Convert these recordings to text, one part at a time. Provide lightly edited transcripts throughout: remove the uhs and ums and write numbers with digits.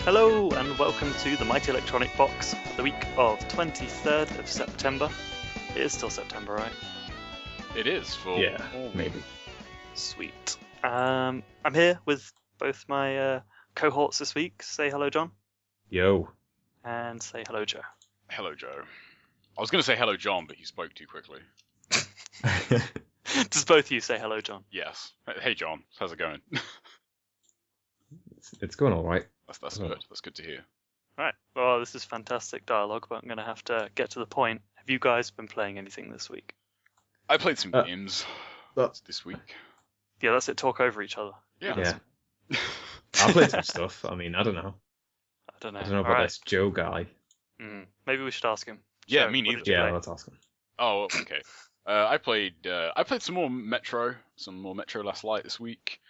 Hello and welcome to the Mighty Electronic Box for the week of 23rd of September. It is still September, right? It is for maybe. Sweet. I'm here with both my cohorts this week. Say hello, John. Yo. And say hello, Joe. Hello, Joe. I was going to say hello, John, but you spoke too quickly. Does both of you say hello, John? Yes. Hey, John. How's it going? It's going all right. That's good. That's good to hear. Right. Well, this is fantastic dialogue, but I'm going to have to get to the point. Have you guys been playing anything this week? I played some games this week. Yeah, that's it. Talk over each other. Yeah. I played some stuff. I mean, I don't know. I don't know. I don't know about this Joe guy. Maybe we should ask him. Yeah, So, me what neither. did you play? Let's ask him. Oh, okay. I played some more Metro Last Light this week.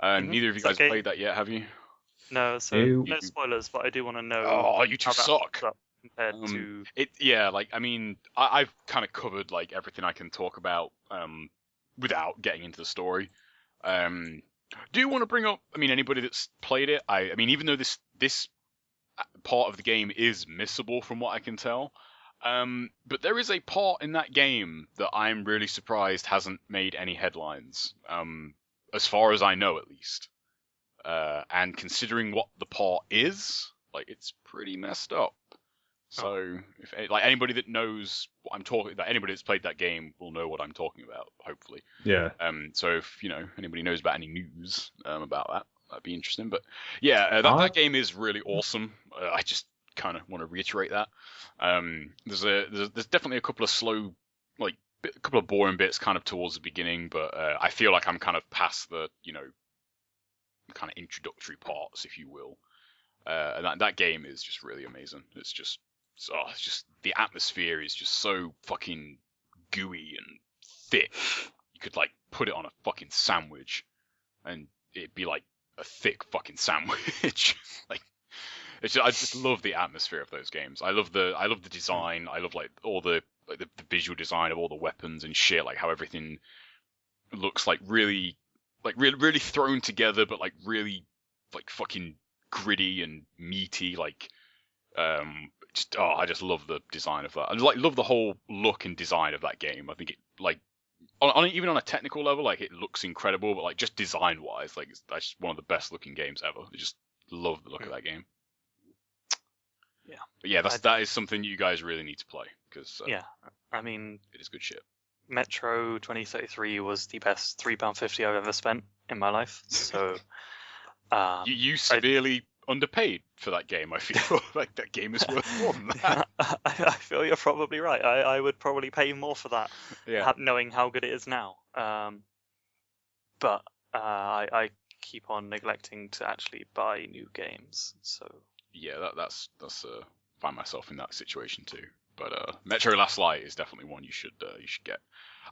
Neither of you guys played that yet, have you? No, so Ew. no spoilers, but I do want to know. Oh, you two how that suck. holds up compared to. I've kind of covered like everything I can talk about without getting into the story. Do you want to bring up? I mean, anybody that's played it. I mean, even though this part of the game is missable from what I can tell, but there is a part in that game that I'm really surprised hasn't made any headlines. As far as I know, at least. And considering what the part is, like, it's pretty messed up. So, if like anybody that knows what I'm talking about, anybody that's played that game will know what I'm talking about, hopefully. Yeah. So if anybody knows about any news about that, that'd be interesting. But yeah, that game is really awesome. I just kind of want to reiterate that. There's definitely a couple of slow, like a couple of boring bits kind of towards the beginning, but I feel like I'm kind of past the kind of introductory parts, if you will. And that game is just really amazing. It's just the atmosphere is just so fucking gooey and thick. You could like put it on a fucking sandwich, and it'd be like a thick fucking sandwich. Like, I just love the atmosphere of those games. I love the design. I love like all the visual design of all the weapons and shit. Like how everything looks like really thrown together, but like really like fucking gritty and meaty. Like I just love the design of that. I love the whole look and design of that game. I think it like even on a technical level, like it looks incredible, but like just design wise, like that's just one of the best looking games ever. I just love the look of that game. Yeah. But yeah, that is something you guys really need to play because I mean, it is good shit. Metro 2033 was the best £3.50 I've ever spent in my life. So you severely underpaid for that game. I feel like that game is worth more than that. I feel you're probably right. I would probably pay more for that, knowing how good it is now. But I keep on neglecting to actually buy new games. So yeah, that's find myself in that situation too. But Metro Last Light is definitely one you should get.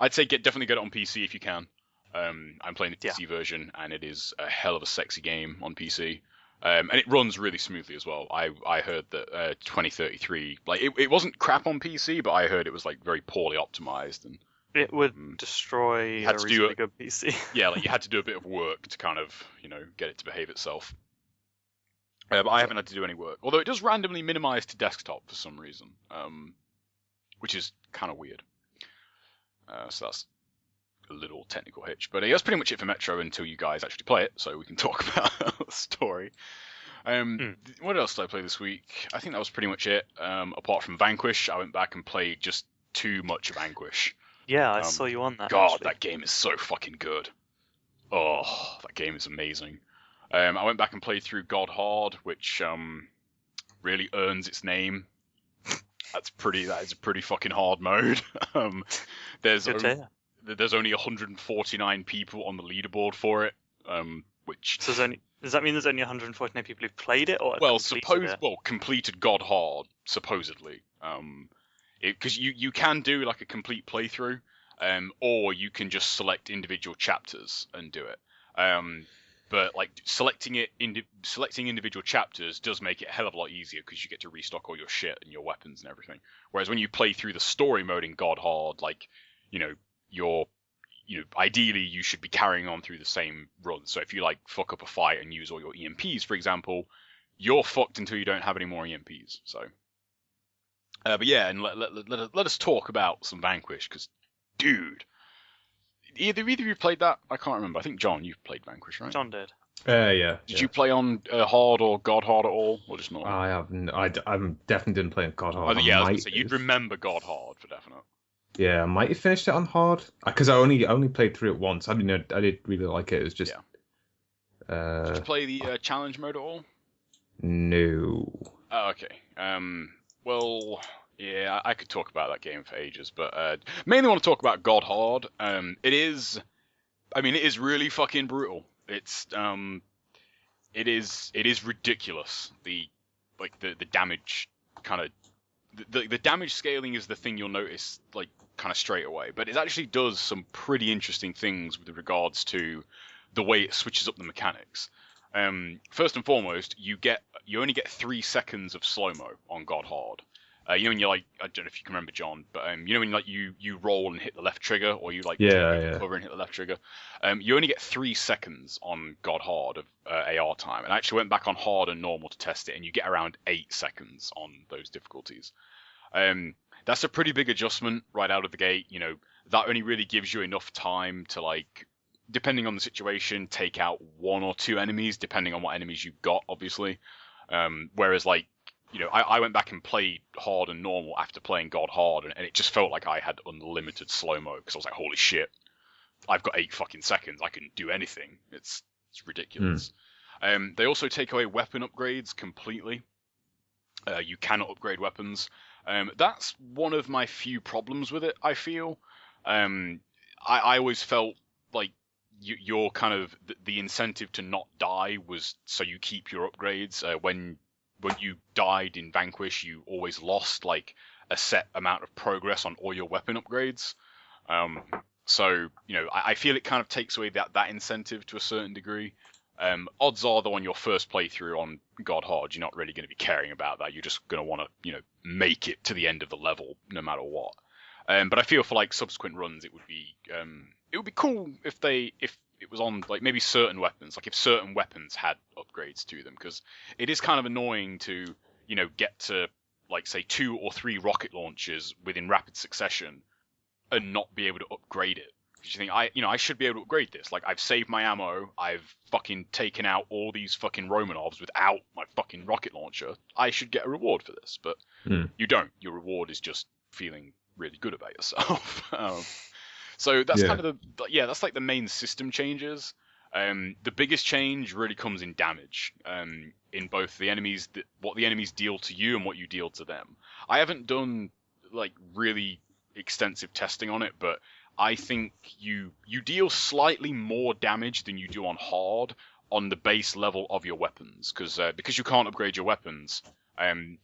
I'd say definitely get it on PC if you can. I'm playing the PC version, and it is a hell of a sexy game on PC. And it runs really smoothly as well. I heard that 2033, like it wasn't crap on PC, but I heard it was like very poorly optimized, and it would destroy a reasonably good PC. Yeah, like you had to do a bit of work to kind of get it to behave itself. But I haven't had to do any work, although it does randomly minimize to desktop for some reason, which is kind of weird. So that's a little technical hitch, but that's pretty much it for Metro until you guys actually play it, so we can talk about the story. What else did I play this week? I think that was pretty much it. Apart from Vanquish, I went back and played just too much Vanquish. Yeah, I saw you on that. God, actually. That game is so fucking good. Oh, that game is amazing. I went back and played through God Hard, which really earns its name. That is a pretty fucking hard mode. There's only 149 people on the leaderboard for it, which... So does that mean there's only 149 people who've played it? Or completed God Hard, supposedly. Because you can do like a complete playthrough, or you can just select individual chapters and do it. But like selecting individual chapters does make it a hell of a lot easier because you get to restock all your shit and your weapons and everything. Whereas when you play through the story mode in God Hard, like ideally you should be carrying on through the same run. So if you like fuck up a fight and use all your EMPs, for example, you're fucked until you don't have any more EMPs. So, but yeah, and let us talk about some Vanquish, because, dude, either of you played that? I can't remember. I think John, you've played Vanquish, right? John did. Yeah. Did you play on hard or God hard at all, or just not? I haven't. I definitely didn't play on God hard. Yeah, I was gonna say, you'd remember God hard for definite. Yeah, I might have finished it on hard because I only played through it once. I did really like it. It was just. Did you play the challenge mode at all? No. Oh, okay. Well, yeah, I could talk about that game for ages, but mainly want to talk about God hard. It is really fucking brutal. It is ridiculous. The damage kind of the damage scaling is the thing you'll notice like kind of straight away, but it actually does some pretty interesting things with regards to the way it switches up the mechanics. First and foremost, you only get 3 seconds of slow-mo on God hard. When you're like, I don't know if you can remember, John, but when like you roll and hit the left trigger, or you like cover and hit the left trigger, you only get 3 seconds on God hard of AR time. And I actually went back on hard and normal to test it, and you get around 8 seconds on those difficulties. That's a pretty big adjustment right out of the gate. That only really gives you enough time to, like, depending on the situation, take out 1 or 2 enemies, depending on what enemies you've got, obviously. Whereas, like, I went back and played hard and normal after playing God hard, and it just felt like I had unlimited slow-mo, because I was like, holy shit, I've got 8 fucking seconds, I can do anything. It's ridiculous. They also take away weapon upgrades completely. You cannot upgrade weapons. That's one of my few problems with it, I feel. I always felt like your kind of the incentive to not die was so you keep your upgrades. When you died in Vanquish, you always lost like a set amount of progress on all your weapon upgrades. So I feel it kind of takes away that incentive to a certain degree. Odds are, though, on your first playthrough on God hard, you're not really going to be caring about that. You're just going to want to make it to the end of the level no matter what. But I feel for like subsequent runs, it would be cool if it was on like maybe certain weapons, like if certain weapons had upgrades to them, because it is kind of annoying to get to like say 2 or 3 rocket launchers within rapid succession and not be able to upgrade it. Because you think I should be able to upgrade this. Like, I've saved my ammo, I've fucking taken out all these fucking Romanovs without my fucking rocket launcher. I should get a reward for this, but you don't. Your reward is just feeling really good about yourself. So that's kind of that's like the main system changes. The biggest change really comes in damage, in both the enemies, what the enemies deal to you and what you deal to them. I haven't done like really extensive testing on it, but I think you deal slightly more damage than you do on hard on the base level of your weapons, because you can't upgrade your weapons.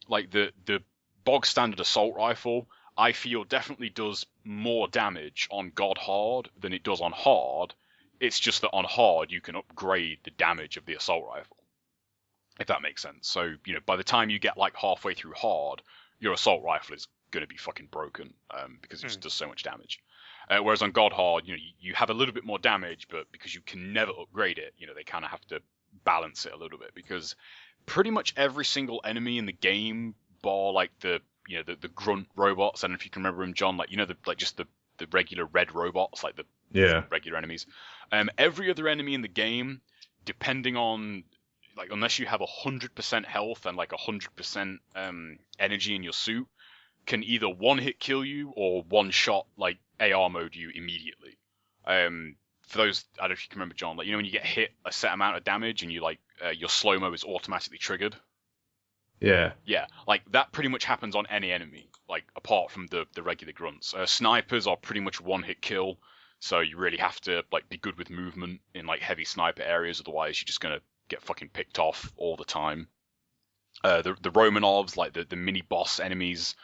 Like the bog standard assault rifle, I feel definitely does more damage on God hard than it does on hard. It's just that on hard you can upgrade the damage of the assault rifle, if that makes sense. So by the time you get like halfway through hard, your assault rifle is going to be fucking broken, because it just does so much damage. Whereas on God hard, you have a little bit more damage, but because you can never upgrade it, they kind of have to balance it a little bit, because pretty much every single enemy in the game, bar like the grunt robots. I don't know if you can remember them, John. Like the regular red robots, like the regular enemies. Every other enemy in the game, depending on like, unless you have 100% health and like 100% energy in your suit, can either one hit kill you or one shot like AR mode you immediately. For those, I don't know if you can remember, John, like when you get hit a set amount of damage and you like your slow mo is automatically triggered. Yeah, like that pretty much happens on any enemy, like apart from the regular grunts. Snipers are pretty much one hit kill, so you really have to like be good with movement in like heavy sniper areas, otherwise you're just gonna get fucking picked off all the time. The Romanovs, like the mini boss enemies,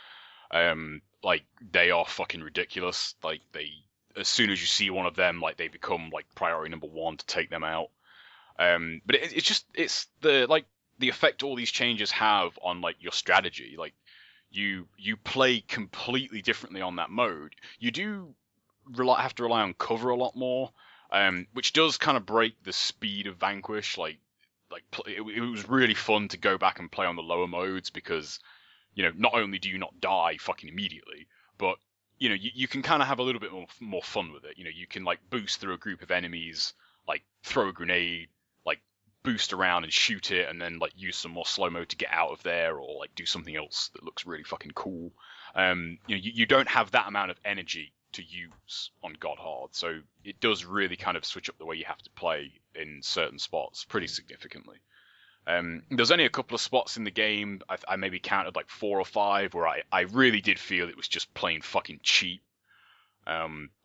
like they are fucking ridiculous. Like as soon as you see one of them, like they become like priority number 1 to take them out. But it's the effect all these changes have on like your strategy. Like you play completely differently on that mode. You do have to rely on cover a lot more, which does kind of break the speed of Vanquish. Like it was really fun to go back and play on the lower modes because, not only do you not die fucking immediately, but you can kind of have a little bit more fun with it. You can like boost through a group of enemies, like throw a grenade, like boost around and shoot it, and then like use some more slow mo to get out of there, or like do something else that looks really fucking cool. You don't have that amount of energy to use on God Hard, so it does really kind of switch up the way you have to play in certain spots pretty significantly. There's only a couple of spots in the game, I maybe counted like 4 or 5, where I really did feel it was just plain fucking cheap.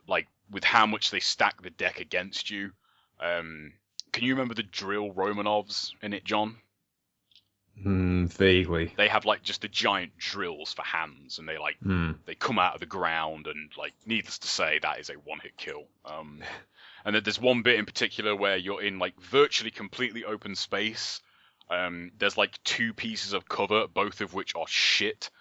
Like with how much they stack the deck against you. Can you remember the drill Romanovs in it, John? Vaguely. They have like just the giant drills for hands, and they come out of the ground, and like needless to say, that is a one-hit kill. And then there's one bit in particular where you're in like virtually completely open space. There's like 2 pieces of cover, both of which are shit.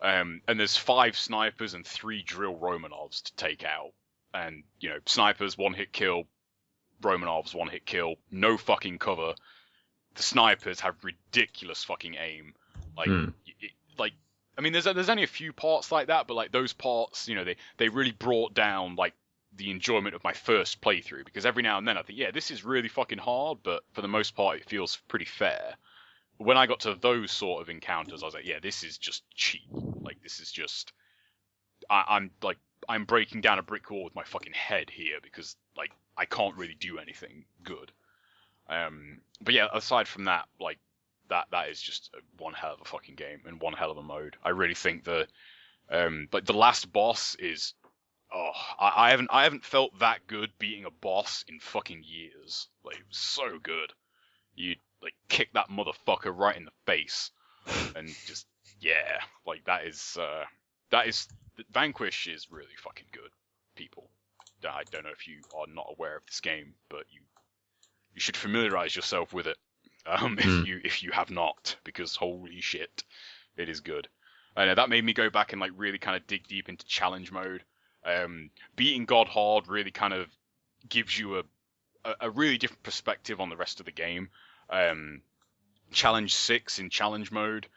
And there's 5 snipers and 3 drill Romanovs to take out. And snipers 1-hit kill, Romanovs 1-hit kill, no fucking cover. The snipers have ridiculous fucking aim. There's only a few parts like that, but like those parts, they really brought down like the enjoyment of my first playthrough, because every now and then I think, yeah, this is really fucking hard, but for the most part it feels pretty fair. When I got to those sort of encounters, I was like, yeah, this is just cheap. Like this is just, I'm breaking down a brick wall with my fucking head here, because like I can't really do anything good. But yeah, aside from that, like that is just one hell of a fucking game and one hell of a mode. I really think the last boss is, I haven't felt that good beating a boss in fucking years. Like it was so good. You like kick that motherfucker right in the face, and just like that is Vanquish is really fucking good, people. I don't know if you are not aware of this game, but you should familiarize yourself with it if you have not, because holy shit, it is good. And that made me go back and like really kind of dig deep into challenge mode. Beating God Hard really kind of gives you a really different perspective on the rest of the game. Challenge 6 in challenge mode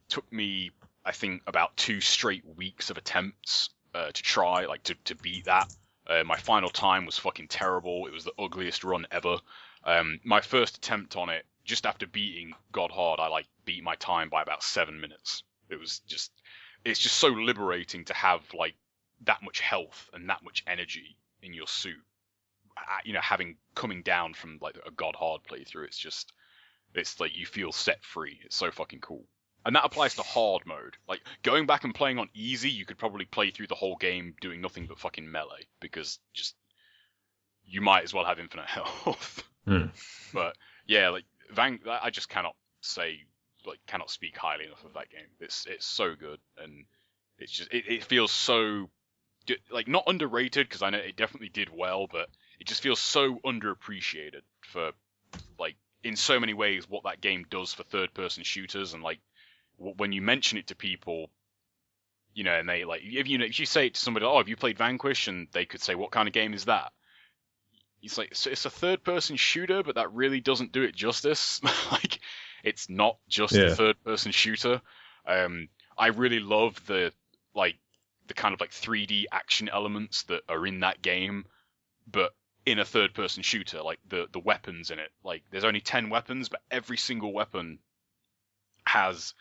took me, I think, about 2 straight weeks of attempts to try, like to beat that. My final time was fucking terrible. It was the ugliest run ever. My first attempt on it, just after beating God Hard, I like beat my time by about 7 minutes. It's just so liberating to have like that much health and that much energy in your suit. Having coming down from like a God Hard playthrough, it's like you feel set free. It's so fucking cool. And that applies to hard mode. Like, going back and playing on easy, you could probably play through the whole game doing nothing but fucking melee, because just, you might as well have infinite health. But, yeah, like, I just cannot speak highly enough of that game. It's so good, and it's just, it feels so, like, not underrated, because I know it definitely did well, but it just feels so underappreciated for, like, in so many ways what that game does for third-person shooters, and, like, when you mention it to people, and they like, if you say it to somebody, have you played Vanquish? And they could say, what kind of game is that? It's like, so it's a third-person shooter, but that really doesn't do it justice. Like, it's not just a third-person shooter. I really love the kind of like 3D action elements that are in that game, but in a third-person shooter, like the weapons in it. Like, there's only 10 weapons, but every single weapon has,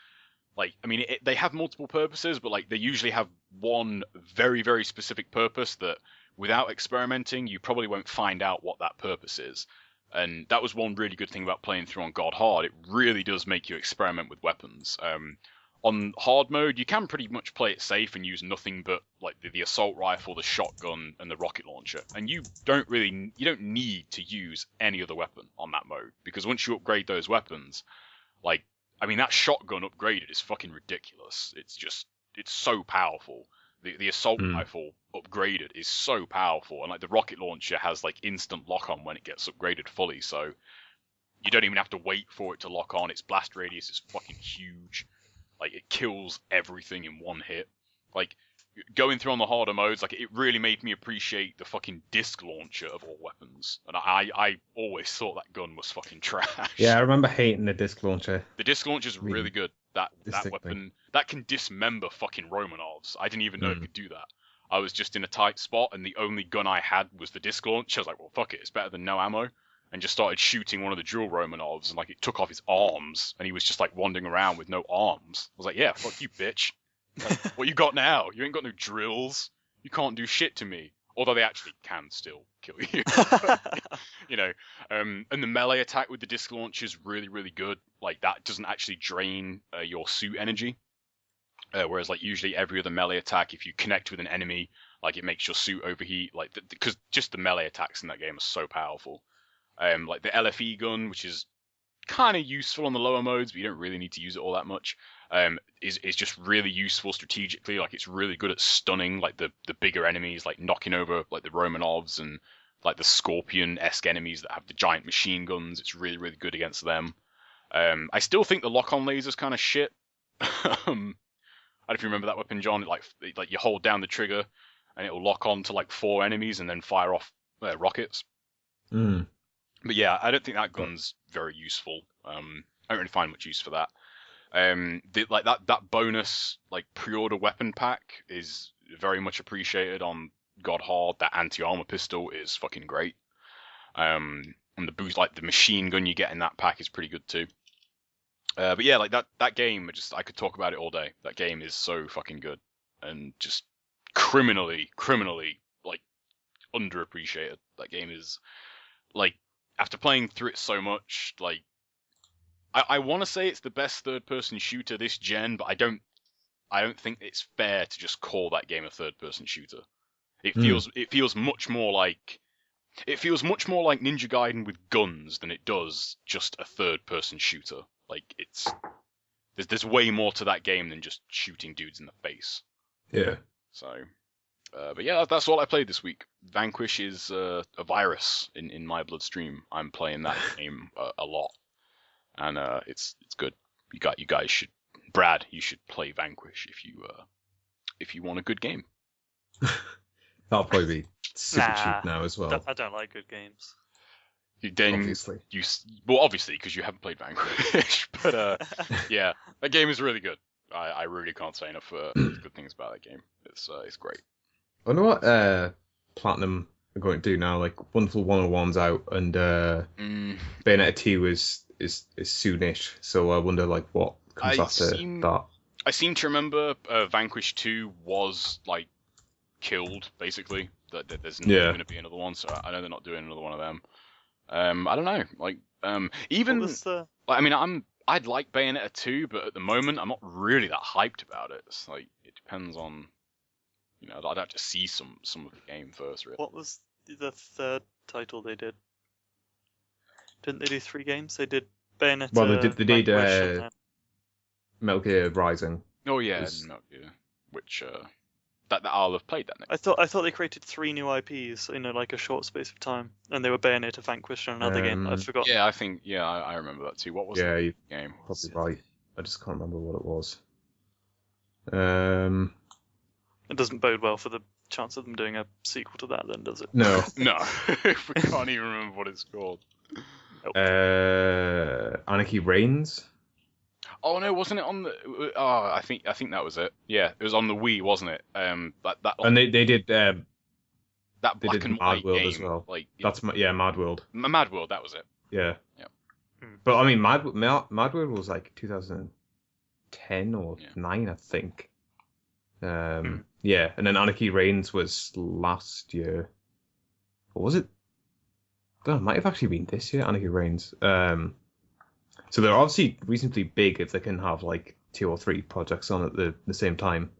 like, I mean, they have multiple purposes, but like they usually have one very, very specific purpose that, without experimenting, you probably won't find out what that purpose is. And that was one really good thing about playing through on God Hard. It really does make you experiment with weapons. On hard mode, you can pretty much play it safe and use nothing but like the assault rifle, the shotgun, and the rocket launcher. And you don't need to use any other weapon on that mode, because once you upgrade those weapons, like, I mean, that shotgun upgraded is fucking ridiculous. It's so powerful. The assault rifle upgraded is so powerful, and like the rocket launcher has like instant lock on when it gets upgraded fully, so you don't even have to wait for it to lock on. Its blast radius is fucking huge. Like, it kills everything in one hit. Like, going through on the harder modes, like it really made me appreciate the fucking disc launcher of all weapons. And I always thought that gun was fucking trash. Yeah, I remember hating the disc launcher. The disc launcher's really good. That weapon thing. that can dismember fucking Romanovs. I didn't even know it could do that. I was just in a tight spot, and the only gun I had was the disc launcher. I was like, well, fuck it, it's better than no ammo. And just started shooting one of the dual Romanovs, and like it took off his arms, and he was just like wandering around with no arms. I was like, yeah, fuck you, bitch. Like, what you got now? You ain't got no drills. You can't do shit to me. Although they actually can still kill you. You know, and the melee attack with the disc launcher is really, really good. Like that doesn't actually drain your suit energy. Whereas like usually every other melee attack, if you connect with an enemy, like it makes your suit overheat. Like because just the melee attacks in that game are so powerful. Like the LFE gun, which is kind of useful on the lower modes, but you don't really need to use it all that much. Is just really useful strategically. Like it's really good at stunning like the bigger enemies, like knocking over like the Romanovs and like the Scorpion-esque enemies that have the giant machine guns. It's really, really good against them. I still think the lock-on laser's kind of shit. I don't know if you remember that weapon, John. Like you hold down the trigger and it'll lock on to like 4 enemies and then fire off rockets. But yeah, I don't think that gun's very useful. I don't really find much use for that. Like that bonus like pre-order weapon pack is very much appreciated on God Hard. That anti-armor pistol is fucking great. And the boost, like the machine gun you get in that pack is pretty good too. But yeah, like that game, I could talk about it all day. That game is so fucking good and just criminally like underappreciated. That game is like, after playing through it so much, like I want to say it's the best third-person shooter this gen, but I don't think it's fair to just call that game a third-person shooter. It feels much more like Ninja Gaiden with guns than it does just a third-person shooter. Like there's way more to that game than just shooting dudes in the face. Yeah. So, but yeah, that's all I played this week. Vanquish is a virus in my bloodstream. I'm playing that game a lot, and it's good. You guys should, Brad, you should play Vanquish if you want a good game. That'll probably be super cheap now as well. I don't like good games. Obviously. Obviously, because you haven't played Vanquish. But yeah, that game is really good. I really can't say enough good things about that game. It's great. I wonder what Platinum are going to do now. Like Wonderful 101's out, and Bayonetta 2 is soonish. So I wonder like what comes after that. I seem to remember Vanquish 2 was like killed basically. That there's not going to be another one. So I know they're not doing another one of them. I don't know. Like even I mean I'd like Bayonetta 2, but at the moment I'm not really that hyped about it. It's like it depends on, you know, I'd have to see some of the game first. Really. What was the third title they did? Didn't they do 3 games? They did Bayonetta. Well, they did Metal Gear Rising. Oh yeah, Metal Gear, which that I'll have played that next. I thought they created 3 new IPs in like a short space of time, and they were Bayonetta, Vanquish, and another game. I forgot. Yeah, I think I remember that too. What was the game? Probably right. I just can't remember what it was. It doesn't bode well for the chance of them doing a sequel to that, then, does it? No. No. We can't even remember what it's called. Nope. Anarchy Reigns. Oh no, wasn't it on the? Oh, I think that was it. Yeah, it was on the Wii, wasn't it? That. And they did that black did and Mad white World game as well. Like That's Mad World. Mad World, that was it. Yeah. Yeah. But I mean, Mad World was like 2010 or 9, I think. Yeah, and then Anarchy Reigns was last year. Or was it? Oh, it might have actually been this year, Anarchy Reigns. So they're obviously reasonably big if they can have like 2 or 3 projects on at the same time.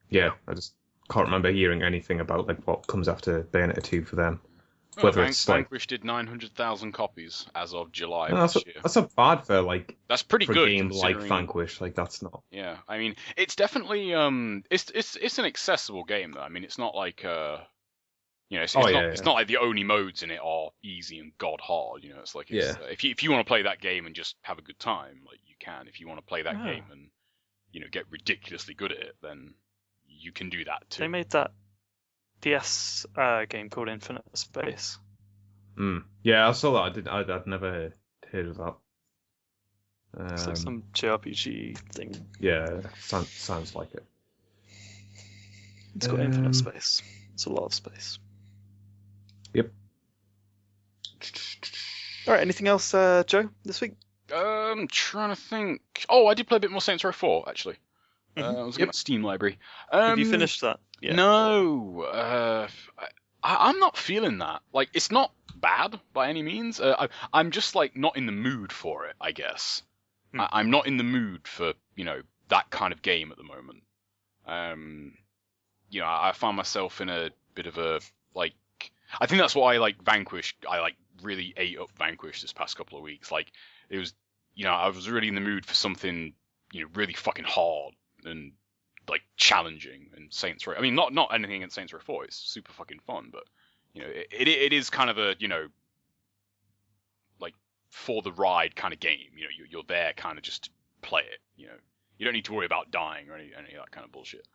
Yeah, I just can't remember hearing anything about like what comes after Bayonetta 2 for them. Whether it's Vanquish did 900,000 copies as of July of this year. That's not bad for like that's pretty for good a game like Vanquish. Like that's not. Yeah, I mean it's definitely it's an accessible game though. I mean it's not like you know, it's not like the only modes in it are easy and god hard. You know, it's like if you want to play that game and just have a good time, like you can. If you want to play that game and get ridiculously good at it, then you can do that too. They made that DS game called Infinite Space. Yeah, I saw that. I'd never heard of that. It's like some JRPG thing. Yeah, sounds like it. It's got infinite space. It's a lot of space. Yep. All right. Anything else, Joe, this week? I'm trying to think. Oh, I did play a bit more Saints Row 4 actually. I was looking at my Steam library. Have you finished that? Yeah. No, I'm not feeling that. Like, it's not bad by any means. I'm just like not in the mood for it, I guess. I'm not in the mood for that kind of game at the moment. I find myself in a bit of a like. I think that's why I like Vanquish. I like really ate up Vanquish this past couple of weeks. Like, it was, I was really in the mood for something really fucking hard and like challenging. And Saints Row. I mean, not anything against Saints Row 4. It's super fucking fun, but it is kind of a like for the ride kind of game. You're there kind of just to play it. You don't need to worry about dying or any of that kind of bullshit.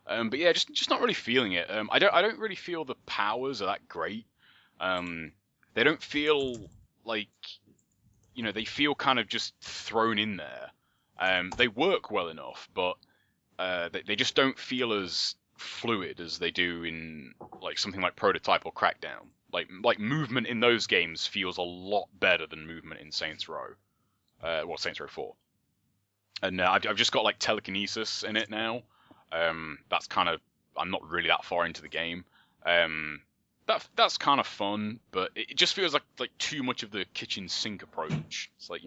But yeah, just not really feeling it. I don't really feel the powers are that great. They don't feel like they feel kind of just thrown in there. They work well enough, but they just don't feel as fluid as they do in like something like Prototype or Crackdown. Like movement in those games feels a lot better than movement in Saints Row. Saints Row 4. And I've just got like telekinesis in it now. That's kind of, I'm not really that far into the game. That's kind of fun, but it just feels like too much of the kitchen sink approach. It's like,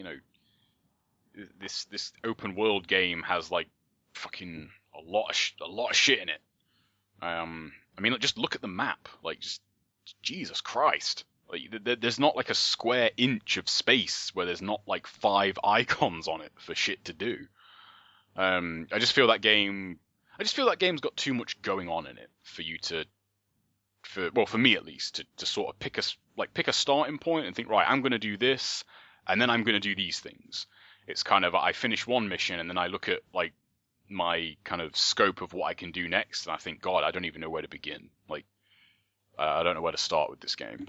this open world game has like fucking a lot of shit in it. I mean, just look at the map. Like, just Jesus Christ. Like, there's not like a square inch of space where there's not like 5 icons on it for shit to do. I just feel that game's got too much going on in it for you to, for me at least, to sort of pick a starting point and think, right, I'm going to do this, and then I'm going to do these things. It's kind of, I finish one mission and then I look at like my kind of scope of what I can do next, and I think, God, I don't even know where to begin. Like, I don't know where to start with this game.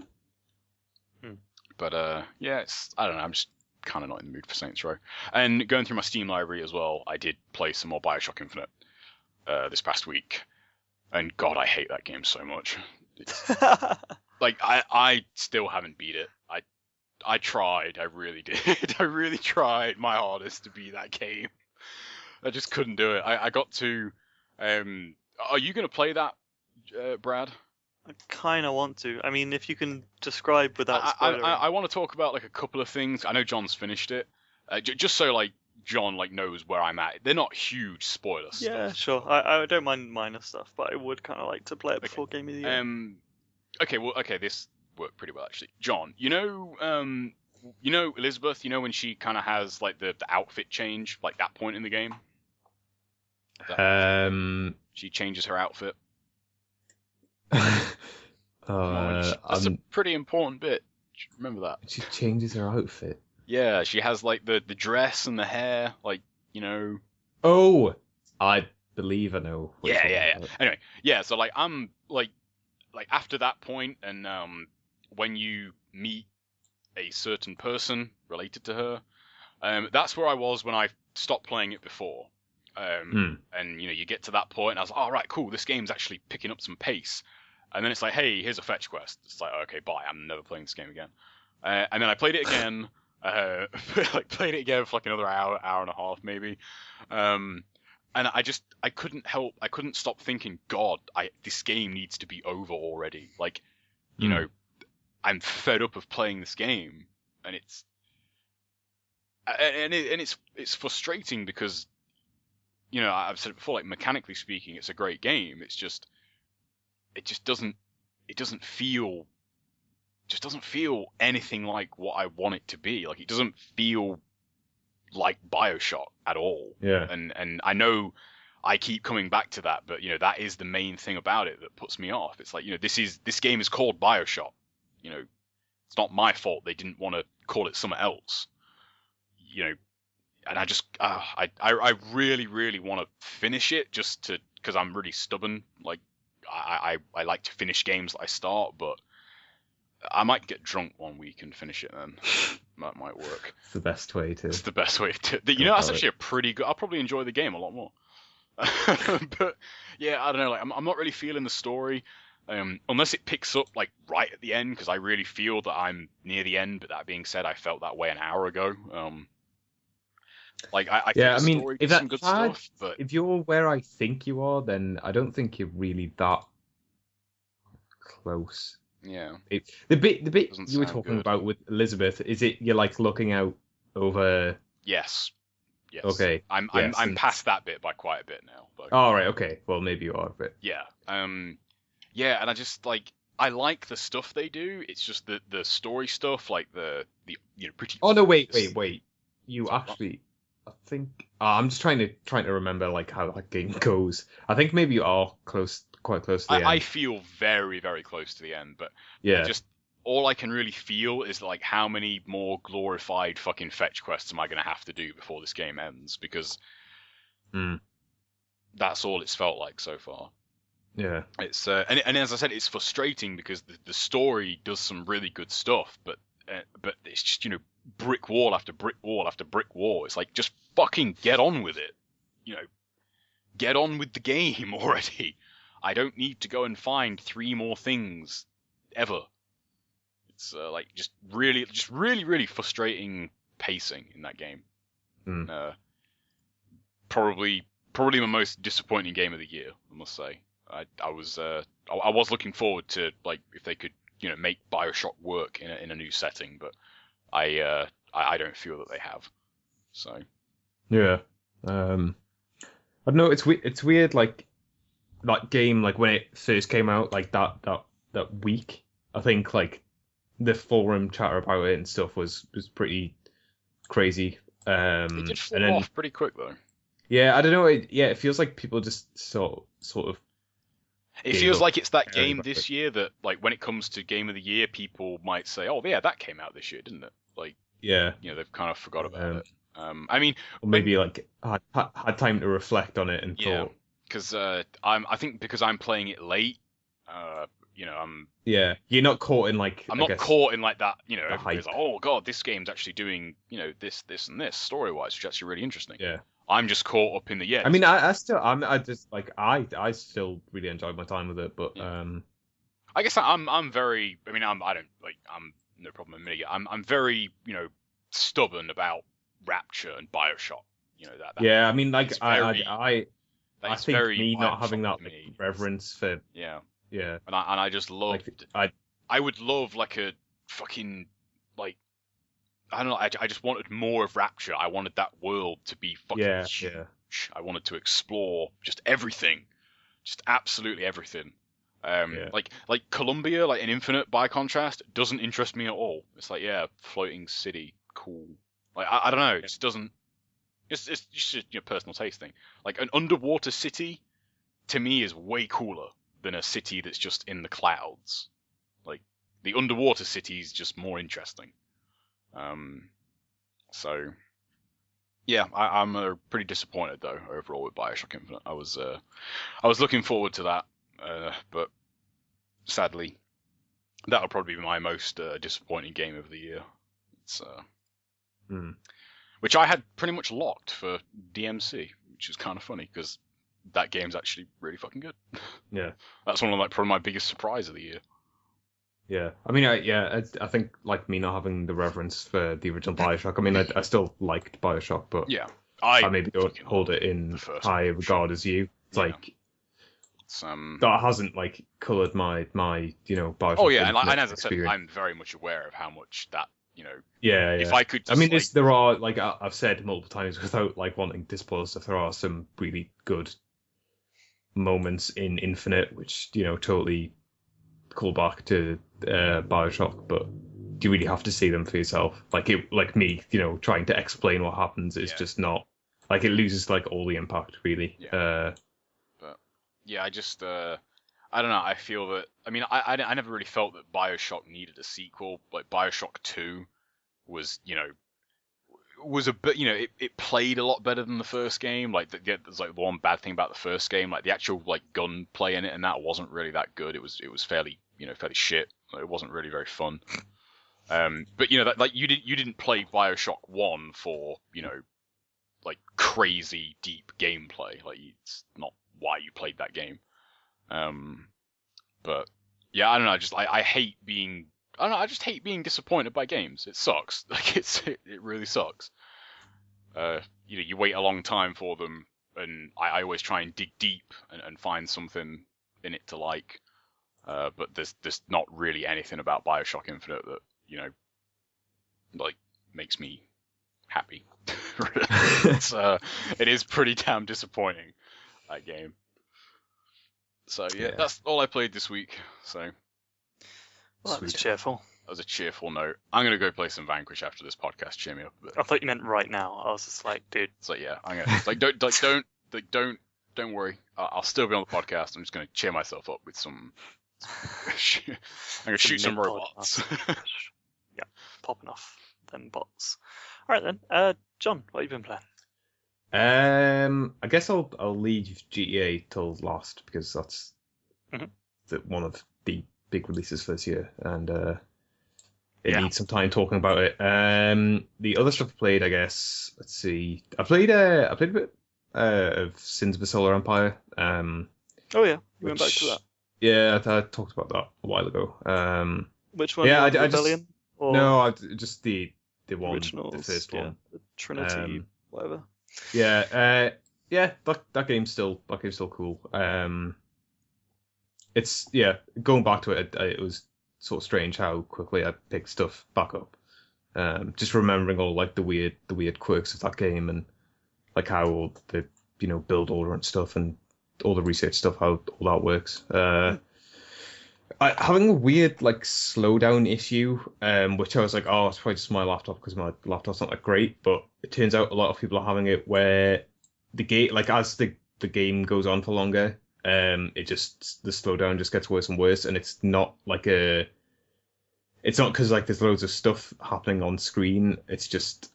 But yeah, I don't know. I'm just kind of not in the mood for Saints Row. And going through my Steam library as well, I did play some more BioShock Infinite this past week, and God, I hate that game so much. Like, I still haven't beat it. I tried. I really did. I really tried my hardest to beat that game. I just couldn't do it. I got to. Are you going to play that, Brad? I kind of want to. I mean, if you can describe without spoiling. I want to talk about like a couple of things. I know John's finished it. Just so like John like knows where I'm at. They're not huge spoilers. Yeah, sure. I don't mind minor stuff, but I would kind of like to play it before Game of the Year. Okay, this worked pretty well actually. John, you know Elizabeth, when she kind of has like the outfit change, like that point in the game? She changes her outfit. That's a pretty important bit. Remember that. She changes her outfit. Yeah, she has like the dress and the hair, like, Oh, I believe I know. Yeah. Anyway, yeah. So like I'm like after that point, and when you meet a certain person related to her, that's where I was when I stopped playing it before. And you get to that point, and I was like, all right, cool. This game's actually picking up some pace. And then it's like, hey, here's a fetch quest. It's like, okay, bye. I'm never playing this game again. And then I played it again. Played it again for like another hour and a half maybe. And I couldn't stop thinking, God, this game needs to be over already. Like, I'm fed up of playing this game, and it's frustrating because, I've said it before, like mechanically speaking, it's a great game. It doesn't feel anything like what I want it to be. Like, it doesn't feel like BioShock at all. Yeah. And I know I keep coming back to that, but that is the main thing about it that puts me off. It's like, this game is called BioShock. It's not my fault they didn't want to call it something else. I just I really really want to finish it just to because I'm really stubborn. Like I like to finish games that I start, but I might get drunk one week and finish it then. That might work. It's the best way to. It's the best way to. You know, that's actually a pretty good. I'll probably enjoy the game a lot more. But yeah, I don't know. Like I'm not really feeling the story. Unless it picks up like right at the end, because I really feel that I'm near the end. But that being said, I felt that way an hour ago. Like I think the story does some good stuff, but if you're where I think you are, then I don't think you're really that close. Yeah. The bit you were talking about with Elizabeth, is it you're like looking out over? Yes. Yes. Okay. I'm past that bit by quite a bit now. But... Oh right. Okay. Well, maybe you are a bit. Yeah. Yeah, and I just like I like the stuff they do. It's just the story stuff, like the pretty. Oh no! Wait. You actually. I think I'm just trying to remember like how that game goes. I think maybe you are quite close to the end. I feel very, very close to the end, but yeah, just all I can really feel is like how many more glorified fucking fetch quests am I going to have to do before this game ends? Because that's all it's felt like so far. Yeah, it's and as I said, it's frustrating because the story does some really good stuff, but it's just brick wall after brick wall after brick wall. It's like just fucking get on with it, get on with the game already. I don't need to go and find 3 more things ever. It's like just really frustrating pacing in that game. Probably my most disappointing game of the year, I must say. I was looking forward to like if they could make BioShock work in a new setting, but I don't feel that they have. So yeah, I don't know. It's weird. Like that game, like when it first came out, like that week, I think like the forum chatter about it and stuff was pretty crazy. It did fall off pretty quick though. Yeah, I don't know. It feels like people just sort of. It feels like it's that game this year that, like, when it comes to Game of the Year, people might say, "Oh, yeah, that came out this year, didn't it?" Like, yeah, they've kind of forgot about it. I mean, or maybe like had time to reflect on it and thought. Because I think because I'm playing it late, I'm. Yeah, you're not caught in like. I'm not caught in like that. Everybody's like, "Oh God, this game's actually doing this, and this story-wise, which is actually really interesting." Yeah. I'm just caught up in the I mean, I still really enjoyed my time with it, but I guess I'm very. I mean, I'm no problem admitting it. I'm very stubborn about Rapture and BioShock. That. Yeah, I mean, like I think me not having that reverence for yeah, and I just loved. I would love like a fucking like. I don't know. I just wanted more of Rapture. I wanted that world to be fucking huge. Yeah. I wanted to explore just everything, just absolutely everything. Like Columbia, like in Infinite, by contrast, doesn't interest me at all. It's like, yeah, floating city, cool. Like I don't know. It just doesn't. It's just your personal taste thing. Like an underwater city, to me, is way cooler than a city that's just in the clouds. Like the underwater city is just more interesting. So yeah, I'm pretty disappointed though overall with BioShock Infinite. I was looking forward to that, but sadly, that'll probably be my most disappointing game of the year. It's which I had pretty much locked for DMC, which is kind of funny because that game's actually really fucking good. Yeah, that's one of like probably my biggest surprise of the year. Yeah, I mean, I think like me not having the reverence for the original BioShock. I mean, I still liked BioShock, but yeah, I maybe don't hold it in high regard as you. It's like that hasn't like coloured my BioShock. Oh yeah, and as I said, I'm very much aware of how much that Yeah. If I could, just, I mean, there are like I've said multiple times without like wanting to spoil stuff. There are some really good moments in Infinite, which totally call back to BioShock, but do you really have to see them for yourself? Like me, trying to explain what happens is just not like it loses like all the impact really. Yeah. But yeah, I just I don't know. I feel that I mean I never really felt that BioShock needed a sequel. Like BioShock 2 was was a bit, it played a lot better than the first game. Like, there's like the one bad thing about the first game, like the actual like gun play in it, and that wasn't really that good. It was fairly, fairly shit. It wasn't really very fun. But that, like you didn't play BioShock 1 for, like crazy deep gameplay. Like, it's not why you played that game. But yeah, I don't know. I hate being. I don't know. I just hate being disappointed by games. It sucks. Like, it really sucks. You wait a long time for them, and I always try and dig deep and find something in it to like. But there's not really anything about BioShock Infinite that, like makes me happy. It is pretty damn disappointing, that game. So yeah, that's all I played this week. So. Well, that was cheerful. That was a cheerful note. I'm gonna go play some Vanquish after this podcast. Cheer me up a bit. I thought you meant right now. I was just like, dude. So yeah, I'm gonna don't worry. I'll still be on the podcast. I'm just gonna cheer myself up with some. I'm gonna shoot some robots. Yeah, popping off them bots. All right then, John, what have you been playing? I guess I'll leave GTA till last because that's one of the big releases for this year, and it needs some time talking about it. The other stuff I played, I guess. Let's see. I played a bit of Sins of the Solar Empire. Oh yeah, you went back to that. Yeah, I talked about that a while ago. Which one? Yeah, Rebellion? Just the one, originals, the first one, the Trinity, whatever. Yeah, that game's still cool. It's going back to it. It was sort of strange how quickly I picked stuff back up. Just remembering all like the weird quirks of that game and like how all the build order and stuff and all the research stuff, how all that works. Having a weird like slowdown issue, which I was like, oh, it's probably just my laptop because my laptop's not that great. But it turns out a lot of people are having it where the game, like as the game goes on for longer, the slowdown just gets worse and worse, and it's not because like there's loads of stuff happening on screen. It's just,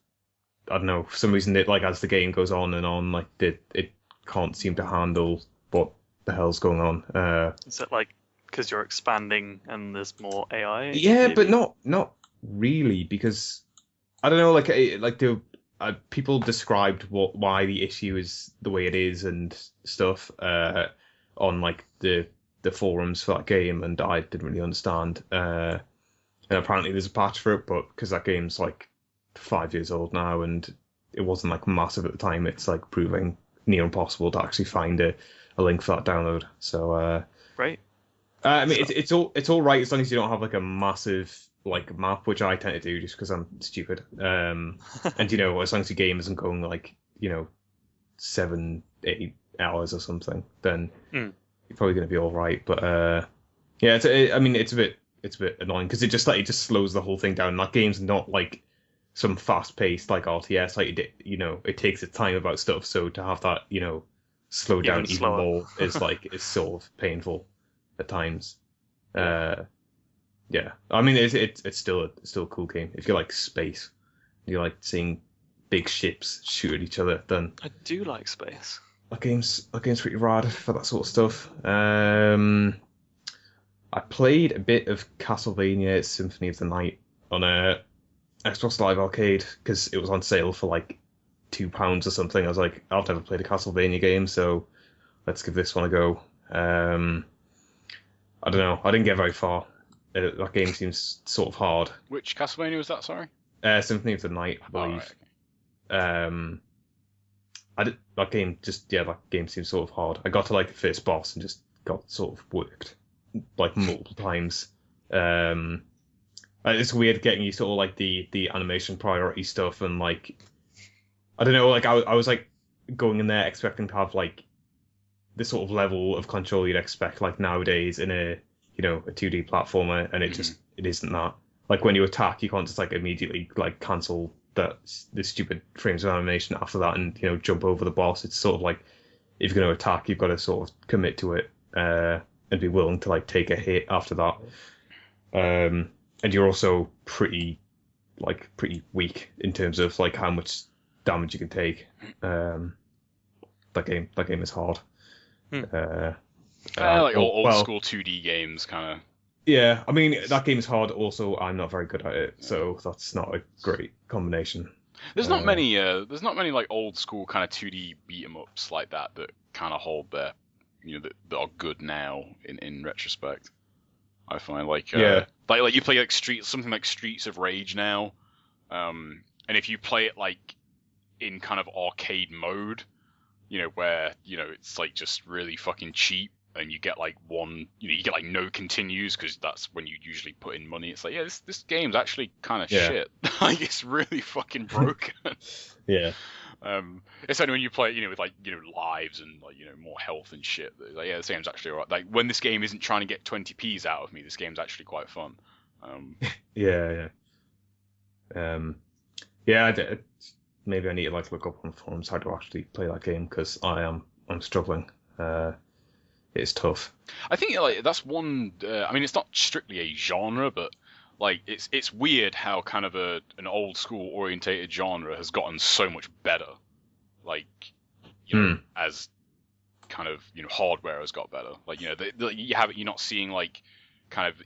I don't know, for some reason it like as the game goes on and on, like it can't seem to handle what the hell's going on. Is it like because you're expanding and there's more AI? Yeah, maybe? But not really, because I don't know, people described why the issue is the way it is and stuff on like the forums for that game, and I didn't really understand. And apparently there's a patch for it, but because that game's like 5 years old now and it wasn't like massive at the time, it's like proving near impossible to actually find a link for that download. So right. I mean, it's all right as long as you don't have like a massive like map, which I tend to do just because I'm stupid. And as long as your game isn't going like 7-8 hours or something, then you're probably going to be all right. But it's a bit annoying because it just slows the whole thing down. That game's not like some fast paced like RTS. Like it takes its time about stuff. So to have that slow down even more is sort of painful at times. Yeah, I mean it's still a cool game. If you like space, you like seeing big ships shoot at each other, then I do like space. That game's pretty rad for that sort of stuff. I played a bit of Castlevania Symphony of the Night on a Xbox Live Arcade because it was on sale for like £2 or something. I was like, I've never played a Castlevania game, so let's give this one a go. I don't know. I didn't get very far. That game seems sort of hard. Which Castlevania was that? Sorry. Symphony of the Night, I believe. Oh, right, okay. That game seems sort of hard. I got to like the first boss and just got sort of worked like multiple times. It's weird getting used to all like the animation priority stuff and like I don't know, like I was like going in there expecting to have like the sort of level of control you'd expect like nowadays in a 2D platformer, and it isn't that. Like when you attack, you can't just like immediately like cancel the stupid frames of animation after that and jump over the boss. It's sort of like if you're going to attack, you've got to sort of commit to it and be willing to like take a hit after that. And you're also pretty like pretty weak in terms of like how much damage you can take. That game is hard. Like old school 2D games, kind of. Yeah, I mean that game is hard. Also, I'm not very good at it, so that's not a great combination. There's not many like old school kind of 2D beat 'em ups like that kind of hold their, that are good now in retrospect. I find like you play like something like Streets of Rage now, and if you play it like in kind of arcade mode, where it's like just really fucking cheap, and you get like you get like no continues because that's when you usually put in money. It's like, yeah, this game's actually kind of shit. Like it's really fucking broken. Yeah. It's only when you play, with like lives and like more health and shit. Like, yeah, this game's actually alright. Like when this game isn't trying to get 20p's out of me, this game's actually quite fun. Yeah. Maybe I need to like look up on forums how to actually play that game because I'm struggling. It's tough. I think like that's one. I mean, it's not strictly a genre, but like it's weird how kind of an old school orientated genre has gotten so much better. Like as kind of hardware has got better. Like you're not seeing like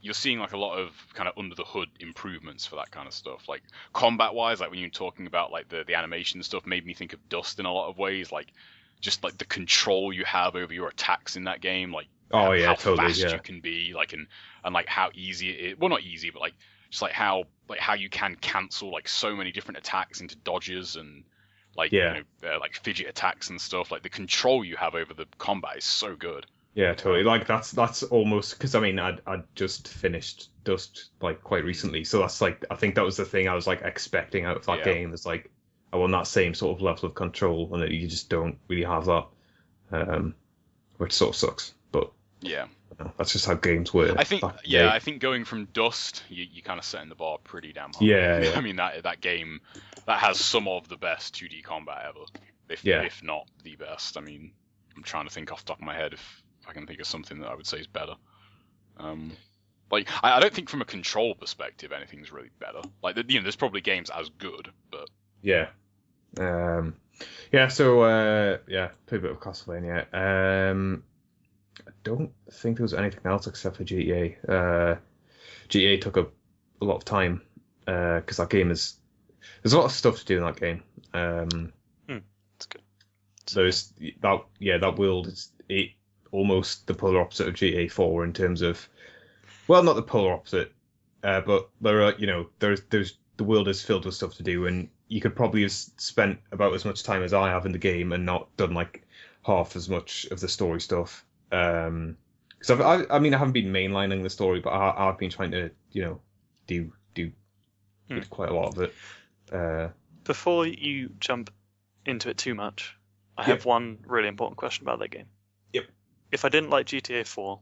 you're seeing like a lot of kind of under the hood improvements for that kind of stuff. Like combat wise, like when you're talking about like the animation stuff, made me think of Dust in a lot of ways. Like just like the control you have over your attacks in that game, like how fast you can be, like and like how easy it is. Well, not easy, but like just like how you can cancel like so many different attacks into dodges and like like fidget attacks and stuff. Like the control you have over the combat is so good. Yeah, totally. Like that's almost because I mean I just finished Dust like quite recently, so that's like I think that was the thing I was like expecting out of that game is like I want that same sort of level of control, and you just don't really have that, which sort of sucks. But that's just how games work. I think going from Dust, you kind of setting the bar pretty damn high. Yeah. I mean that game that has some of the best 2D combat ever, if not the best. I mean, I'm trying to think off the top of my head if I can think of something that I would say is better. Like I don't think from a control perspective anything's really better. Like there's probably games as good, but yeah. So play a bit of Castlevania. I don't think there was anything else except for GTA. GTA took a lot of time because that game there's a lot of stuff to do in that game. That's good. That world is almost the polar opposite of GTA 4 in terms of, well, not the polar opposite, but there are there's the world is filled with stuff to do, and you could probably have spent about as much time as I have in the game and not done like half as much of the story stuff. Because I haven't been mainlining the story, but I've been trying to do quite a lot of it. Before you jump into it too much, I have one really important question about that game. Yep. If I didn't like GTA 4,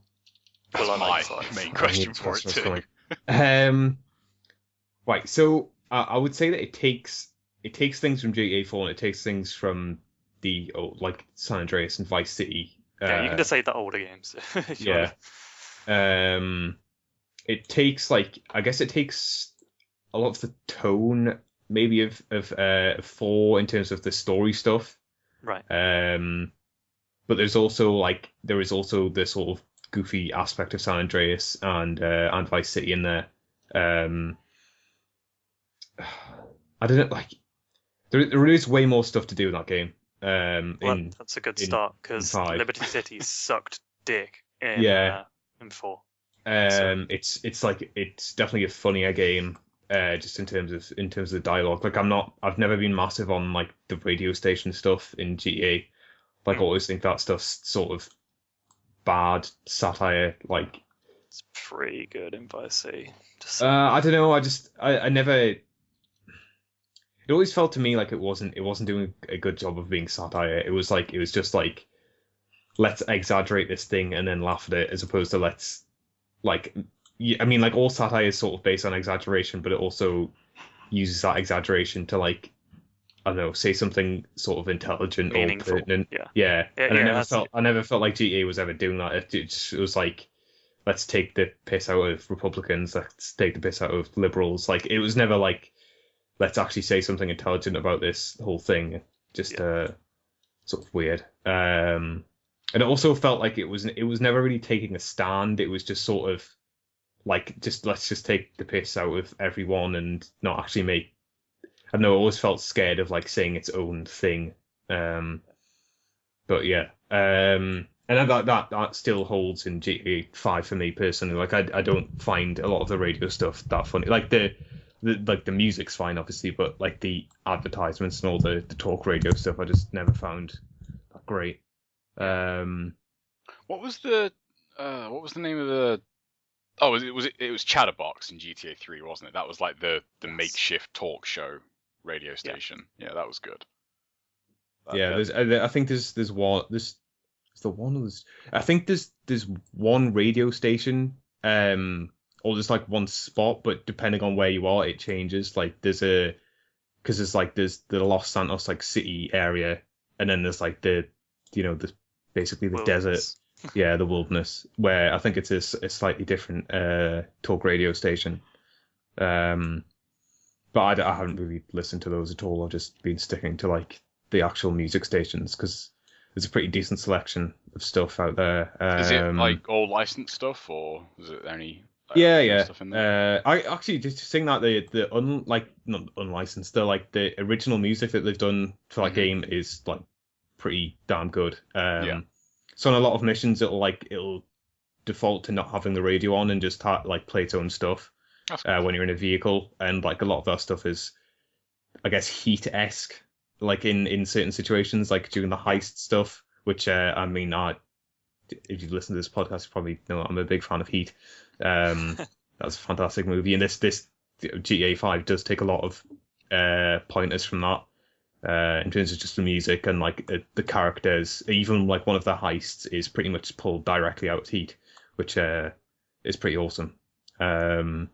will I like 5? My main question for it too. Right, so I would say that it takes things from GTA 4 and it takes things from the like San Andreas and Vice City. Yeah, you can just say the older games. Yeah. It takes I guess it takes a lot of the tone maybe of 4 in terms of the story stuff. Right. But there is also the sort of goofy aspect of San Andreas and Vice City in there. I don't know, there is way more stuff to do in that game. That's a good start because Liberty City sucked dick in 4. It's definitely a funnier game, just in terms of the dialogue. Like I've never been massive on like the radio station stuff in GTA. Like I always think that stuff's sort of bad satire. Like it's pretty good in Vice City. I don't know. I never. It always felt to me like it wasn't doing a good job of being satire. It was just like, let's exaggerate this thing and then laugh at it, as opposed to let's all satire is sort of based on exaggeration, but it also uses that exaggeration to I don't know, say something sort of intelligent meaningful. or pertinent. Yeah. And I never felt like GTA was ever doing that. It was like, let's take the piss out of Republicans, let's take the piss out of liberals. Like it was never like let's actually say something intelligent about this whole thing. Just sort of weird. And it also felt like it was never really taking a stand. It was just sort of like, just let's just take the piss out of everyone and not actually make. I don't know. I always felt scared of like saying its own thing. But yeah. And that still holds in GTA 5 for me personally. Like I don't find a lot of the radio stuff that funny. Like the music's fine obviously, but like the advertisements and all the talk radio stuff I just never found that great. What was the name of the? Oh, it was Chatterbox in GTA 3, wasn't it? That was like the makeshift talk show radio station. Yeah, that was good. I think there's one. I think there's one radio station, or there's like one spot, but depending on where you are, it changes. Like there's the Los Santos like city area, and then there's like basically the desert, the wilderness, where I think it's a slightly different talk radio station. But I haven't really listened to those at all. I've just been sticking to like the actual music stations because there's a pretty decent selection of stuff out there. Is it like all licensed stuff, or is it any? Stuff in there? I actually just saying that not unlicensed, the original music that they've done for that game is like pretty damn good. So on a lot of missions, it'll default to not having the radio on and just play its own stuff when you're in a vehicle, and like a lot of that stuff is, I guess, Heat-esque. Like in certain situations, like during the heist stuff, which I mean, if you've listened to this podcast, you probably know I'm a big fan of Heat. That's a fantastic movie, and this GTA 5 does take a lot of pointers from that in terms of just the music and like the characters. Even like one of the heists is pretty much pulled directly out of Heat, which is pretty awesome. Like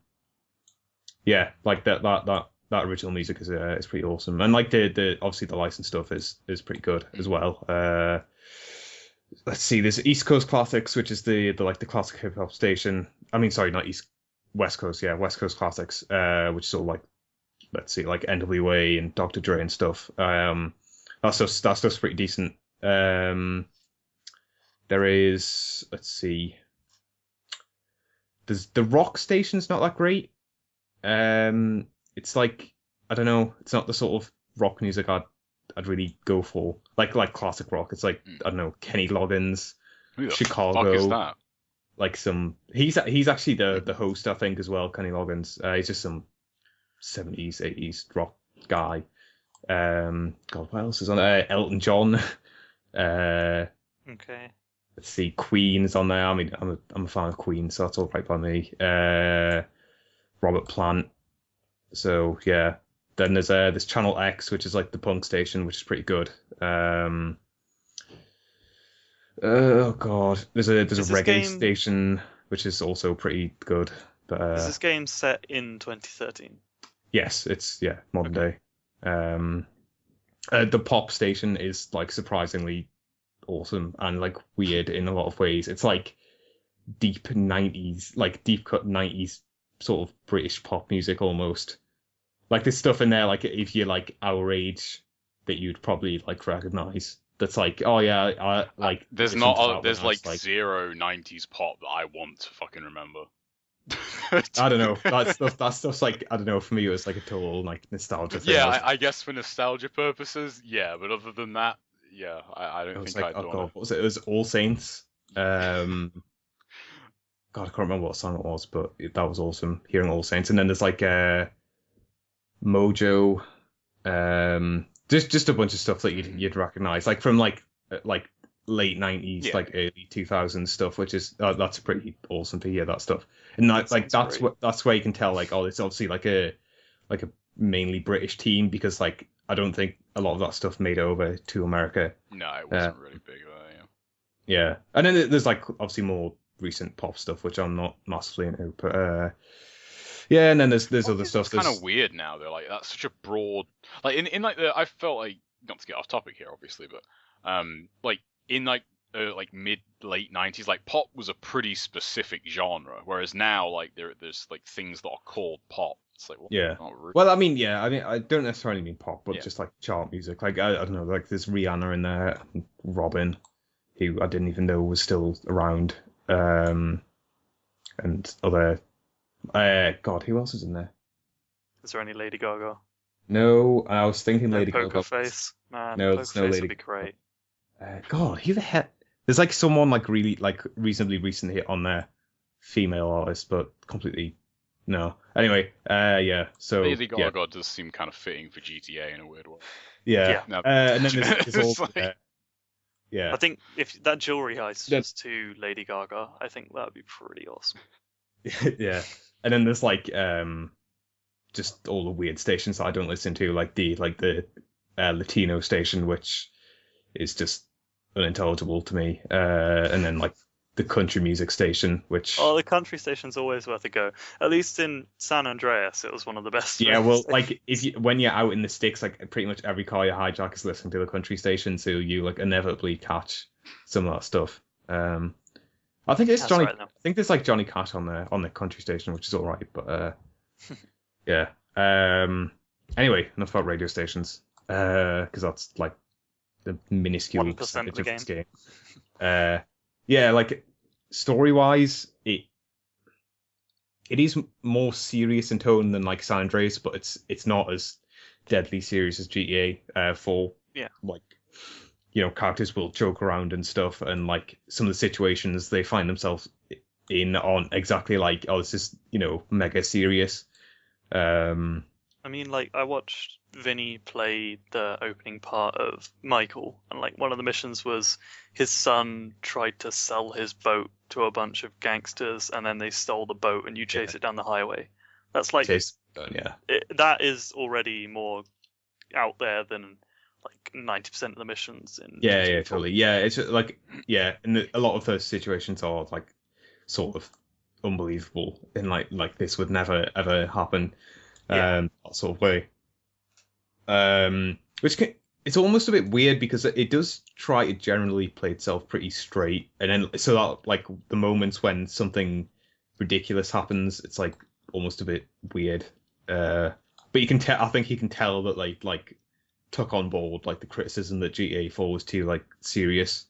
that original music is pretty awesome, and like the obviously the licensed stuff is pretty good as well. Let's see, there's East Coast Classics, which is the classic hip hop station. I mean, sorry, not West Coast, West Coast Classics, which is sort of like, let's see, like NWA and Dr. Dre and stuff. That stuff's pretty decent. There is, let's see, there's the rock station's not that great. It's like, I don't know, it's not the sort of rock music I'd really go for. Like classic rock. It's like, I don't know, Kenny Loggins, Chicago. Fuck is that? Like he's actually the host, I think, as well, Kenny Loggins. He's just some 70s, 80s rock guy. God, what else is on there? Elton John. Okay. Let's see, Queen's on there. I mean, I'm a fan of Queen, so that's all right by me. Robert Plant. So yeah, then there's Channel X, which is like the punk station, which is pretty good. Oh god, there's a reggae station which is also pretty good. But is this game set in 2013? Yes, it's modern day. The pop station is like surprisingly awesome and like weird in a lot of ways. It's like deep cut 90s sort of British pop music almost. Like there's stuff in there, like if you're like our age, that you'd probably like recognize. That's like, oh yeah, I like. There's like zero 90s pop that I want to fucking remember. I don't know. That stuff's like, I don't know. For me, it was like a total like nostalgia thing. Yeah, I guess for nostalgia purposes, yeah. But other than that, yeah, I don't think I'd want. What was it? It was All Saints. God, I can't remember what song it was, but that was awesome. Hearing All Saints, and then there's like Mojo, just a bunch of stuff that you'd recognize, like from like late 90s, like early 2000s stuff, which is that's pretty awesome to hear that stuff. And that's where you can tell like, oh, it's obviously like a mainly British team, because like I don't think a lot of that stuff made over to America. No, it wasn't really big there. Yeah, and then there's like obviously more recent pop stuff which I'm not massively into, but yeah, and then there's other stuff. It's kind of weird now though. Like that's such a broad, like in like I felt like, not to get off topic here, obviously, but like in like mid late 90s, like pop was a pretty specific genre, whereas now like there's like things that are called pop It's like, Yeah. not really. Well, I mean, I don't necessarily mean pop, but Yeah. just like chart music. Like I don't know, like there's Rihanna in there, and Robin, who I didn't even know was still around, and other. God, who else is in there? Is there any Lady Gaga? No, I was thinking No Lady Poker Gaga. Face? Man, No, Poker there's no Face Lady would be great. God, who the heck? There's like someone like really like reasonably recent hit on there, female artist, but completely no. Anyway, yeah. So Lady yeah, Gaga does seem kind of fitting for GTA in a weird way. yeah. No. And then there's It's also like- yeah. I think if that jewelry heist Yeah. was to Lady Gaga, I think that would be pretty awesome. Yeah, and then there's like just all the weird stations that I don't listen to, like the Latino station, which is just unintelligible to me, and then like the country music station, which Oh, the country station's always worth a go. At least in San Andreas, it was one of the best. yeah, radio well, stations. like when you're out in the sticks, like pretty much every car you hijack is listening to the country station, so you like inevitably catch some of that stuff. I think it's That's Johnny. right, though. I think there's like Johnny Cash on the country station, which is all right, but yeah. Anyway, enough about radio stations, because that's like the minuscule 1% of percentage the of this game. Yeah, like story wise, it is more serious in tone than like San Andreas, but it's not as deadly serious as GTA 4. Yeah. Like, you know, characters will joke around and stuff, and like some of the situations they find themselves in aren't exactly like, oh, this is, you know, mega serious. I mean, like, I watched Vinny play the opening part of Michael, and like one of the missions was his son tried to sell his boat to a bunch of gangsters, and then they stole the boat, and you chase it down the highway. That's like, Yeah. that is already more out there than like 90% of the missions in Yeah, GTA 4. totally. Yeah, it's like, yeah, and a lot of those situations are like sort of unbelievable, and like this would never ever happen, that sort of way. It's almost a bit weird because it does try to generally play itself pretty straight, and then so that like the moments when something ridiculous happens, it's like almost a bit weird. But you can tell. I think you can tell that like took on board like the criticism that GTA 4 was too like serious.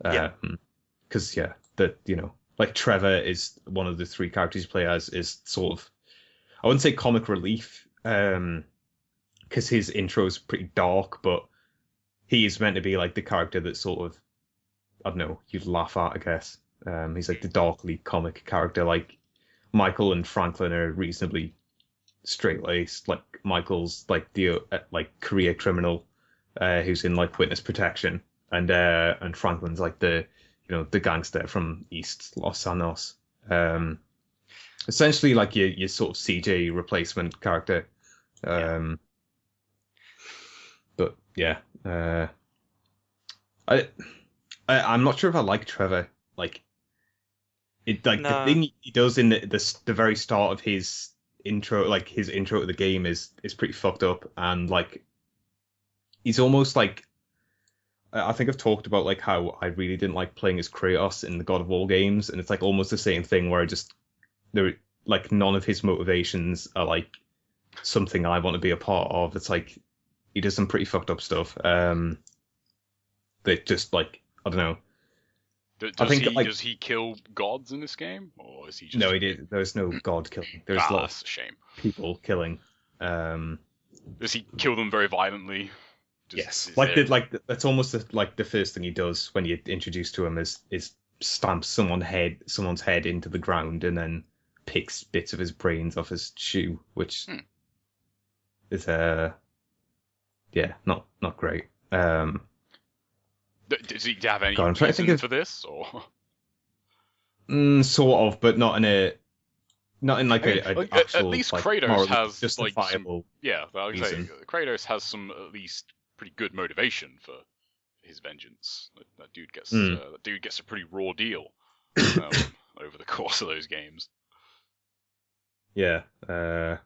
Because that, you know, like Trevor is one of the three characters you play as, is sort of, I wouldn't say comic relief, because his intro is pretty dark, but he is meant to be like the character that sort of, I don't know, you'd laugh at, I guess. He's like the darkly comic character. Like Michael and Franklin are reasonably straight-laced. Like Michael's like the like career criminal who's in like witness protection, and Franklin's like the, you know, the gangster from East Los Angeles. Essentially like your sort of CJ replacement character. But yeah, I'm not sure if I like Trevor. Like it, like No. the thing he does in the very start of his intro, like his intro to the game is pretty fucked up, and like he's almost like, I think I've talked about like how I really didn't like playing as Kratos in the God of War games, and it's like almost the same thing where there like none of his motivations are like something I want to be a part of. It's like he does some pretty fucked up stuff. That just like, I don't know. Does he kill gods in this game, or is he just? No, he did. There's no god killing. There's a lot That's a shame. of people killing. Does he kill them very violently? Yes, Is like there- that's almost like the first thing he does when you introduce to him is stamp someone's head into the ground and then picks bits of his brains off his shoe, which is not great. Does he have any God, I'm trying to think reason of- for this, or? Sort of, but not in like I mean, a like, actual, at least like, Kratos morally has justifiable. Yeah, I would say reason. Kratos has some at least pretty good motivation for his vengeance. That dude gets a pretty raw deal over the course of those games. Yeah, I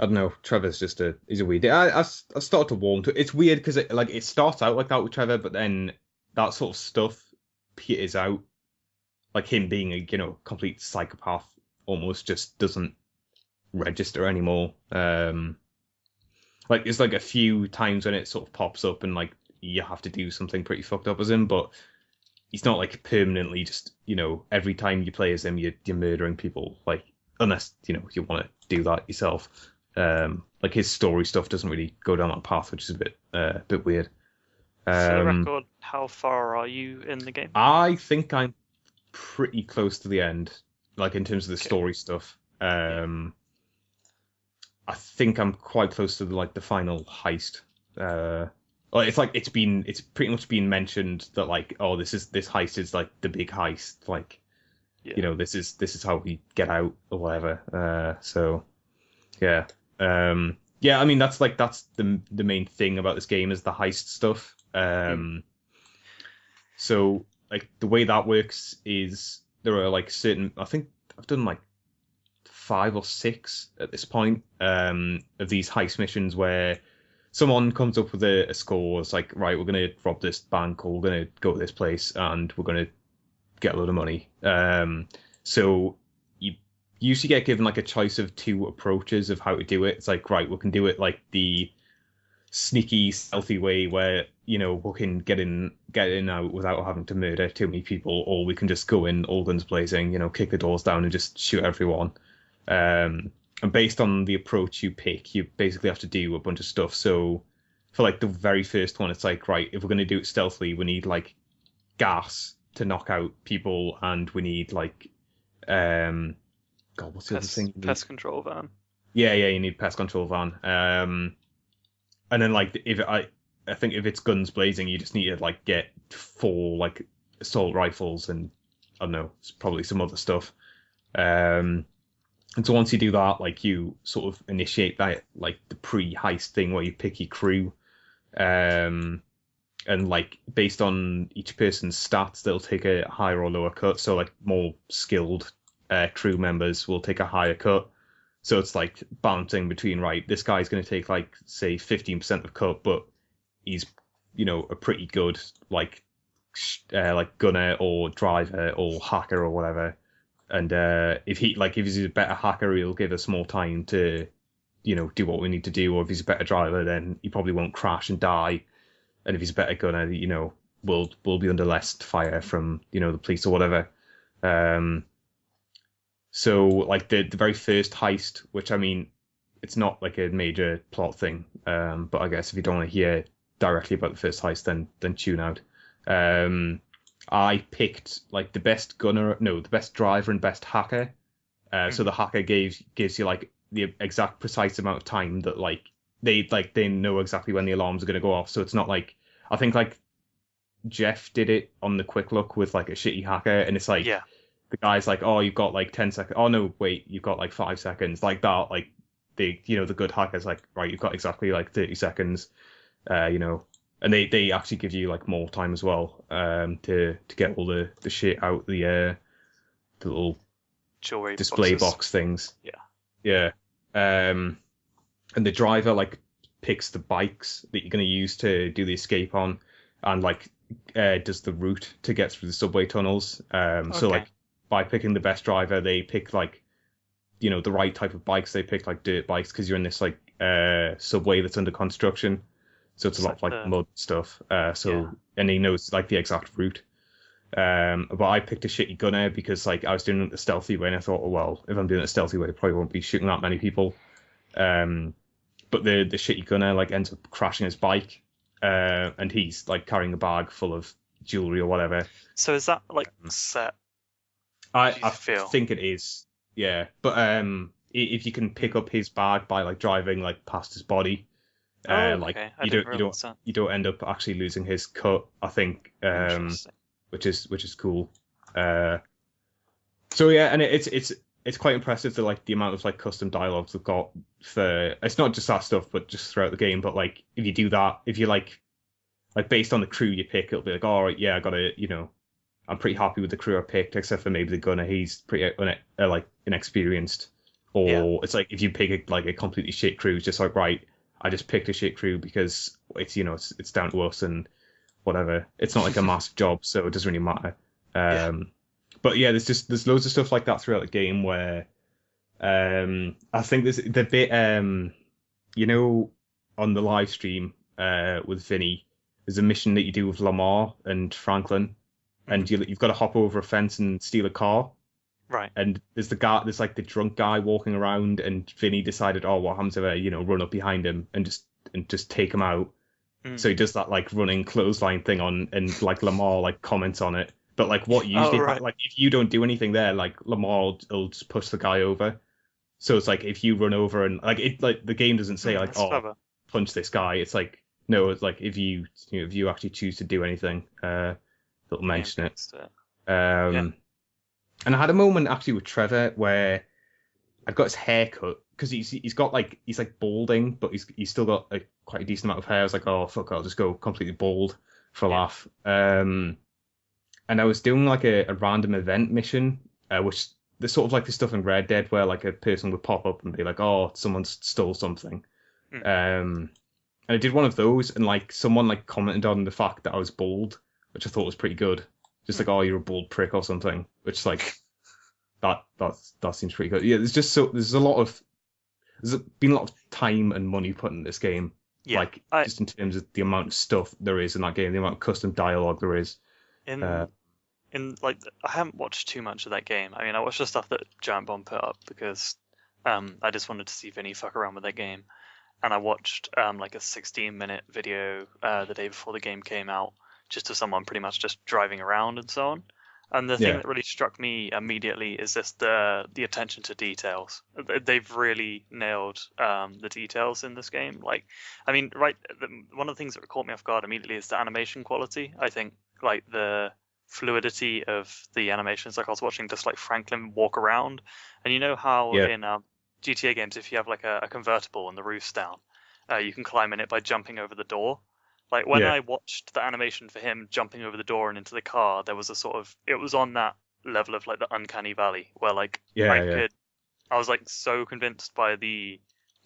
don't know. Trevor's he's a weird. I started to warm to it. It's weird because it starts out like that with Trevor, but then that sort of stuff peters out. Like him being a, you know, complete psychopath almost just doesn't register anymore. Like there's like a few times when it sort of pops up and like you have to do something pretty fucked up as him, but he's not like permanently just, you know, every time you play as him you're murdering people, like unless, you know, you want to do that yourself. Like his story stuff doesn't really go down that path, which is a bit weird. For the record, how far are you in the game? I think I'm pretty close to the end, like in terms of the story stuff. I think I'm quite close to the final heist. It's like it's pretty much been mentioned that like, oh, this heist is like the big heist, like you know, this is how we get out or whatever. So yeah. Yeah, I mean that's the main thing about this game is the heist stuff. So like the way that works is there are like certain, I think I've done like 5 or 6 at this point of these heist missions where someone comes up with a score. It's like, right, we're gonna rob this bank, or we're gonna go to this place and we're gonna get a load of money. So you usually get given like a choice of 2 approaches of how to do it. It's like, right, we can do it like the sneaky, stealthy way where, you know, we can get in out without having to murder too many people, or we can just go in all guns blazing, you know, kick the doors down and just shoot everyone. And based on the approach you pick, you basically have to do a bunch of stuff. So for like the very first one, it's like, right, if we're going to do it stealthily, we need like gas to knock out people, and we need like what's the other thing? Pest control van. Yeah, you need pest control van. And then like I think if it's guns blazing, you just need to like get 4 like assault rifles and I don't know, it's probably some other stuff. And so once you do that, like you sort of initiate that like the pre-heist thing where you pick your crew. And like based on each person's stats, they'll take a higher or lower cut. So like more skilled crew members will take a higher cut. So it's like balancing between, right, this guy's going to take like say 15% of cut, but he's, you know, a pretty good like gunner or driver or hacker or whatever. And if he's a better hacker, he'll give us more time to, you know, do what we need to do. Or if he's a better driver, then he probably won't crash and die. And if he's a better gunner, you know, we'll be under less fire from, you know, the police or whatever. So like the very first heist, which I mean, it's not like a major plot thing, but I guess if you don't want to hear directly about the first heist, then tune out. I picked like the best driver and best hacker. So the hacker gives you like the exact precise amount of time that like they know exactly when the alarms are going to go off. So it's not like, I think like Jeff did it on the quick look with like a shitty hacker, and it's like, the guy's like, oh, you've got like 10 seconds. Oh no, wait, you've got like 5 seconds, like that. Like the good hacker's like, right, you've got exactly like 30 seconds, you know. And they actually give you like more time as well, to get all the shit out, the little jewelry display boxes. Box things. Yeah. And the driver like picks the bikes that you're going to use to do the escape on, and like does the route to get through the subway tunnels. So like by picking the best driver, they pick like, you know, the right type of bikes. They pick like dirt bikes because you're in this like subway that's under construction. So it's a lot of like mud stuff. And he knows like the exact route. But I picked a shitty gunner because like I was doing it the stealthy way, and I thought, oh well, if I'm doing it the stealthy way, I probably won't be shooting that many people. But the shitty gunner like ends up crashing his bike, and he's like carrying a bag full of jewelry or whatever. So is that like set? I think it is, yeah. But if you can pick up his bag by like driving like past his body, like you don't end up actually losing his cut, I think, which is cool. So yeah, and it's quite impressive that like the amount of like custom dialogues they've got for, it's not just that stuff, but just throughout the game. But like if you do that, if you like based on the crew you pick, it'll be like, all right, yeah, I gotta, you know, I'm pretty happy with the crew I picked, except for maybe the gunner. He's pretty like inexperienced. Or it's like if you pick a completely shit crew, it's just like, right, I just picked a shit crew because it's, you know, it's down to us and whatever. It's not like a massive job, so it doesn't really matter. But yeah, there's loads of stuff like that throughout the game where I think there's the bit you know, on the live stream with Vinny, there's a mission that you do with Lamar and Franklin, and you've got to hop over a fence and steal a car. Right. And there's like the drunk guy walking around, and Vinny decided, oh, what happens if I, run up behind him and just take him out. So he does that like running clothesline thing on, and like Lamar like comments on it. But like what usually like if you don't do anything there, like Lamar will just push the guy over. So it's like if you run over and like the game doesn't say like clever. Punch this guy. It's like no, it's like if you actually choose to do anything, they'll mention it. And I had a moment actually with Trevor where I got his hair cut because he's like balding, but he's still got quite a decent amount of hair. I was like, oh fuck, I'll just go completely bald for a laugh. And I was doing like a random event mission, which there's sort of like the stuff in Red Dead where like a person would pop up and be like, oh, someone stole something. And I did one of those, and like someone like commented on the fact that I was bald, which I thought was pretty good. Just like, oh, you're a bald prick or something, which like that seems pretty good. Yeah, there's been a lot of time and money put in this game. Yeah, like just in terms of the amount of stuff there is in that game, the amount of custom dialogue there is. In like, I haven't watched too much of that game. I mean, I watched the stuff that Giant Bomb put up because I just wanted to see Vinny fuck around with that game, and I watched like a 16-minute video the day before the game came out, just of someone pretty much just driving around and so on. And the thing that really struck me immediately is just the attention to details. They've really nailed the details in this game. Like, I mean, one of the things that caught me off guard immediately is the animation quality. I think like the fluidity of the animations. Like I was watching just like Franklin walk around, and you know how in GTA games, if you have like a convertible and the roof's down, you can climb in it by jumping over the door. Like when I watched the animation for him jumping over the door and into the car, there was it was on that level of like the uncanny valley where like I was like so convinced by the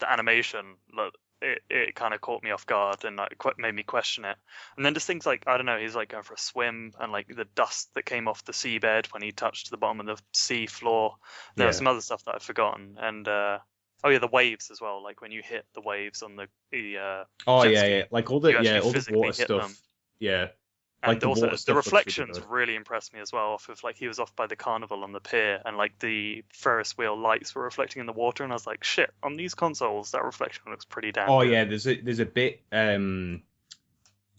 animation that it kind of caught me off guard and like made me question it. And then just things like, I don't know, he's like going for a swim and like the dust that came off the seabed when he touched the bottom of the sea floor. There was some other stuff that I've forgotten, and the waves as well. Like when you hit the waves on the like all the water stuff. Them. Yeah. And like also the reflections really impressed me as well. Off of like he was off by the carnival on the pier, and like the Ferris wheel lights were reflecting in the water, and I was like, shit, on these consoles that reflection looks pretty damn good. Yeah, there's a bit the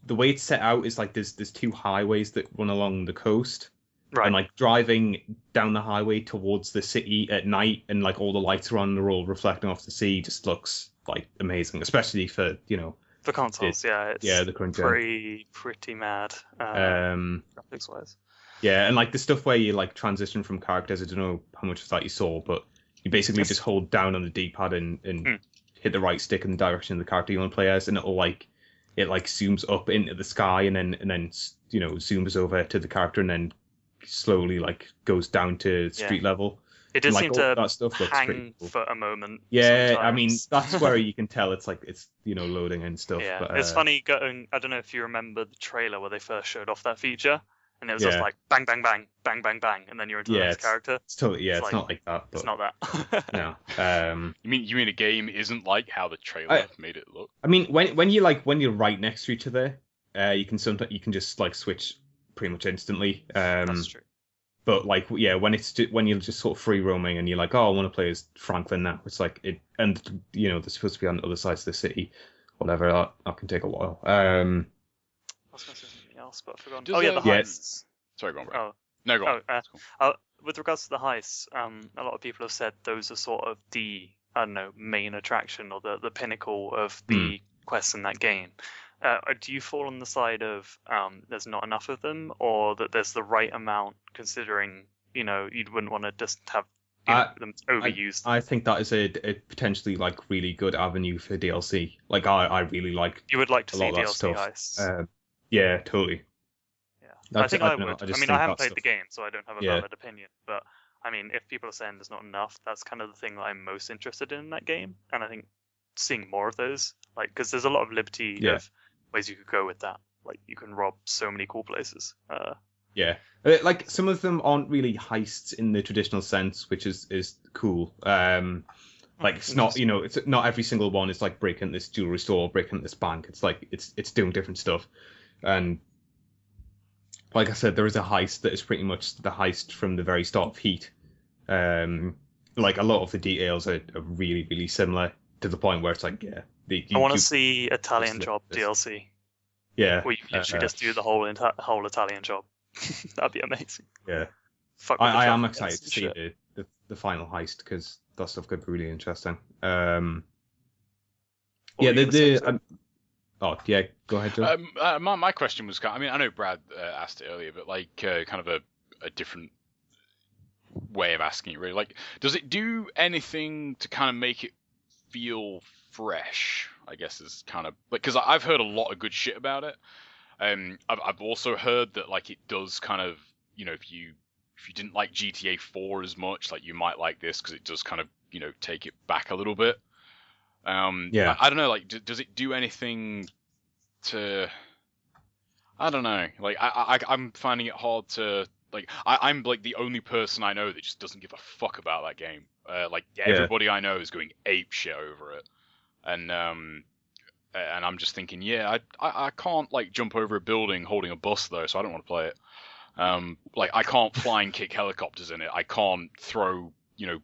way it's set out is like there's two highways that run along the coast. Right. And like driving down the highway towards the city at night, and like all the lights are on, they're all reflecting off the sea, just looks like amazing, especially for for consoles. It's the current pretty mad graphics wise. Yeah, and like the stuff where you like transition from characters, I don't know how much of that you saw, but you basically just hold down on the D-pad and hit the right stick in the direction of the character you want to play as, and it zooms up into the sky and then zooms over to the character and then slowly like goes down to street level. It does seem to that stuff looks hang cool. for a moment. Yeah, sometimes. I mean that's where you can tell it's loading and stuff. Yeah, but, it's funny going. I don't know if you remember the trailer where they first showed off that feature, and it was just like bang bang bang bang bang bang, and then you're into the next character. It's totally it's like, not like that. But it's not that. No. You mean a game isn't like how the trailer made it look? I mean when you're right next to each other, you can just like switch pretty much instantly. That's true. But like when you're just sort of free roaming and you're like, oh, I want to play as Franklin now. It's like they're supposed to be on the other sides of the city, whatever. That can take a while. I was going to say something else, but I forgot. The heists. Sorry, go on, bro. Oh. No, go on. Cool. With regards to the heists, a lot of people have said those are sort of the main attraction or the pinnacle of the quests in that game. Do you fall on the side of there's not enough of them, or that there's the right amount, considering you wouldn't want to just have them overused? I think that is a potentially like really good avenue for DLC. Like I really like. You would like to see DLC heists. Yeah, totally. Yeah, I think I would. I haven't played the game, so I don't have a valid opinion. But I mean, if people are saying there's not enough, that's kind of the thing that I'm most interested in that game, and I think seeing more of those, like, because there's a lot of liberty of ways you could go with that. Like you can rob so many cool places. Yeah. Like some of them aren't really heists in the traditional sense, which is cool. Like it's not, it's not every single one is like breaking this jewelry store, breaking this bank. It's like it's doing different stuff. And like I said, there is a heist that is pretty much the heist from the very start of Heat. Like a lot of the details are really, really similar to the point where it's like, yeah. I want to see Italian Job DLC. Yeah. Where you literally just do the whole Italian Job. That'd be amazing. Yeah. I am excited to see the final heist because that stuff could be really interesting. Oh yeah, go ahead, Joe. My question was I mean, I know Brad asked it earlier, but like kind of a different way of asking it, really. Like, does it do anything to kind of make it feel fresh? I guess is kind of like, because I've heard a lot of good shit about it. I've also heard that like it does kind of, if you didn't like GTA 4 as much, like you might like this because it does kind of, take it back a little bit. Yeah. I don't know, like does it do anything to? I don't know. Like I'm finding it hard to like. I'm like the only person I know that just doesn't give a fuck about that game. Everybody I know is going ape shit over it, and I'm just thinking, yeah, I can't like jump over a building holding a bus though, so I don't want to play it. Like I can't fly and kick helicopters in it. I can't throw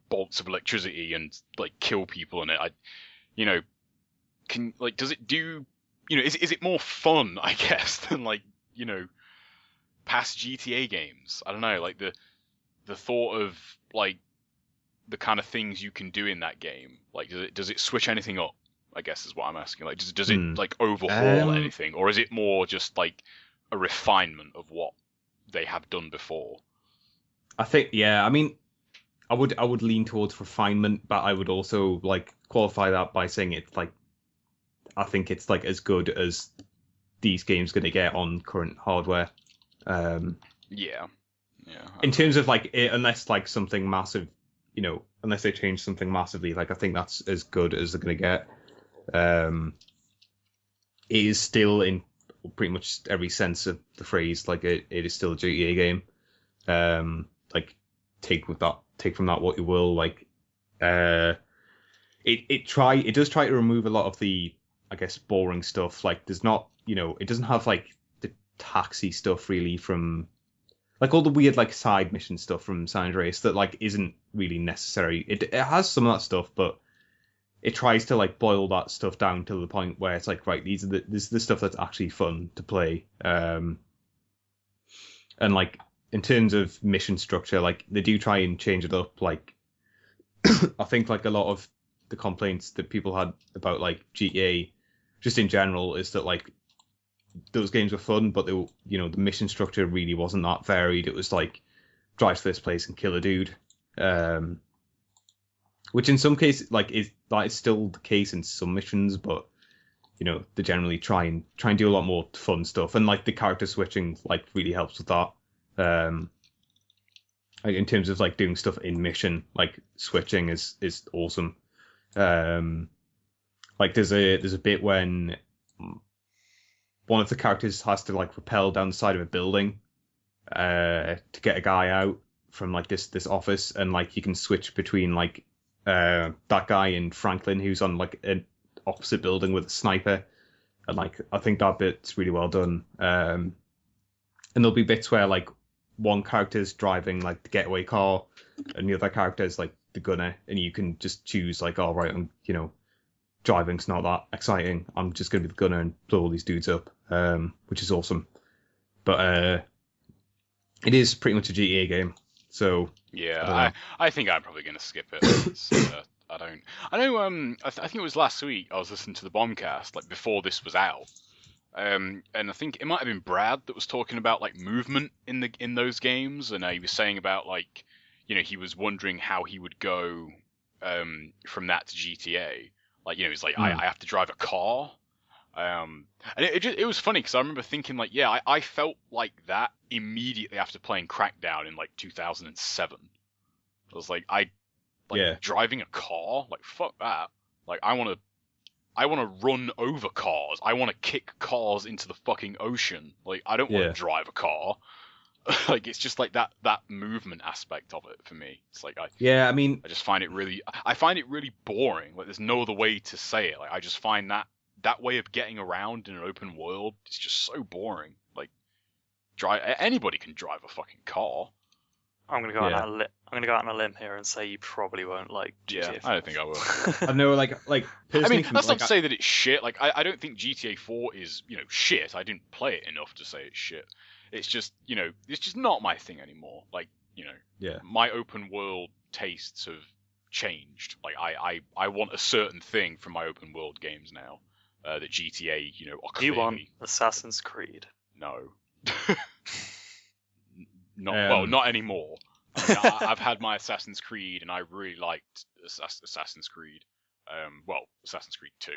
bolts of electricity and like kill people in it. Does it do? Is it more fun, I guess, than like past GTA games? I don't know, like the thought of like the kind of things you can do in that game. Like does it switch anything up? I guess is what I'm asking. Like does it like overhaul anything, or is it more just like a refinement of what they have done before? I think I mean I would lean towards refinement, but I would also like qualify that by saying it's like I think it's like as good as these games going to get on current hardware. Yeah. In terms of like unless like something massive, unless they change something massively, like I think that's as good as they're going to get. It is still in pretty much every sense of the phrase, like it is still a GTA game. Like take from that what you will. Like it does try to remove a lot of the, I guess, boring stuff. Like there's not, it doesn't have like the taxi stuff really from like all the weird like side mission stuff from San Andreas that like isn't really necessary. It has some of that stuff, but it tries to like boil that stuff down to the point where it's like, right, this is the stuff that's actually fun to play. And like in terms of mission structure, like they do try and change it up. Like I think like a lot of the complaints that people had about like GTA just in general is that like those games were fun, but they were, the mission structure really wasn't that varied. It was like drive to this place and kill a dude. Which in some cases like is still the case in some missions, but they generally try and do a lot more fun stuff, and like the character switching like really helps with that. Like in terms of like doing stuff in mission, like switching is awesome. Like there's a bit when one of the characters has to like rappel down the side of a building to get a guy out from like this office, and like you can switch between like that guy and Franklin who's on like an opposite building with a sniper, and like I think that bit's really well done. And there'll be bits where like one character's driving like the getaway car and the other character's like the gunner, and you can just choose like, all right, I'm driving's not that exciting, I'm just gonna be the gunner and blow all these dudes up, which is awesome. But it is pretty much a GTA game, so yeah, I think I'm probably gonna skip it. I know. I think it was last week I was listening to the Bombcast like before this was out, and I think it might have been Brad that was talking about like movement in those games, and he was saying about like he was wondering how he would go from that to GTA. Like he's like I have to drive a car, and it was funny because I remember thinking like I felt like that immediately after playing Crackdown in like 2007. I was like driving a car, like fuck that. Like I want to run over cars. I want to kick cars into the fucking ocean. Like I don't want to drive a car. Like it's just like that movement aspect of it for me. It's like I just find it really boring. Like there's no other way to say it. Like I just find that way of getting around in an open world is just so boring. Like anybody can drive a fucking car. I'm gonna go out on a limb here and say you probably won't like GTA 5. I don't think I will. I know, like I mean, that's not to say that it's shit. Like I don't think GTA 4 is shit. I didn't play it enough to say it's shit. It's just it's just not my thing anymore. Like my open world tastes have changed. Like I want a certain thing from my open world games now. That GTA are clearly... You want Assassin's Creed? No. Not anymore. I mean, I've had my Assassin's Creed, and I really liked Assassin's Creed. Assassin's Creed 2.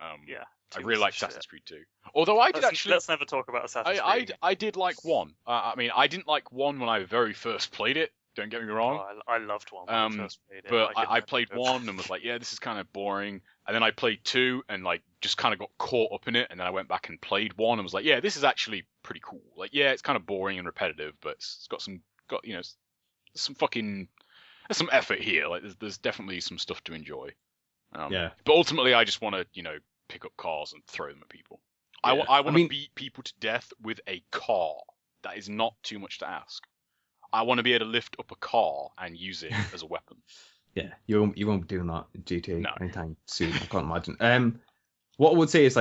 I really liked Assassin's Creed 2. Although let's never talk about Assassin's Creed. I did like 1. I mean, I didn't like 1 when I very first played it. Don't get me wrong. Oh, I loved 1 when I first played it. But I played 1 and was like, yeah, this is kind of boring. And then I played 2 and like just kind of got caught up in it. And then I went back and played 1 and was like, yeah, this is actually pretty cool. Like, yeah, it's kind of boring and repetitive, but it's got some effort here. Like, there's definitely some stuff to enjoy. But ultimately, I just want to pick up cars and throw them at people. Yeah. I want to beat people to death with a car. That is not too much to ask. I want to be able to lift up a car and use it as a weapon. Yeah, you won't be doing that in GTA anytime soon. I can't imagine. What I would say is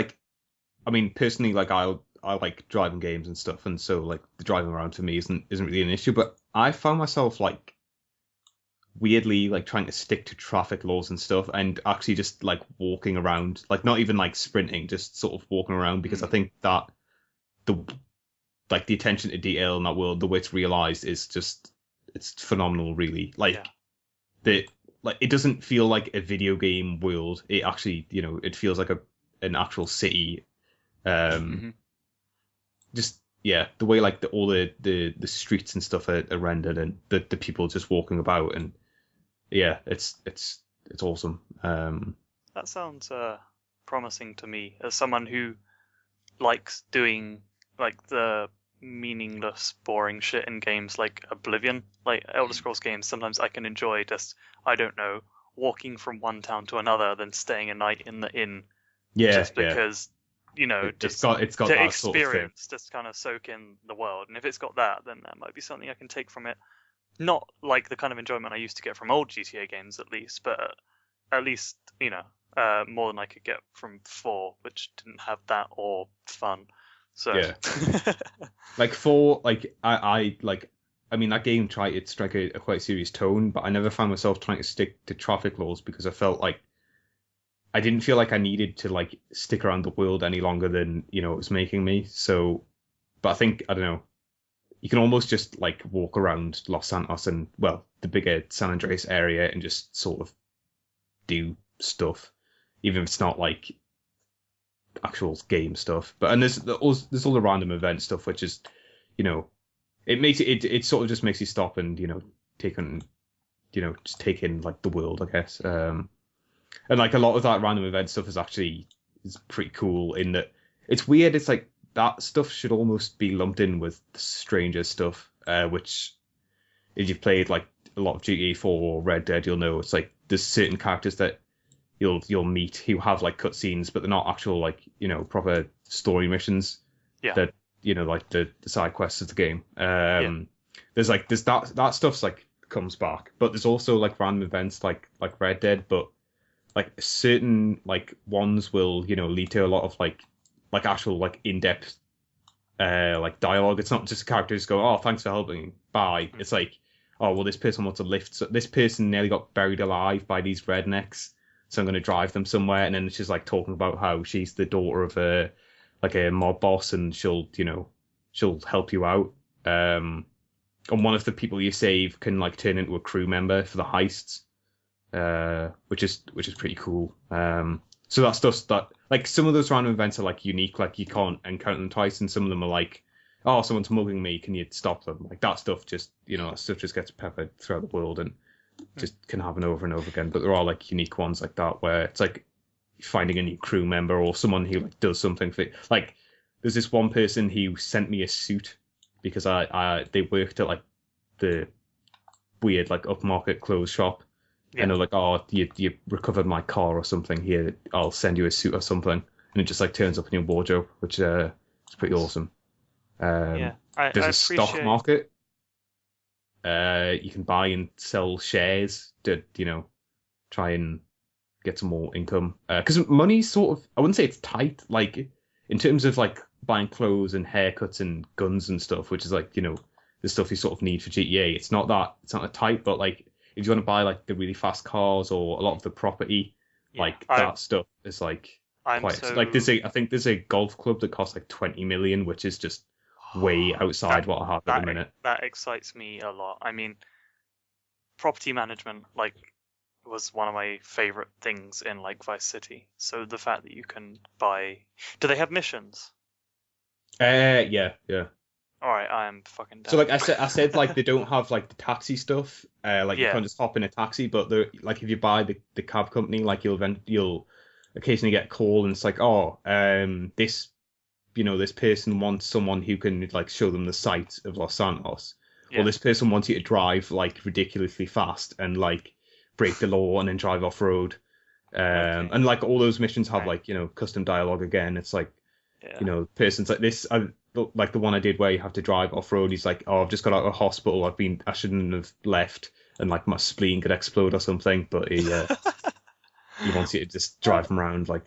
personally, I like driving games and stuff, and so like the driving around for me isn't really an issue. But I found myself weirdly trying to stick to traffic laws and stuff, and actually just walking around, not even sprinting, just sort of walking around, because I think that the attention to detail in that world, the way it's realized, is just it's phenomenal, really. It doesn't feel like a video game world. It actually, it feels like an actual city. Just the way all the streets and stuff are rendered, and the people just walking about, and it's awesome. That sounds promising to me as someone who likes doing the meaningless, boring shit in games like Oblivion, Elder Scrolls games. Sometimes I can enjoy just, I don't know, walking from one town to another, then staying a night in the inn. Just because, it's got to that experience, sort of thing. just kind of soak in the world. And if it's got that, then that might be something I can take from it. Not like the kind of enjoyment I used to get from old GTA games, at least, but at least, more than I could get from 4, which didn't have that or fun. So that game tried to strike a quite serious tone, but I never found myself trying to stick to traffic laws, because I felt like I didn't feel like I needed to stick around the world any longer than it was making me. So, but I think, I don't know, you can almost just walk around Los Santos and the bigger San Andreas area and just sort of do stuff, even if it's not actual game stuff. But and there's all the random event stuff, which is it makes it sort of just makes you stop and take in just take in the world, I guess. And a lot of that random event stuff is pretty cool, in that it's weird. It's that stuff should almost be lumped in with the stranger stuff, which if you've played a lot of GTA 4 or Red Dead, you'll know it's there's certain characters that you'll meet who have cutscenes, but they're not actual proper story missions. Yeah. That the side quests of the game. There's that stuff's comes back, but there's also random events like Red Dead, but certain ones will lead to a lot of actual in-depth dialogue. It's not just characters go, oh, thanks for helping, bye. It's oh, well, this person wants a lift. So this person nearly got buried alive by these rednecks, so I'm going to drive them somewhere. And then she's talking about how she's the daughter of a mob boss, and she'll help you out. And one of the people you save can turn into a crew member for the heists, which is pretty cool. So that stuff that some of those random events are unique, you can't encounter them twice, and some of them are oh, someone's mugging me, can you stop them? That stuff just that stuff just gets peppered throughout the world and just can happen over and over again. But there are unique ones like that where it's finding a new crew member or someone who does something for there's this one person who sent me a suit because they worked at like the weird like upmarket clothes shop, and they're like, oh, you recovered my car or something, here, I'll send you a suit or something, and it just like turns up in your wardrobe, which is pretty awesome. There's a stock market. You can buy and sell shares to try and get some more income, because money's sort of, I wouldn't say it's tight, like in terms of like buying clothes and haircuts and guns and stuff, which is like the stuff you sort of need for GTA. It's not that tight, but like if you want to buy like the really fast cars or a lot of the property, that stuff is like like I think there's a golf club that costs like 20 million, which is just way outside what I have at the minute. That excites me a lot. I mean, property management like was one of my favorite things in like Vice City. So the fact that you can buy, do they have missions? Yeah. All right, I am fucking down. So like I said like they don't have like the taxi stuff. You can't just hop in a taxi, but like if you buy the cab company, like you'll occasionally get a call and it's like, oh, this person wants someone who can like show them the sights of Los Santos, or this person wants you to drive like ridiculously fast and like break the law and then drive off road. And like all those missions have like custom dialogue again. It's like persons like this. Like the one I did where you have to drive off road. He's like, oh, I've just got out of hospital. I shouldn't have left, and like my spleen could explode or something. But he wants you to just drive him around like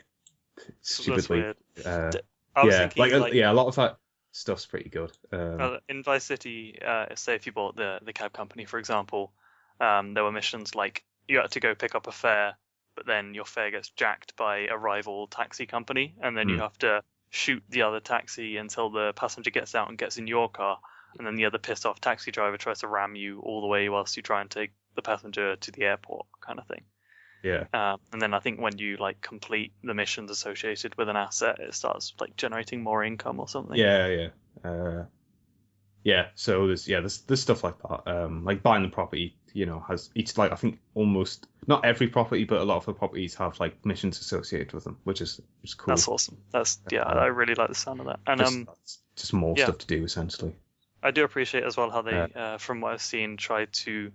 stupidly. I was thinking, a lot of that stuff's pretty good. In Vice City, say if you bought the cab company, for example, there were missions like you had to go pick up a fare, but then your fare gets jacked by a rival taxi company, and then you have to shoot the other taxi until the passenger gets out and gets in your car, and then the other pissed off taxi driver tries to ram you all the way whilst you try and take the passenger to the airport, kind of thing. Yeah. And then I think when you like complete the missions associated with an asset, it starts like generating more income or something. Yeah. So there's stuff like that. Like buying the property, has each, like I think almost not every property, but a lot of the properties have like missions associated with them, which is cool. That's awesome. I really like the sound of that. And just more stuff to do essentially. I do appreciate as well how they, from what I've seen, try to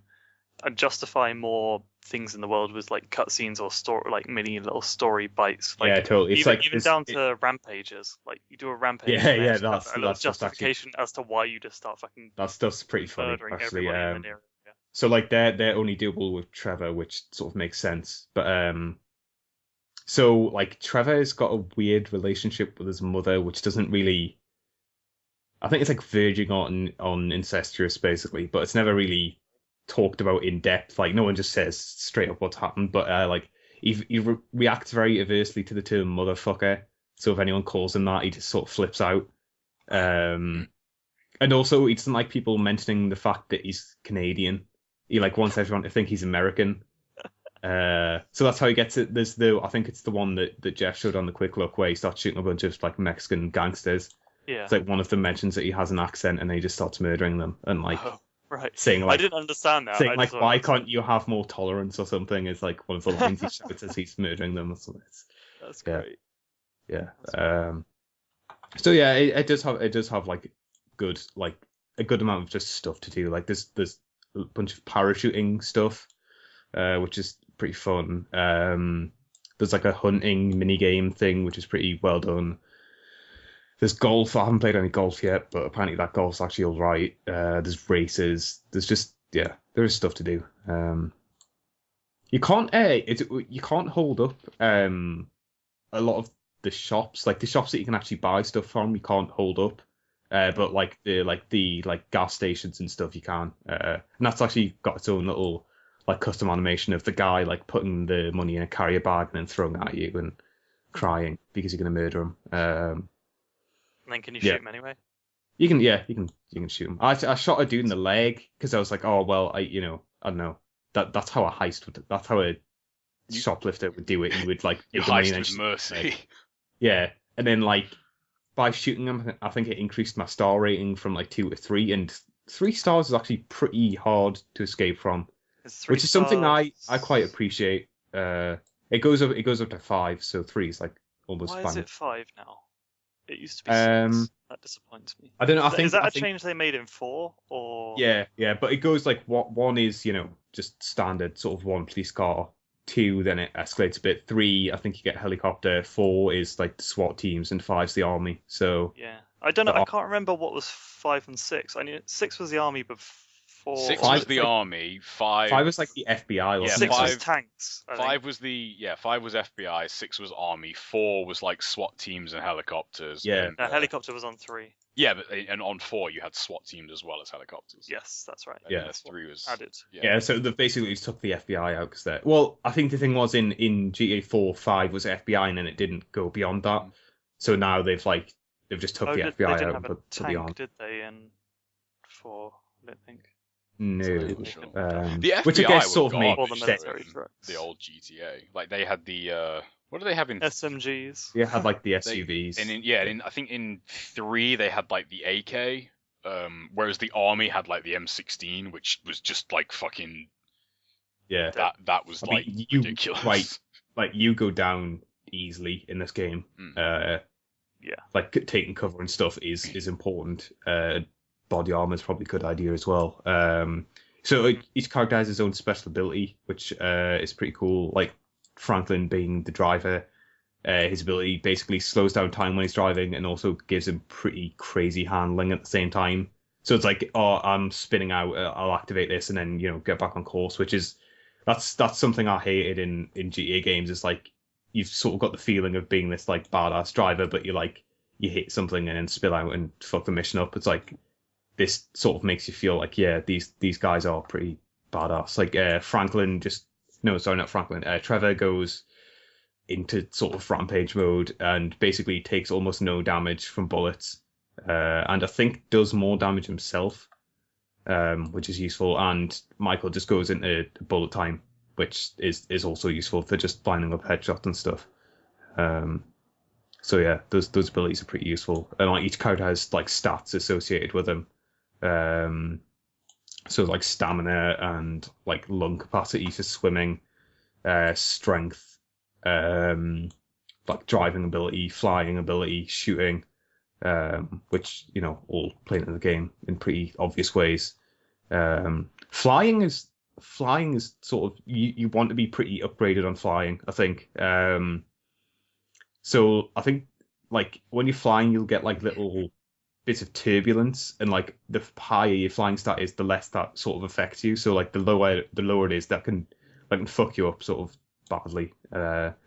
justify more things in the world with like cutscenes or story, like mini little story bites. Like, totally. It's even down to rampages. Like you do a rampage. That's a little justification as to why you just start fucking. That stuff's pretty funny, actually. In the So like they're only doable with Trevor, which sort of makes sense. But so like Trevor's got a weird relationship with his mother, which doesn't really. I think it's like verging on incestuous, basically, but it's never really talked about in depth. Like no one just says straight up what's happened, but like he reacts very aversely to the term motherfucker. So if anyone calls him that, he just sort of flips out. And also he doesn't like people mentioning the fact that he's Canadian. He like wants everyone to think he's American. So that's how he gets it. I think it's the one that Jeff showed on the quick look where he starts shooting a bunch of like Mexican gangsters. Yeah. It's like one of them mentions that he has an accent and then he just starts murdering them and like saying like, I didn't understand that. Saying like, why can't you have more tolerance or something? Is like one of the lines he shouts as he's murdering them. That's great. Yeah. So yeah, it does have like good, like a good amount of just stuff to do. Like there's a bunch of parachuting stuff, which is pretty fun. There's like a hunting mini game thing, which is pretty well done. There's golf. I haven't played any golf yet, but apparently that golf's actually all right. There's races. There's just there is stuff to do. You can't hold up a lot of the shops, like the shops that you can actually buy stuff from. You can't hold up, but like the gas stations and stuff you can. And that's actually got its own little like custom animation of the guy like putting the money in a carrier bag and then throwing it at you and crying because you're gonna murder him. And then can you shoot him anyway? You can shoot him. I shot a dude in the leg because I was like, oh well, I don't know. That's how a heist would. That's how a shoplifter would do it. He would like you heist with mercy. Yeah, and then like by shooting him, I think it increased my star rating from like 2 to 3, and 3 stars is actually pretty hard to escape from, which is something I quite appreciate. It goes up to 5, so 3 is like almost. Why fine. Is it 5 now? It used to be 6. That disappoints me. I don't know. Is that a change they made in 4 or? Yeah, but it goes like what one is, just standard sort of one police car. 2, then it escalates a bit. 3, I think you get helicopter. 4 is like the SWAT teams, and 5's the army. So yeah, I don't know. I can't remember what was 5 and 6. I knew 6 was the army before. 6 was the army. 5 was like the FBI. Yeah, 6 was tanks. 5 was 5 was FBI. 6 was army. 4 was like SWAT teams and helicopters. Yeah, and, helicopter was on 3. Yeah, and on 4 you had SWAT teams as well as helicopters. Yes, that's right. Yeah, 3 was added. Yeah, so they basically took the FBI out because they're. Well, I think the thing was in GTA 4, 5 was FBI, and then it didn't go beyond that. So now they've just took the FBI they out didn't and have a put the tank, army. did they? In 4, I don't think. No, the FBI which I guess sort of made all the military trucks. The old GTA, like they had the what do they have in SMGs? Yeah, had like the SUVs. I think in 3 they had like the AK, whereas the army had like the M16, which was just like fucking. Yeah, that was ridiculous. Like you go down easily in this game. Yeah, like taking cover and stuff is important. Body armor is probably a good idea as well. So each character has his own special ability, which is pretty cool. Like Franklin being the driver, his ability basically slows down time when he's driving and also gives him pretty crazy handling at the same time. So it's like, oh, I'm spinning out, I'll activate this and then get back on course, which is that's something I hated in GTA games. It's like you've sort of got the feeling of being this like badass driver, but you hit something and then spill out and fuck the mission up. It's like this sort of makes you feel like, yeah, these guys are pretty badass. Like Trevor goes into sort of rampage mode and basically takes almost no damage from bullets, and I think does more damage himself, which is useful. And Michael just goes into bullet time, which is also useful for just lining up headshots and stuff. So yeah, those abilities are pretty useful, and like each character has like stats associated with them. So like stamina and like lung capacity for swimming, strength, like driving ability, flying ability, shooting, which all play into the game in pretty obvious ways. Flying is sort of you want to be pretty upgraded on flying, I think. So I think like when you're flying, you'll get like little bits of turbulence, and like the higher your flying stat is, the less that sort of affects you. So like the lower it is, that can fuck you up sort of badly.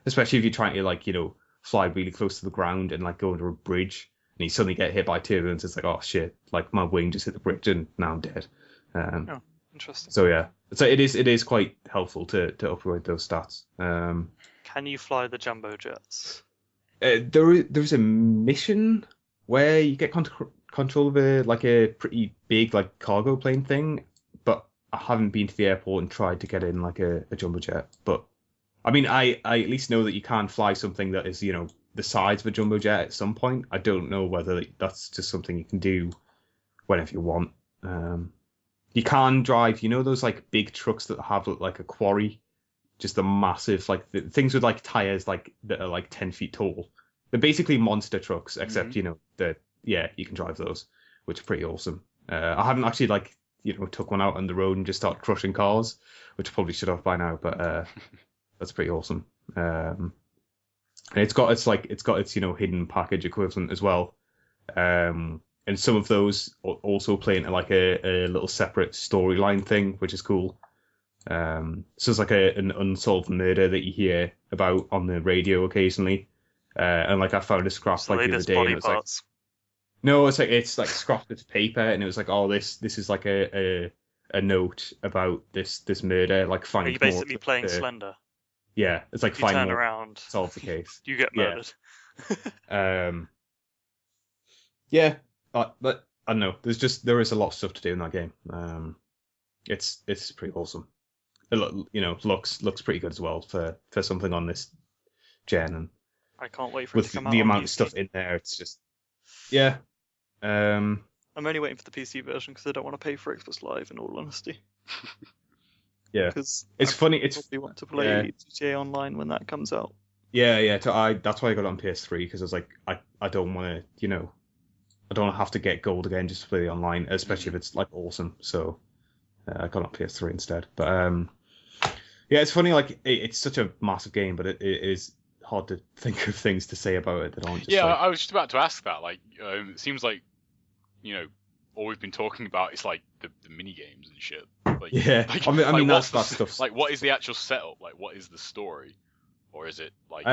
Especially if you're trying to fly really close to the ground and like go under a bridge, and you suddenly get hit by turbulence. It's like, oh shit! Like my wing just hit the bridge and now I'm dead. Interesting. So yeah, so it is quite helpful to upgrade those stats. Can you fly the jumbo jets? There's a mission where you get control of a pretty big like cargo plane thing, but I haven't been to the airport and tried to get in like a jumbo jet. But I mean, I at least know that you can fly something that is the size of a jumbo jet at some point. I don't know whether that's just something you can do whenever you want. You can drive, those like big trucks that have like a quarry, just the massive like things with like tires like that are like 10 feet tall. They're basically monster trucks, except you can drive those, which are pretty awesome. I haven't actually took one out on the road and just started crushing cars, which I probably should have by now, but that's pretty awesome. And it's got its hidden package equivalent as well. And some of those also play into like a little separate storyline thing, which is cool. So it's like an unsolved murder that you hear about on the radio occasionally. And like I found a scrap like the other day, and it was parts. No, it's like scrapped bits of paper, and it was like, oh, this is like a note about this murder. Like finding. Are you basically playing Slender? Yeah, it's like you finding turn around, solve the case. You get murdered. Yeah, but I don't know. There is a lot of stuff to do in that game. It's pretty awesome. It looks pretty good as well for something on this gen, and I can't wait for it to come out. With the amount PC. of stuff in there, it's just yeah. I'm only waiting for the PC version because I don't want to pay for Xbox Live. In all honesty. Yeah, because it's funny. It's probably want to play GTA Online when that comes out. Yeah. So that's why I got it on PS3, because I was like, I don't want to, I don't have to get gold again just to play the online, especially if it's like awesome. So I got on PS3 instead. But yeah, it's funny. Like it's such a massive game, but it is hard to think of things to say about it that aren't just. Yeah, like... I was just about to ask that. Like, it seems like, you know, all we've been talking about is like the mini games and shit. Like, yeah, like, I mean like, that stuff. Like, what is the actual setup? Like, what is the story, or is it like?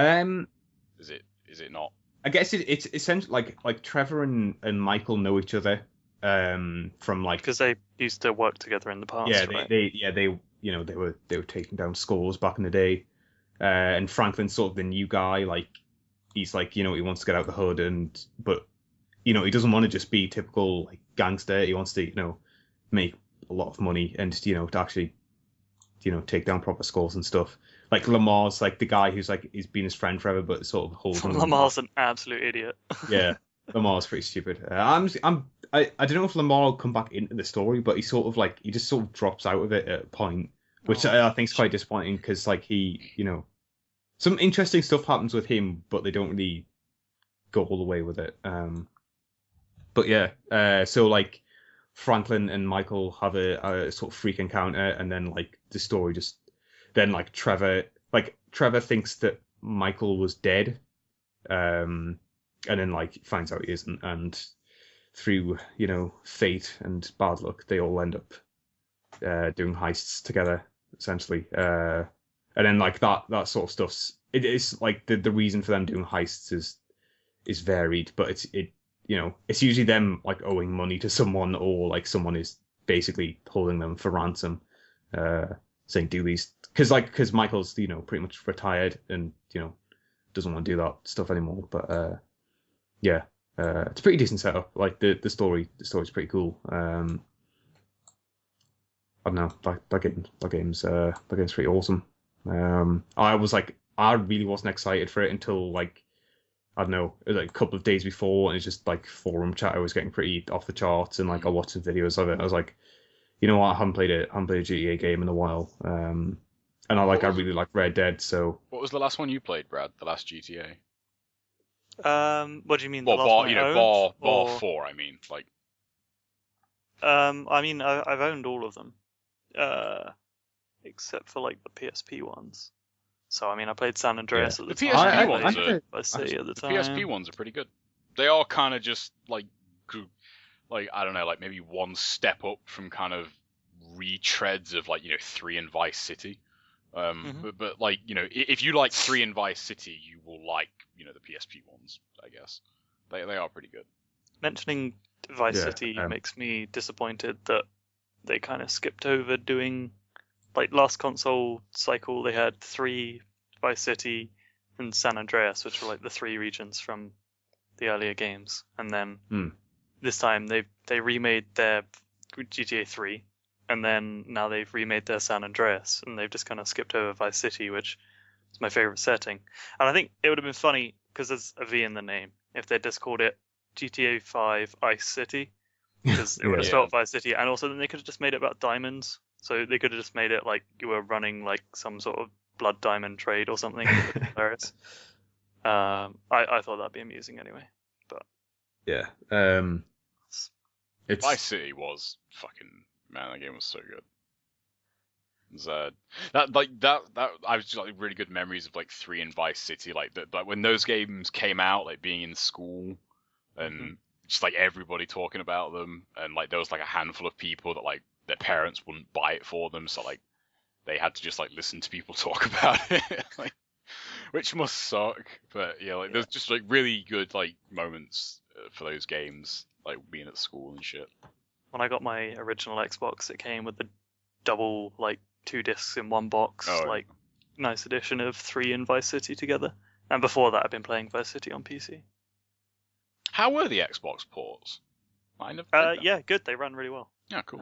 Is it not? I guess it's essentially like Trevor and Michael know each other from like because they used to work together in the past. Yeah, right? they they were taking down scores back in the day, and Franklin's sort of the new guy. Like he's like he wants to get out the hood but he doesn't want to just be typical like gangster. He wants to make a lot of money and to actually take down proper scores and stuff. Like Lamar's like the guy who's like he's been his friend forever, but sort of holding. Lamar's an absolute idiot. Yeah, Lamar's pretty stupid. I don't know if Lamar will come back into the story, but he just sort of drops out of it at a point, which I think is quite disappointing because like he some interesting stuff happens with him, but they don't really go all the way with it. But yeah, so like Franklin and Michael have a sort of freak encounter, and then like the story then like Trevor thinks that Michael was dead, and then like finds out he isn't, and through fate and bad luck, they all end up doing heists together essentially, and then like that sort of stuff's it is like the reason for them doing heists is varied, but it's usually them like owing money to someone, or like someone is basically holding them for ransom, saying do these because Michael's pretty much retired and doesn't want to do that stuff anymore. But yeah, it's a pretty decent setup. Like the story's pretty cool. I don't know, that game's pretty awesome. I really wasn't excited for it until like I don't know, it was like a couple of days before, and it's just like forum chat was getting pretty off the charts, and like I watched some videos of it. I was like, you know what, I haven't played a GTA game in a while, and I really like Red Dead. So what was the last one you played, Brad? The last GTA? What do you mean? Well, bar 4. I mean, like. I mean, I've owned all of them, except for like the PSP ones. So I mean, I played San Andreas at the time. PSP ones at the time. PSP ones are pretty good. They are kind of just like I don't know, like maybe one step up from kind of retreads of like 3 and Vice City. But like if you like 3 and Vice City, you will like the PSP ones. I guess they are pretty good. Mentioning Vice City makes me disappointed that they kind of skipped over doing. Like last console cycle, they had 3 Vice City and San Andreas, which were like the 3 regions from the earlier games. And then this time they remade their GTA 3, and then now they've remade their San Andreas, and they've just kind of skipped over Vice City, which is my favorite setting. And I think it would have been funny because there's a V in the name if they just called it GTA 5 Ice City, because it would have spelled Vice City, and also then they could have just made it about diamonds. So they could have just made it like you were running like some sort of blood diamond trade or something. Hilarious. I thought that'd be amusing anyway. But yeah, it's Vice City was fucking that game was so good. That I was just like really good memories of like 3 and Vice City, like that. But when those games came out, like being in school and just like everybody talking about them, and like there was like a handful of people that like. Their parents wouldn't buy it for them, so like they had to just like listen to people talk about it, like, which must suck. But yeah, like there's just like really good like moments for those games, like being at school and shit. When I got my original Xbox, it came with the double like 2 discs in one box, like nice edition of 3 and Vice City together. And before that, I've been playing Vice City on PC. How were the Xbox ports? Yeah, good. They ran really well. Yeah, cool.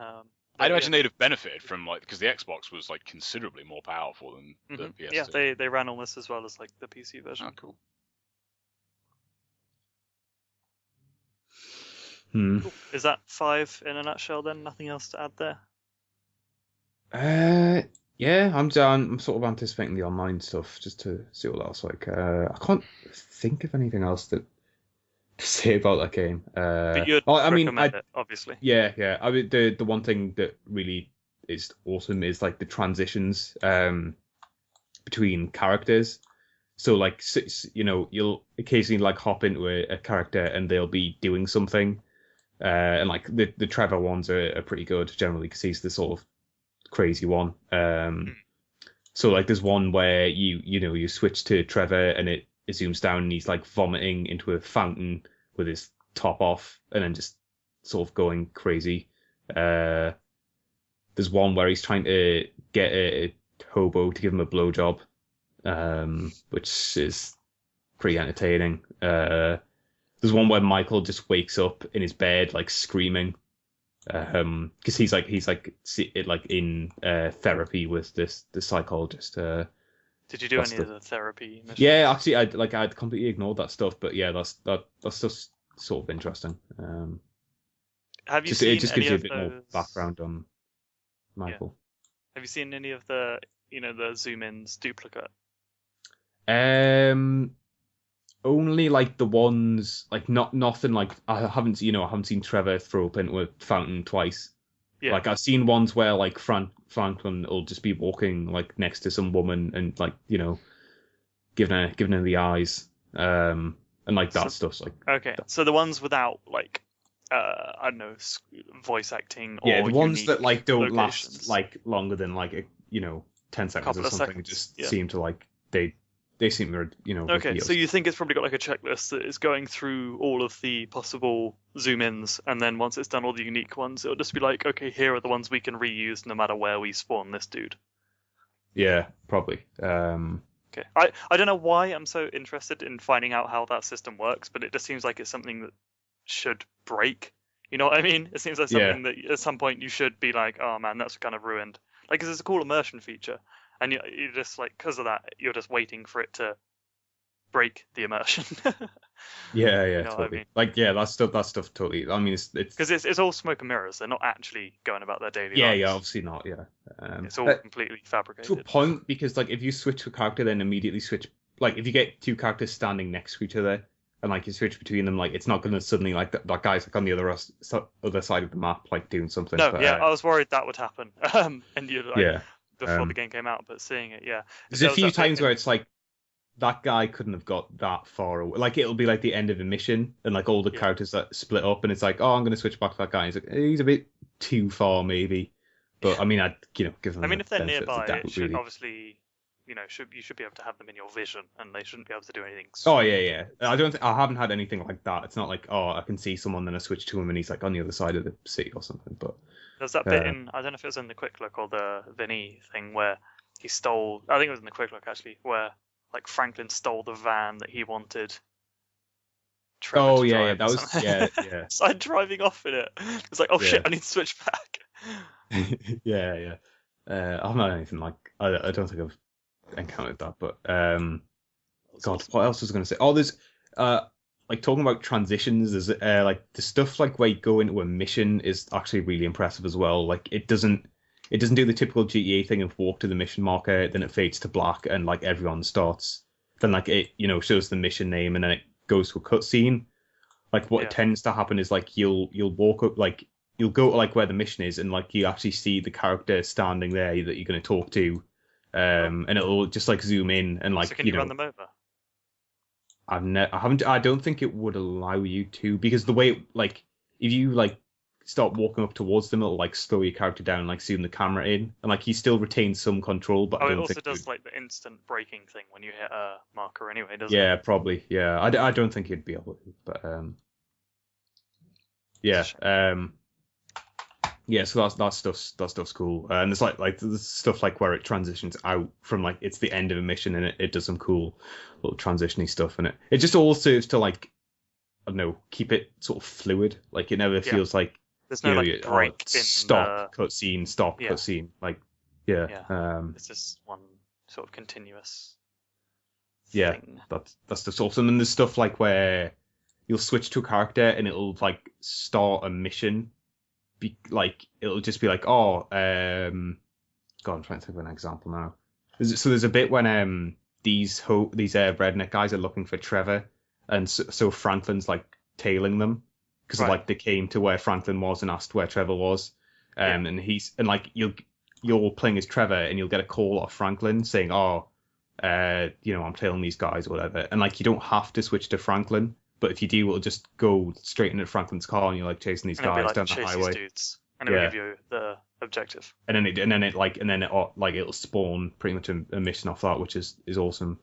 I'd imagine they'd have benefited from because the Xbox was like considerably more powerful than the PS2. Yeah, they ran almost as well as like the PC version. Oh, cool. Cool. Is that 5 in a nutshell then? Nothing else to add there? Yeah, I'm down. I'm sort of anticipating the online stuff just to see what that's like. I can't think of anything else that to say about that game. But you'd I mean, recommend it, obviously. yeah. I mean, the one thing that really is awesome is like the transitions between characters. So like you'll occasionally like hop into a character and they'll be doing something, and like the Trevor ones are pretty good generally because he's the sort of crazy one. So like there's one where you switch to Trevor and it zooms down and he's like vomiting into a fountain with his top off and then just sort of going crazy. There's one where he's trying to get a hobo to give him a blowjob, which is pretty entertaining. There's one where Michael just wakes up in his bed like screaming, because he's in therapy with the psychologist. Did you do any of the therapy missions? Yeah, actually, I'd completely ignored that stuff, but yeah, that's just sort of interesting. Have you seen it just any gives you a of bit those... more background on Michael. Yeah. Have you seen any of the the zoom-ins duplicate? Only like the ones like nothing like I haven't seen Trevor throw up into a fountain twice. Yeah. Like I've seen ones where like Franklin will just be walking like next to some woman and like giving her the eyes, and like that stuff's like okay. So the ones without like I don't know, voice acting or the ones that like don't locations. last like longer than like 10 seconds or something just seem to like they seem to okay, reveal. so you think it's probably got like a checklist that is going through all of the possible zoom-ins, and then once it's done all the unique ones, it'll just be like, okay, here are the ones we can reuse no matter where we spawn this dude. Yeah, probably. Okay, I don't know why I'm so interested in finding out how that system works, but it just seems like it's something that should break. You know what I mean? It seems like something that at some point you should be like, oh man, that's kind of ruined. Like, 'cause it's a cool immersion feature. And you're just like, because of that, you're just waiting for it to break the immersion. Yeah, You know totally. what I mean? Like, yeah, that stuff totally. I mean, it's Because it's all smoke and mirrors. They're not actually going about their daily yeah, lives. yeah, obviously not. Yeah, It's all completely fabricated. to a point because like if you switch to a character, then immediately switch. Like if you get two characters standing next to each other and like you switch between them, like it's not going to suddenly like that guy's like on the other side of the map, like doing something. No, but, yeah, I was worried that would happen. And you're like, before the game came out, but seeing it, yeah. There's a few times where it's like that guy couldn't have got that far away. Like it'll be like the end of a mission, and like all the characters that split up, and it's like, oh, I'm going to switch back to that guy. And he's like, he's a bit too far, maybe. But I mean, I'd give them. I mean, if they're benefit of the nearby, doubt, it should really. obviously, you should be able to have them in your vision, and they shouldn't be able to do anything. Oh yeah. I haven't had anything like that. It's not like, oh, I can see someone, then I switch to him, and he's like on the other side of the city or something. But there's that bit in, I don't know if it was in the Quick Look or the Vinny thing where he stole. I think it was in the Quick Look actually, where like Franklin stole the van that he wanted Trevor to drive. That was yeah. So I'm driving off in it. It's like, oh shit, I need to switch back. yeah. I've not anything like I don't think I've encountered that, but God, what else was I going to say? Oh, there's like talking about transitions. There's like the stuff like where you go into a mission is actually really impressive as well. Like it doesn't do the typical GTA thing of walk to the mission marker, then it fades to black, and like everyone starts. Then like it shows the mission name, and then it goes to a cutscene. Like what tends to happen is like you'll walk up, like you'll go to like where the mission is, and like you actually see the character standing there that you're going to talk to, and it'll just like zoom in and like so can you run them over? I don't think it would allow you to, because the way like if you like start walking up towards them, it'll like slow your character down, like zoom the camera in, and like you still retain some control. But I don't it also think does like the instant braking thing when you hit a marker anyway, doesn't it? Yeah, probably. Yeah, I don't think you'd be able to, but yeah. So that stuff's cool, and there's like there's stuff like where it transitions out from like it's the end of a mission, and it does some cool little transition-y stuff, and it just all serves to like I don't know, keep it sort of fluid. Like it never feels like there's no like break in stop cutscene. Like it's just one sort of continuous. Yeah, thing. that's just awesome. And there's stuff like where you'll switch to a character and it'll like start a mission. Like it'll just be like, God, I'm trying to think of an example now. There's a bit when these redneck guys are looking for Trevor, and so Franklin's like tailing them because Right. like they came to where Franklin was and asked where Trevor was, and like you're playing as Trevor and you'll get a call off Franklin saying, oh, I'm tailing these guys or whatever, and like you don't have to switch to Franklin, but if you do, it'll just go straight into Franklin's car and you're like chasing these And it'll be guys like, down the chase highway. these dudes, and it'll Yeah. give you the objective. And then it'll spawn pretty much a mission off that, which is awesome.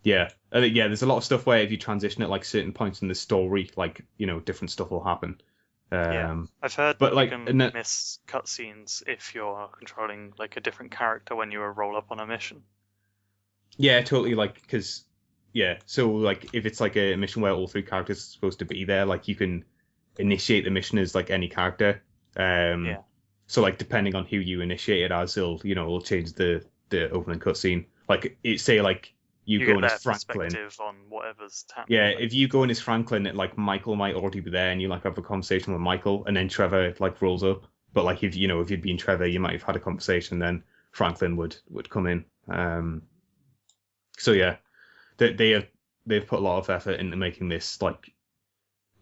Yeah, there's a lot of stuff where if you transition at like certain points in the story, like different stuff will happen. I've heard but, that like, you and can that- miss cutscenes if you're controlling like a different character when you roll up on a mission. Yeah, totally. Like, because so like if it's like a mission where all three characters are supposed to be there, like you can initiate the mission as like any character. So like depending on who you initiate it as, it'll change the opening cutscene. Like say like you go in get as their Franklin. perspective on whatever's happening. Yeah, like, if you go in as Franklin, like Michael might already be there, and you like have a conversation with Michael, and then Trevor like rolls up. But like if you'd been Trevor, you might have had a conversation, then Franklin would come in. So yeah, they've put a lot of effort into making this like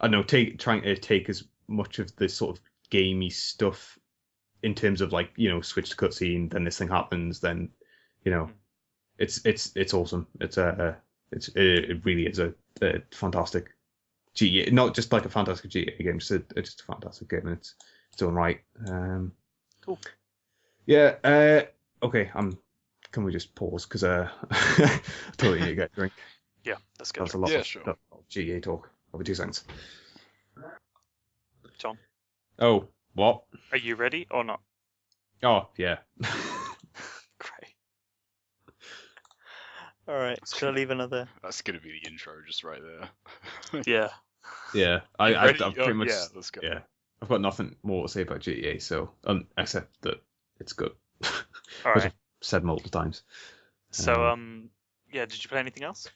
I don't know, trying to take as much of this sort of gamey stuff in terms of like switch to cutscene, then this thing happens, then it's awesome. It really is a fantastic GTA, not just like a fantastic GTA game, just a fantastic game, and it's done right. Cool. Yeah. Okay. Can we just pause because totally need to get a drink. Yeah, that's good. That's a lot of sure. GTA talk. Over 2 seconds. John, Oh, what? are you ready or not? Oh, yeah. Great. All right. Should I leave another? That's gonna be the intro, just right there. Yeah. Yeah. Ready? I've pretty much. Yeah, let's go. Yeah. I've got nothing more to say about GTA, so except that it's good. All Which right. I've said multiple times. So yeah. Did you play anything else?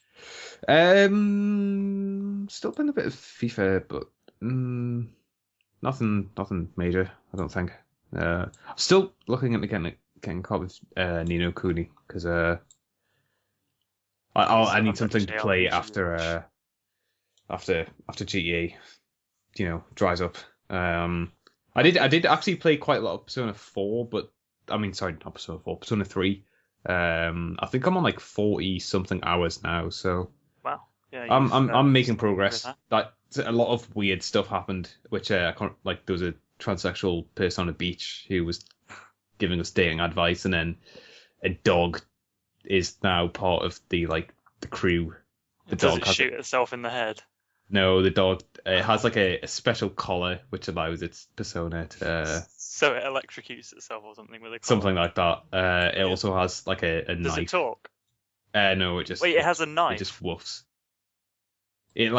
Still playing a bit of FIFA, but nothing major, I don't think. I'm still looking into getting caught with Ni no Kuni because I need something to play after GTA, dries up. I did actually play quite a lot of Persona 4, but I mean, sorry, not Persona 4, Persona 3. I think I'm on like 40 something hours now, so Wow. Yeah. I'm making progress. that. Like a lot of weird stuff happened, which I can't, like there was a transsexual person on a beach who was giving us dating advice, and then a dog is now part of the crew. The Does dog it has shoot itself in the head? no, the dog has like a special collar which allows its persona to So it electrocutes itself or something with a collar? something like that. It also has like a Does knife. it talk? No, it just Wait, it has a knife. It just woofs. It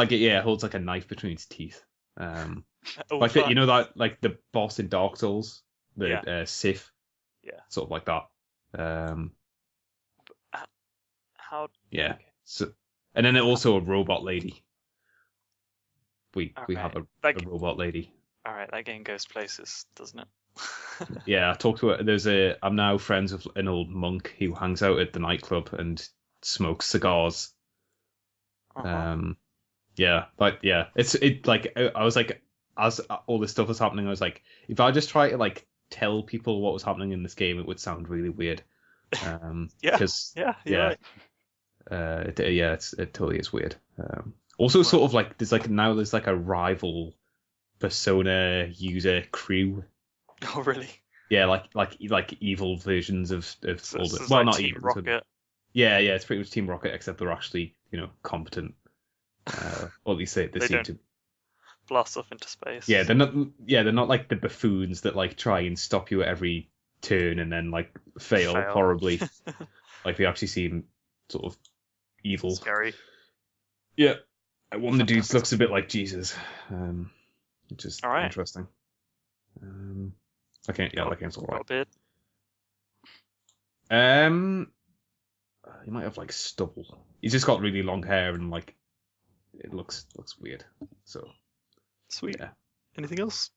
holds like a knife between its teeth. Oh, Like fuck. that, like the boss in Dark Souls, the Sif. Yeah. Sort of like that. How? Yeah. Okay. So, and then also a robot lady. We Alright. have a Like, robot lady. all right, that game goes places, doesn't it? Yeah, I talked to her. I'm now friends with an old monk who hangs out at the nightclub and smokes cigars. Uh-huh. Yeah, but yeah, I was like, as all this stuff was happening, I was like, if I just try to like tell people what was happening in this game, it would sound really weird. Yeah. 'cause, Yeah. You're yeah. right. It totally is weird. Also, sort of like there's like a rival Persona user crew. Oh, really? Yeah, like evil versions of So all this the is well, like not Team evil. Rocket. Yeah, it's pretty much Team Rocket, except they're actually competent. Or at least they They seem don't to. blast off into space. Yeah, they're not. Yeah, they're not like the buffoons that like try and stop you at every turn and then like fail horribly. Like they actually seem sort of evil. Scary. Yeah. One of the dudes looks a bit like Jesus, which is All right. interesting. That game's Got a alright. beard. He might have like stubble. He's just got really long hair and like it looks weird. So Sweet. yeah. Anything else?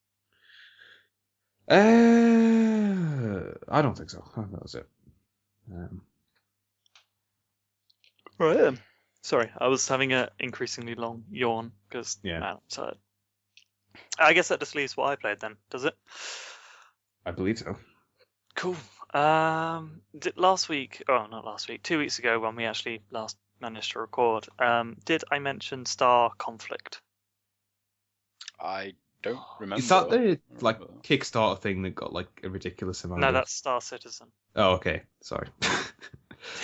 I don't think so. That was it. Right then. Sorry, I was having an increasingly long yawn because Yeah. man, I'm tired. I guess that just leaves what I played then, does it? I believe so. Cool. Last week, oh, not last week, 2 weeks ago when we actually last managed to record, did I mention Star Conflict? I don't remember. Is that the like Kickstarter thing that got like a ridiculous amount? No, of... that's Star Citizen. Oh, okay. Sorry.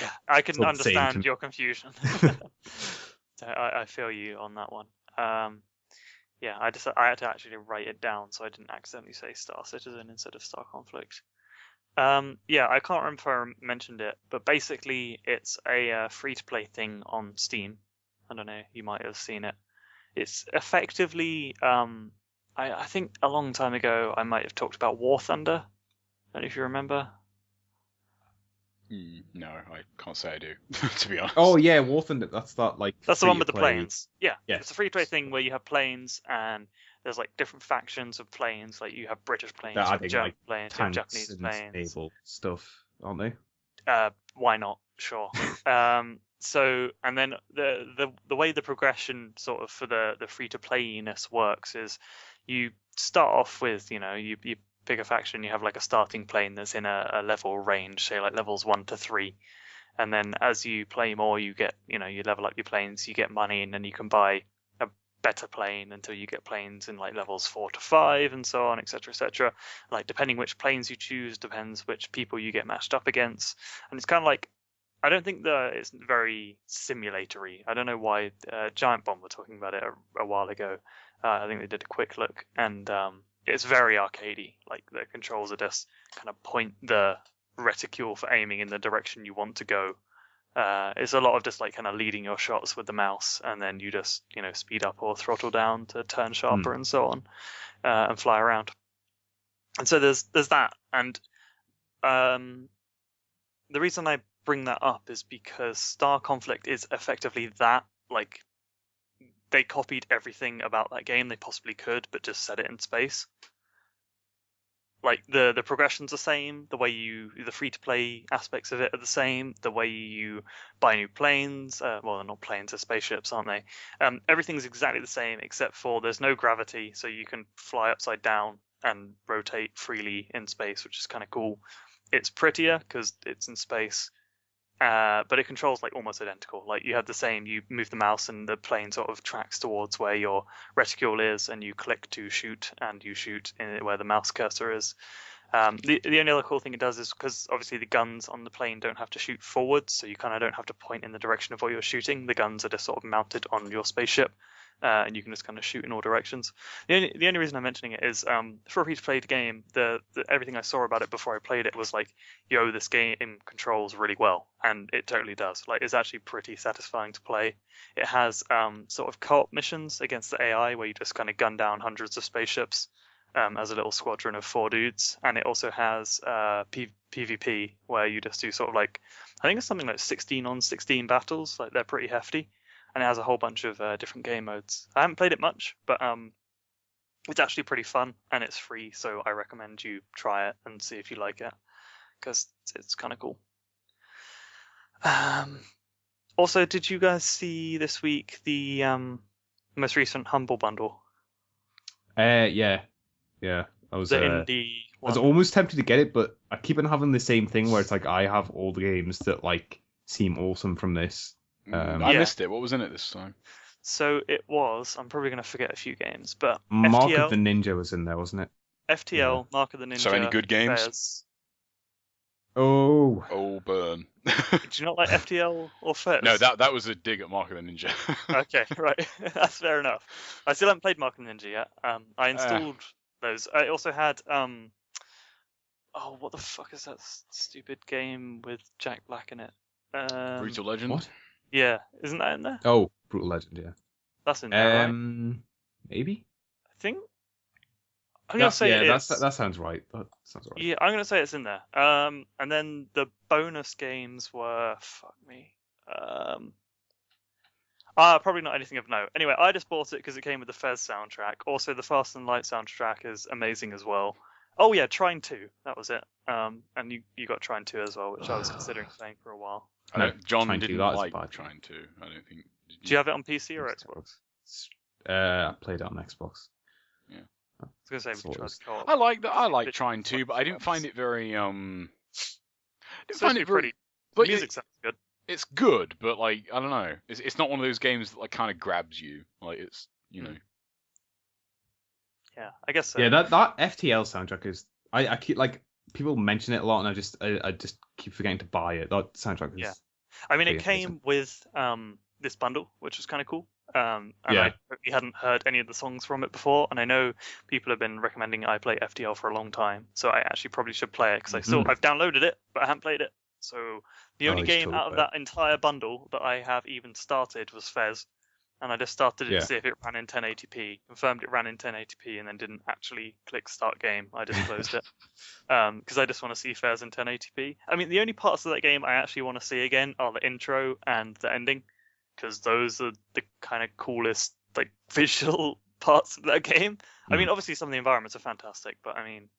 Yeah, I can Not the same to understand me. your confusion. So I feel you on that one. Yeah, I had to actually write it down so I didn't accidentally say Star Citizen instead of Star Conflict. Yeah, I can't remember if I mentioned it, but basically it's a free-to-play thing on Steam. I don't know, you might have seen it. It's effectively, I think a long time ago I might have talked about War Thunder. I don't know if you remember. No, I can't say I do, to be honest. Oh yeah, War Thunder. That's that like. That's the one with the free-to-play- planes. Yeah, Yeah. it's a free-to-play thing where you have planes and there's like different factions of planes. Like you have British planes, you They're have adding, German like, planes, you have tanks Japanese and planes. naval stuff, aren't they? Why not? Sure. So and then the way the progression sort of for the free-to-playiness works is you start off with, you pick a faction, you have like a starting plane that's in a level range, say like levels 1 to 3. And then as you play more, you get, you level up your planes, you get money, and then you can buy a better plane until you get planes in like levels 4 to 5 and so on, etc., etc. Like depending which planes you choose, depends which people you get matched up against. And it's kind of like, I don't think that it's very simulatory. I don't know why Giant Bomb were talking about it a while ago. I think they did a quick look, and it's very arcadey. Like the controls are just kind of point the reticule for aiming in the direction you want to go. It's a lot of just like kind of leading your shots with the mouse, and then you just speed up or throttle down to turn sharper and so on, and fly around. And so there's that, and the reason I bring that up is because Star Conflict is effectively that. Like they copied everything about that game they possibly could, but just set it in space. Like the progression's the same, the free-to-play aspects of it are the same, the way you buy new planes, well, they're not planes, they're spaceships, aren't they? Everything's exactly the same, except for there's no gravity, so you can fly upside down and rotate freely in space, which is kind of cool. It's prettier because it's in space, but it controls like almost identical. Like you have the same, you move the mouse and the plane sort of tracks towards where your reticule is, and you click to shoot, and you shoot in where the mouse cursor is. The only other cool thing it does is because obviously the guns on the plane don't have to shoot forwards, so you kind of don't have to point in the direction of what you're shooting. The guns are just sort of mounted on your spaceship, and you can just kind of shoot in all directions. The only reason I'm mentioning it is for a free-to-play game, everything I saw about it before I played it was like, yo, this game controls really well, and it totally does. Like, it's actually pretty satisfying to play. It has sort of co-op missions against the AI where you just kind of gun down hundreds of spaceships as a little squadron of 4 dudes, and it also has PvP where you just do sort of like, I think it's something like 16 on 16 battles. Like, they're pretty hefty. And it has a whole bunch of different game modes. I haven't played it much, but it's actually pretty fun, and it's free, so I recommend you try it and see if you like it, because it's kind of cool. Also, did you guys see this week the most recent Humble Bundle? Yeah. I was the indie I was one. almost tempted to get it, but I keep on having the same thing where it's like I have all the games that like seem awesome from this. I missed it. What was in it this time? So it was, I'm probably going to forget a few games, but Mark FTL, of the Ninja was in there, wasn't it? FTL, Mark of the Ninja. So any good games? Fez. Oh. Oh, burn. Did you not like FTL or Fez? No, that was a dig at Mark of the Ninja. Okay, right. That's fair enough. I still haven't played Mark of the Ninja yet. I installed those. I also had oh, what the fuck is that stupid game with Jack Black in it? Brutal Legend? What? Yeah, isn't that in there? Oh, Brutal Legend, yeah. That's in there, right? Maybe. I think. I'm gonna say it is. That sounds right. That sounds right. Yeah, I'm gonna say it's in there. And then the bonus games were probably not anything of note. Anyway, I just bought it because it came with the Fez soundtrack. Also, the Fast and Light soundtrack is amazing as well. Oh yeah, Trine 2, that was it. And you got Trine 2 as well, which I was considering playing for a while. John Trine 2, didn't that is like bad. Trine 2. I don't think Do you have it on PC or Xbox? I played it on Xbox. Yeah. I was gonna say we could try to co-op. I like that. I like trying to, but I didn't find it very. Didn't find it very. Pretty. The music sounds good. It's good, but like I don't know. It's not one of those games that like kind of grabs you. Like it's know. Yeah, I guess so. Yeah, that FTL soundtrack is. I keep like people mention it a lot, and I just keep forgetting to buy it. That soundtrack is. Yeah. I mean, it amazing. came with this bundle, which was kind of cool. And I totally hadn't heard any of the songs from it before, and I know people have been recommending I play FTL for a long time, so I actually probably should play it because I've downloaded it, but I haven't played it. So the only game out of that entire bundle that I have even started was Fez, and I just started it to see if it ran in 1080p, confirmed it ran in 1080p, and then didn't actually click start game. I just closed it because I just want to see Fez in 1080p. I mean, the only parts of that game I actually want to see again are the intro and the ending, because those are the kind of coolest like visual parts of that game. I mean, obviously some of the environments are fantastic, but I mean,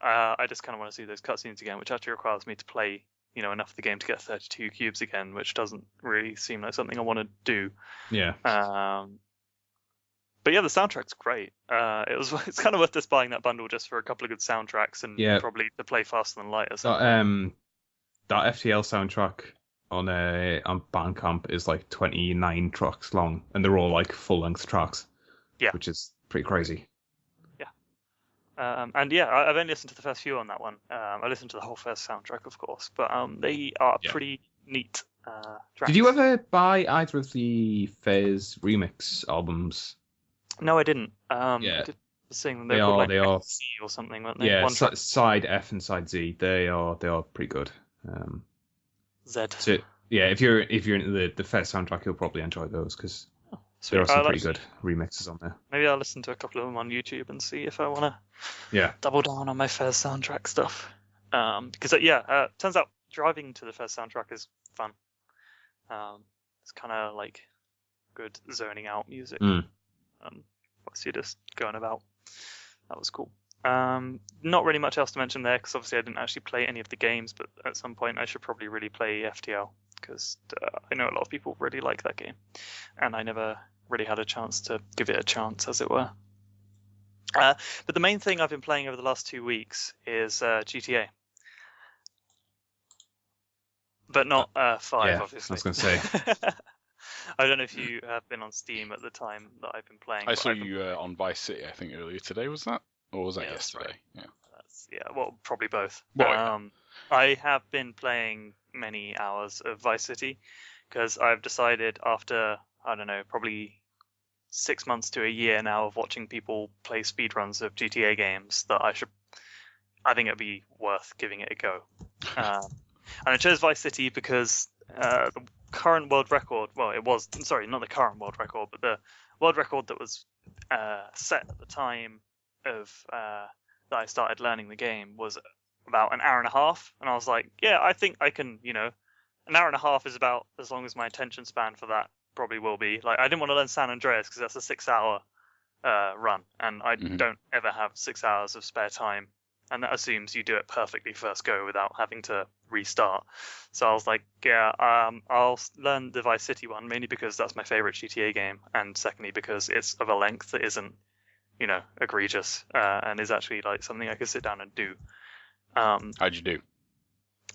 I just kind of want to see those cutscenes again, which actually requires me to play, enough of the game to get 32 cubes again, which doesn't really seem like something I want to do. Yeah. But yeah, the soundtrack's great. It's kind of worth just buying that bundle just for a couple of good soundtracks and probably to play Faster Than Light or something. That FTL soundtrack on Bandcamp is like 29 tracks long, and they're all like full length tracks. Yeah. Which is pretty crazy. And yeah, I've only listened to the first few on that one. I listened to the whole first soundtrack, of course, but they are pretty neat tracks. Did you ever buy either of the Fez remix albums? No, I didn't. I did sing them. They are C or something, weren't they? Yeah, side F and side Z. They are pretty good. Z. So, yeah, if you're into the Fez soundtrack, you'll probably enjoy those because there are some pretty good remixes on there. Maybe I'll listen to a couple of them on YouTube and see if I want to double down on my Fez soundtrack stuff. Because turns out driving to the Fez soundtrack is fun. It's kind of like good zoning out music. Whilst you're just going about. That was cool. Not really much else to mention there because obviously I didn't actually play any of the games, but at some point I should probably really play FTL because I know a lot of people really like that game, and I never really had a chance to give it a chance, as it were. But the main thing I've been playing over the last 2 weeks is GTA. But not 5, obviously. I was going to say. I don't know if you have been on Steam at the time that I've been playing. I saw you on Vice City, I think, earlier today, was that? Or was that yesterday? Right. Well, probably both. I have been playing many hours of Vice City because I've decided after, I don't know, probably 6 months to a year now of watching people play speedruns of GTA games that I think it'd be worth giving it a go. And I chose Vice City because the current world record, not the current world record, but the world record that was set at the time of that I started learning the game was about an hour and a half, and I was like, I think I can, an hour and a half is about as long as my attention span for that probably will be. Like, I didn't want to learn San Andreas because that's a 6-hour run, and I don't ever have 6 hours of spare time, and that assumes you do it perfectly first go without having to restart. So I was like, I'll learn the Vice City one, mainly because that's my favorite GTA game, and secondly because it's of a length that isn't, egregious, and is actually like something I could sit down and do. How'd you do?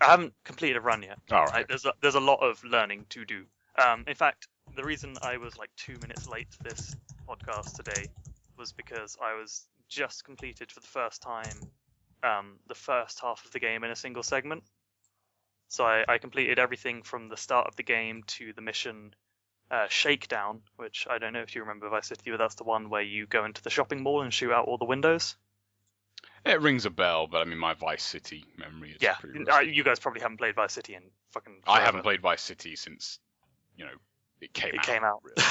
I haven't completed a run yet. All right. There's a lot of learning to do. In fact, the reason I was like 2 minutes late to this podcast today was because I was just completed for the first time the first half of the game in a single segment. So I completed everything from the start of the game to the mission Shakedown, which I don't know if you remember Vice City, but that's the one where you go into the shopping mall and shoot out all the windows. It rings a bell, but I mean, my Vice City memory is pretty rusty. You guys probably haven't played Vice City in fucking forever. I haven't played Vice City since, it came out. Really.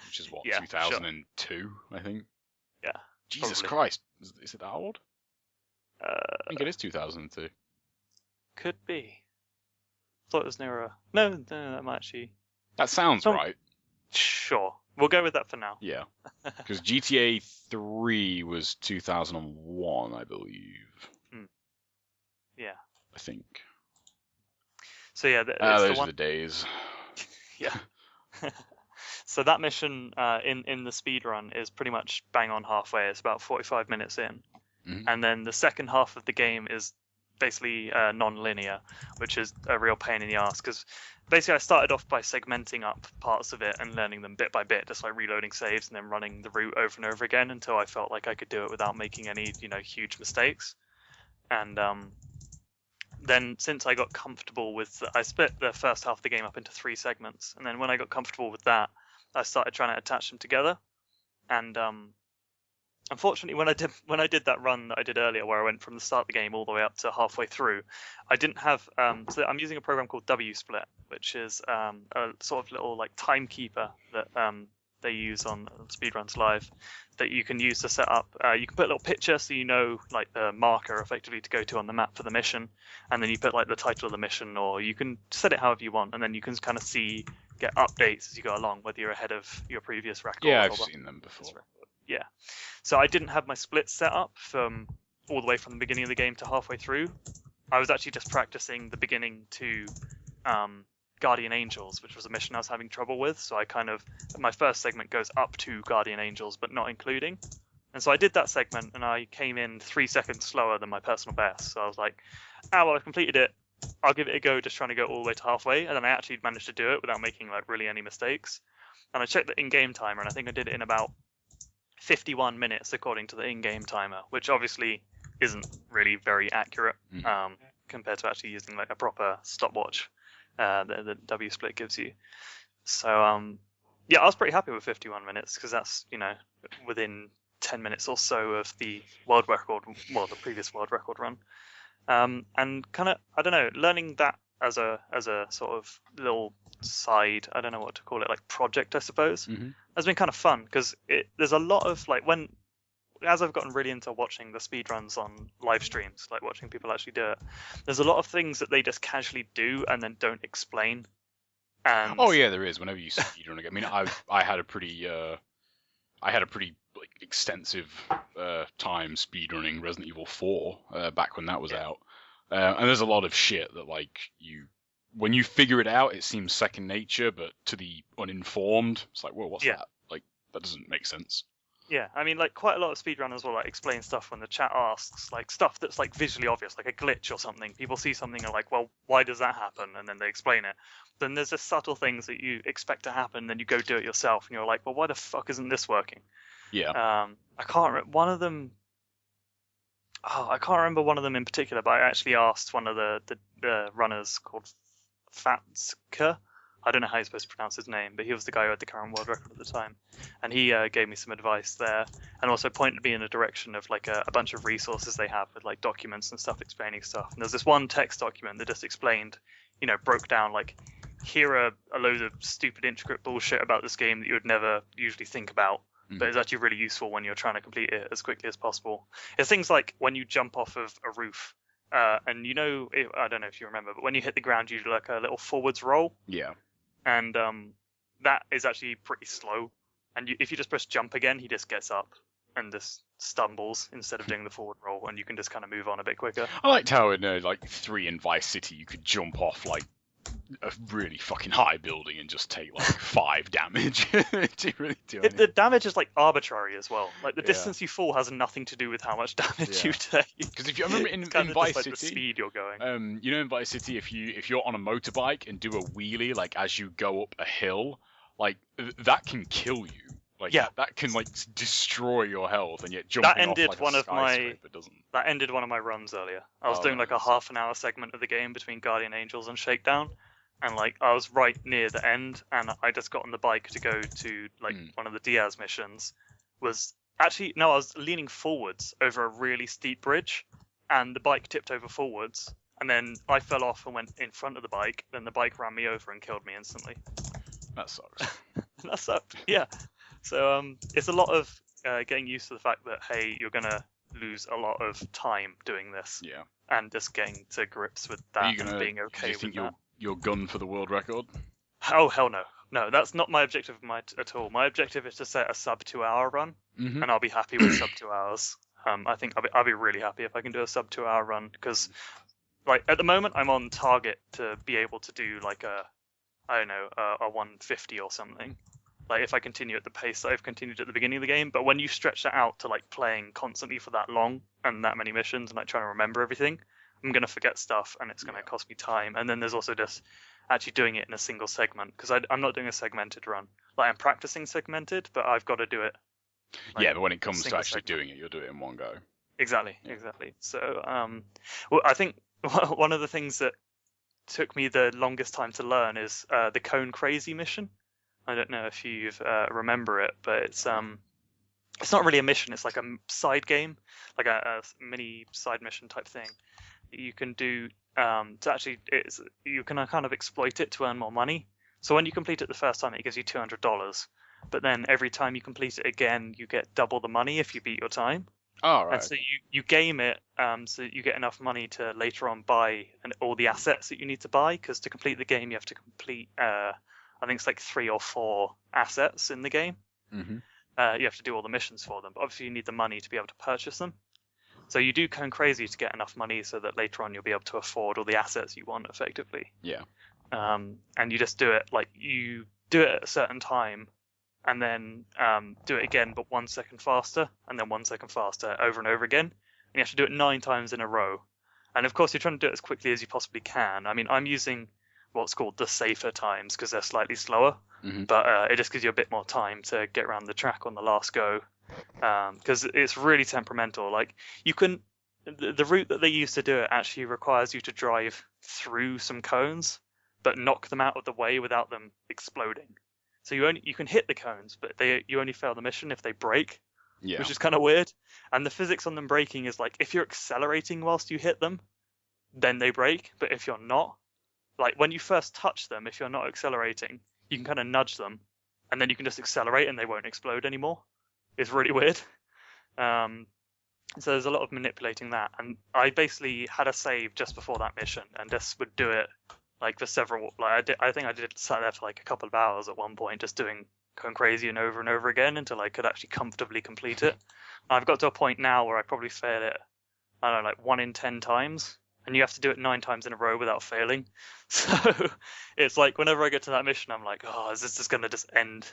Which is what, 2002, I think? Yeah. Jesus probably. Christ. Is it that old? I think it is 2002. Could be. Thought it was nearer. No, that might actually... That sounds right. Sure. We'll go with that for now. Yeah. Because GTA 3 was 2001, I believe. Yeah. I think. So yeah, those are the days. Yeah. So that mission in the speed run is pretty much bang on halfway. It's about 45 minutes in, and then the second half of the game is basically non-linear, which is a real pain in the ass because basically I started off by segmenting up parts of it and learning them bit by bit, just like reloading saves and then running the route over and over again until I felt like I could do it without making any huge mistakes. And then since I got comfortable with I split the first half of the game up into 3 segments, and then when I got comfortable with that, I started trying to attach them together. And unfortunately, when I did that run that I did earlier, where I went from the start of the game all the way up to halfway through, I didn't have. So I'm using a program called WSplit, which is a sort of little like timekeeper that they use on Speedruns Live, that you can use to set up. You can put a little picture so you know like the marker effectively to go to on the map for the mission, and then you put like the title of the mission, or you can set it however you want, and then you can kind of get updates as you go along, whether you're ahead of your previous record. Yeah, I've seen them before. Yeah. So I didn't have my split set up from all the way from the beginning of the game to halfway through. I was actually just practicing the beginning to Guardian Angels, which was a mission I was having trouble with. So my first segment goes up to Guardian Angels, but not including. And so I did that segment, and I came in 3 seconds slower than my personal best. So I was like, well, I completed it. I'll give it a go, just trying to go all the way to halfway. And then I actually managed to do it without making like really any mistakes. And I checked the in-game timer, and I think I did it in about 51 minutes according to the in-game timer, which obviously isn't really very accurate compared to actually using like a proper stopwatch that the WSplit gives you. So I was pretty happy with 51 minutes because that's within 10 minutes or so of the world record, well, the previous world record run. And kind of, I don't know, learning that as a sort of little side, I don't know what to call it, like project, I suppose, has been kind of fun because there's a lot of like as I've gotten really into watching the speedruns on live streams, like watching people actually do it, there's a lot of things that they just casually do and then don't explain. And oh yeah, there is. Whenever you speedrun, I mean, I had a pretty like extensive time speedrunning Resident Evil 4 back when that was out, and there's a lot of shit that like when you figure it out, it seems second nature, but to the uninformed, it's like, whoa, what's that? Like that doesn't make sense. Yeah, I mean, like quite a lot of speedrunners will like explain stuff when the chat asks, like stuff that's like visually obvious, like a glitch or something. People see something and are like, well, why does that happen? And then they explain it. Then there's just subtle things that you expect to happen, then you go do it yourself, and you're like, well, why the fuck isn't this working? Yeah. I can't remember one of them. Oh, I can't remember one of them in particular, but I actually asked one of the runners called Fatska. I don't know how you're supposed to pronounce his name, but he was the guy who had the current world record at the time, and he gave me some advice there, and also pointed me in a direction of like a bunch of resources they have with like documents and stuff explaining stuff. And there's this one text document that just explained, broke down like, here are a load of stupid intricate bullshit about this game that you would never usually think about, but it's actually really useful when you're trying to complete it as quickly as possible. It's things like when you jump off of a roof, and I don't know if you remember, but when you hit the ground, you do like a little forwards roll. Yeah. And that is actually pretty slow. And if you just press jump again, he just gets up and just stumbles instead of doing the forward roll, and you can just kind of move on a bit quicker. I liked how in like 3 in Vice City, you could jump off like a really fucking high building and just take like 5 damage. Do you really do anything? The damage is like arbitrary as well. Like the distance you fall has nothing to do with how much damage you take. Because if you remember in Vice City, the speed you're going. In Vice City, if you're on a motorbike and do a wheelie like as you go up a hill, like that can kill you. Like that can like destroy your health, and yet jumping off like a skyscraper doesn't. That ended one of my runs earlier. I was doing like a half an hour segment of the game between Guardian Angels and Shakedown, and like I was right near the end, and I just got on the bike to go to like one of the Diaz missions. I was leaning forwards over a really steep bridge, and the bike tipped over forwards, and then I fell off and went in front of the bike. Then the bike ran me over and killed me instantly. That sucks. That sucked. Yeah. So it's a lot of getting used to the fact that, hey, you're going to lose a lot of time doing this. Yeah. And just getting to grips with that and being okay with that. Do you think you're gun for the world record? Oh, hell no. No, that's not my objective at all. My objective is to set a sub 2 hour run, and I'll be happy with sub 2 hours. I think I'll be really happy if I can do a sub 2 hour run, because like at the moment I'm on target to be able to do like I don't know, a 150 or something. Like if I continue at the pace that I've continued at the beginning of the game. But when you stretch that out to like playing constantly for that long and that many missions and like trying to remember everything, I'm gonna forget stuff and it's gonna cost me time. And then there's also just actually doing it in a single segment, because I'm not doing a segmented run. Like I'm practicing segmented, but I've got to do it. Like, but when it comes to actually doing it, you'll do it in one go. Exactly. So, well, I think one of the things that took me the longest time to learn is the Cone Crazy mission. I don't know if you remember it, but it's not really a mission. It's like a side game, like a mini side mission type thing. You can do to actually you can kind of exploit it to earn more money. So when you complete it the first time, it gives you $200, but then every time you complete it again, you get double the money if you beat your time. Oh, right. And so you game it so that you get enough money to later on buy all the assets that you need to buy, because to complete the game you have to complete I think it's like 3 or 4 assets in the game. Mm-hmm. You have to do all the missions for them, but obviously you need the money to be able to purchase them. So you do Cone Crazy to get enough money so that later on you'll be able to afford all the assets you want effectively. Yeah. And you just do it like you do it at a certain time, and then do it again but 1 second faster, and then 1 second faster over and over again. And you have to do it 9 times in a row. And of course you're trying to do it as quickly as you possibly can. I mean, I'm using what's called the safer times because they're slightly slower, but it just gives you a bit more time to get around the track on the last go, because it's really temperamental. Like you can, the route that they use to do it actually requires you to drive through some cones, but knock them out of the way without them exploding. So you can hit the cones, but you only fail the mission if they break, which is kind of weird. And the physics on them breaking is like if you're accelerating whilst you hit them, then they break. But if you're not, like when you first touch them, if you're not accelerating, you can kind of nudge them, and then you can just accelerate and they won't explode anymore. It's really weird. So there's a lot of manipulating that, and I basically had a save just before that mission and just would do it like for several. Like I think I sat there for like a couple of hours at one point, just doing Cone Crazy and over again until I could actually comfortably complete it. I've got to a point now where I probably fail it, I don't know, like 1 in 10 times. And you have to do it 9 times in a row without failing. So it's like whenever I get to that mission, I'm like, oh, is this just going to just end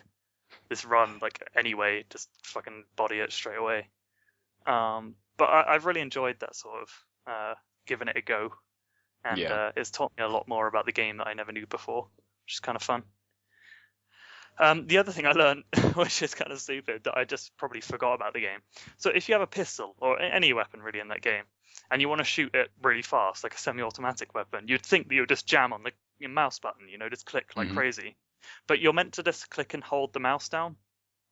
this run like anyway? Just fucking body it straight away. But I've really enjoyed that sort of giving it a go. And it's taught me a lot more about the game that I never knew before, which is kind of fun. The other thing I learned, which is kind of stupid, that I just probably forgot about the game. So if you have a pistol, or any weapon really in that game, and you want to shoot it really fast, like a semi-automatic weapon, you'd think that you would just jam on your mouse button, just click like crazy. But you're meant to just click and hold the mouse down.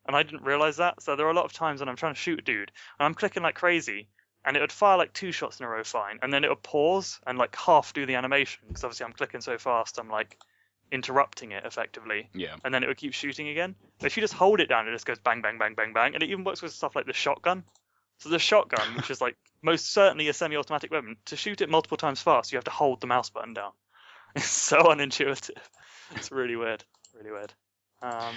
And I didn't realize that. So there are a lot of times when I'm trying to shoot a dude, and I'm clicking like crazy, and it would fire like 2 shots in a row fine, and then it would pause and like half do the animation, because obviously I'm clicking so fast, I'm like interrupting it effectively. Yeah. And then it would keep shooting again. But if you just hold it down, it just goes bang, bang, bang, bang, bang. And it even works with stuff like the shotgun. So the shotgun, which is like most certainly a semi-automatic weapon, to shoot it multiple times fast, you have to hold the mouse button down. It's so unintuitive. It's really weird. Really weird.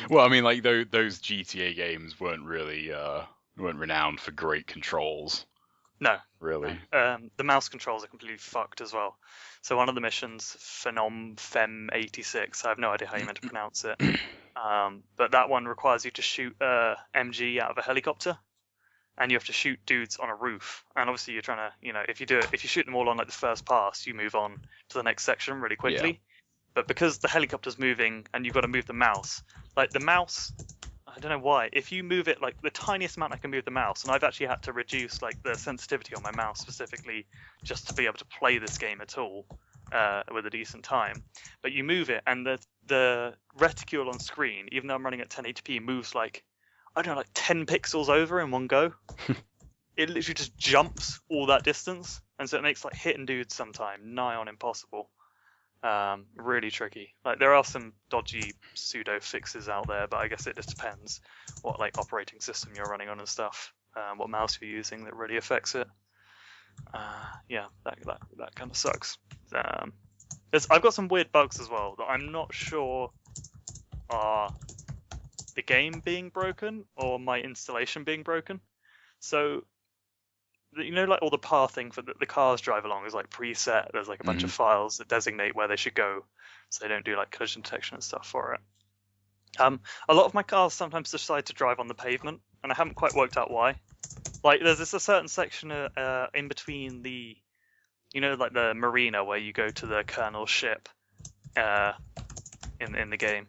Well, I mean, like those GTA games weren't renowned for great controls. No. Really. The mouse controls are completely fucked as well. So one of the missions, Fem 86, I have no idea how you're meant to pronounce it. But that one requires you to shoot a MG out of a helicopter, and you have to shoot dudes on a roof. And obviously you're trying to, if you shoot them all on like the first pass, you move on to the next section really quickly. Yeah. But because the helicopter's moving and you've got to move the mouse, like the mouse, I don't know why, if you move it like the tiniest amount I can move the mouse, and I've actually had to reduce like the sensitivity on my mouse specifically just to be able to play this game at all with a decent time. But you move it, and the reticule on screen, even though I'm running at 1080p, moves like, I don't know, like 10 pixels over in one go. It literally just jumps all that distance, and so it makes like hitting dudes sometime nigh on impossible. Really tricky. Like there are some dodgy pseudo fixes out there, but I guess it just depends what like operating system you're running on and stuff, what mouse you're using that really affects it. Yeah, that kind of sucks. I've got some weird bugs as well that I'm not sure are the game being broken or my installation being broken. So you know, like all the pathing for the cars drive along is like preset. There's like a bunch of files that designate where they should go, so they don't do like collision detection and stuff for it. A lot of my cars sometimes decide to drive on the pavement, and I haven't quite worked out why. Like, there's a certain section in between the, you know, like the marina where you go to the colonel's ship in the game,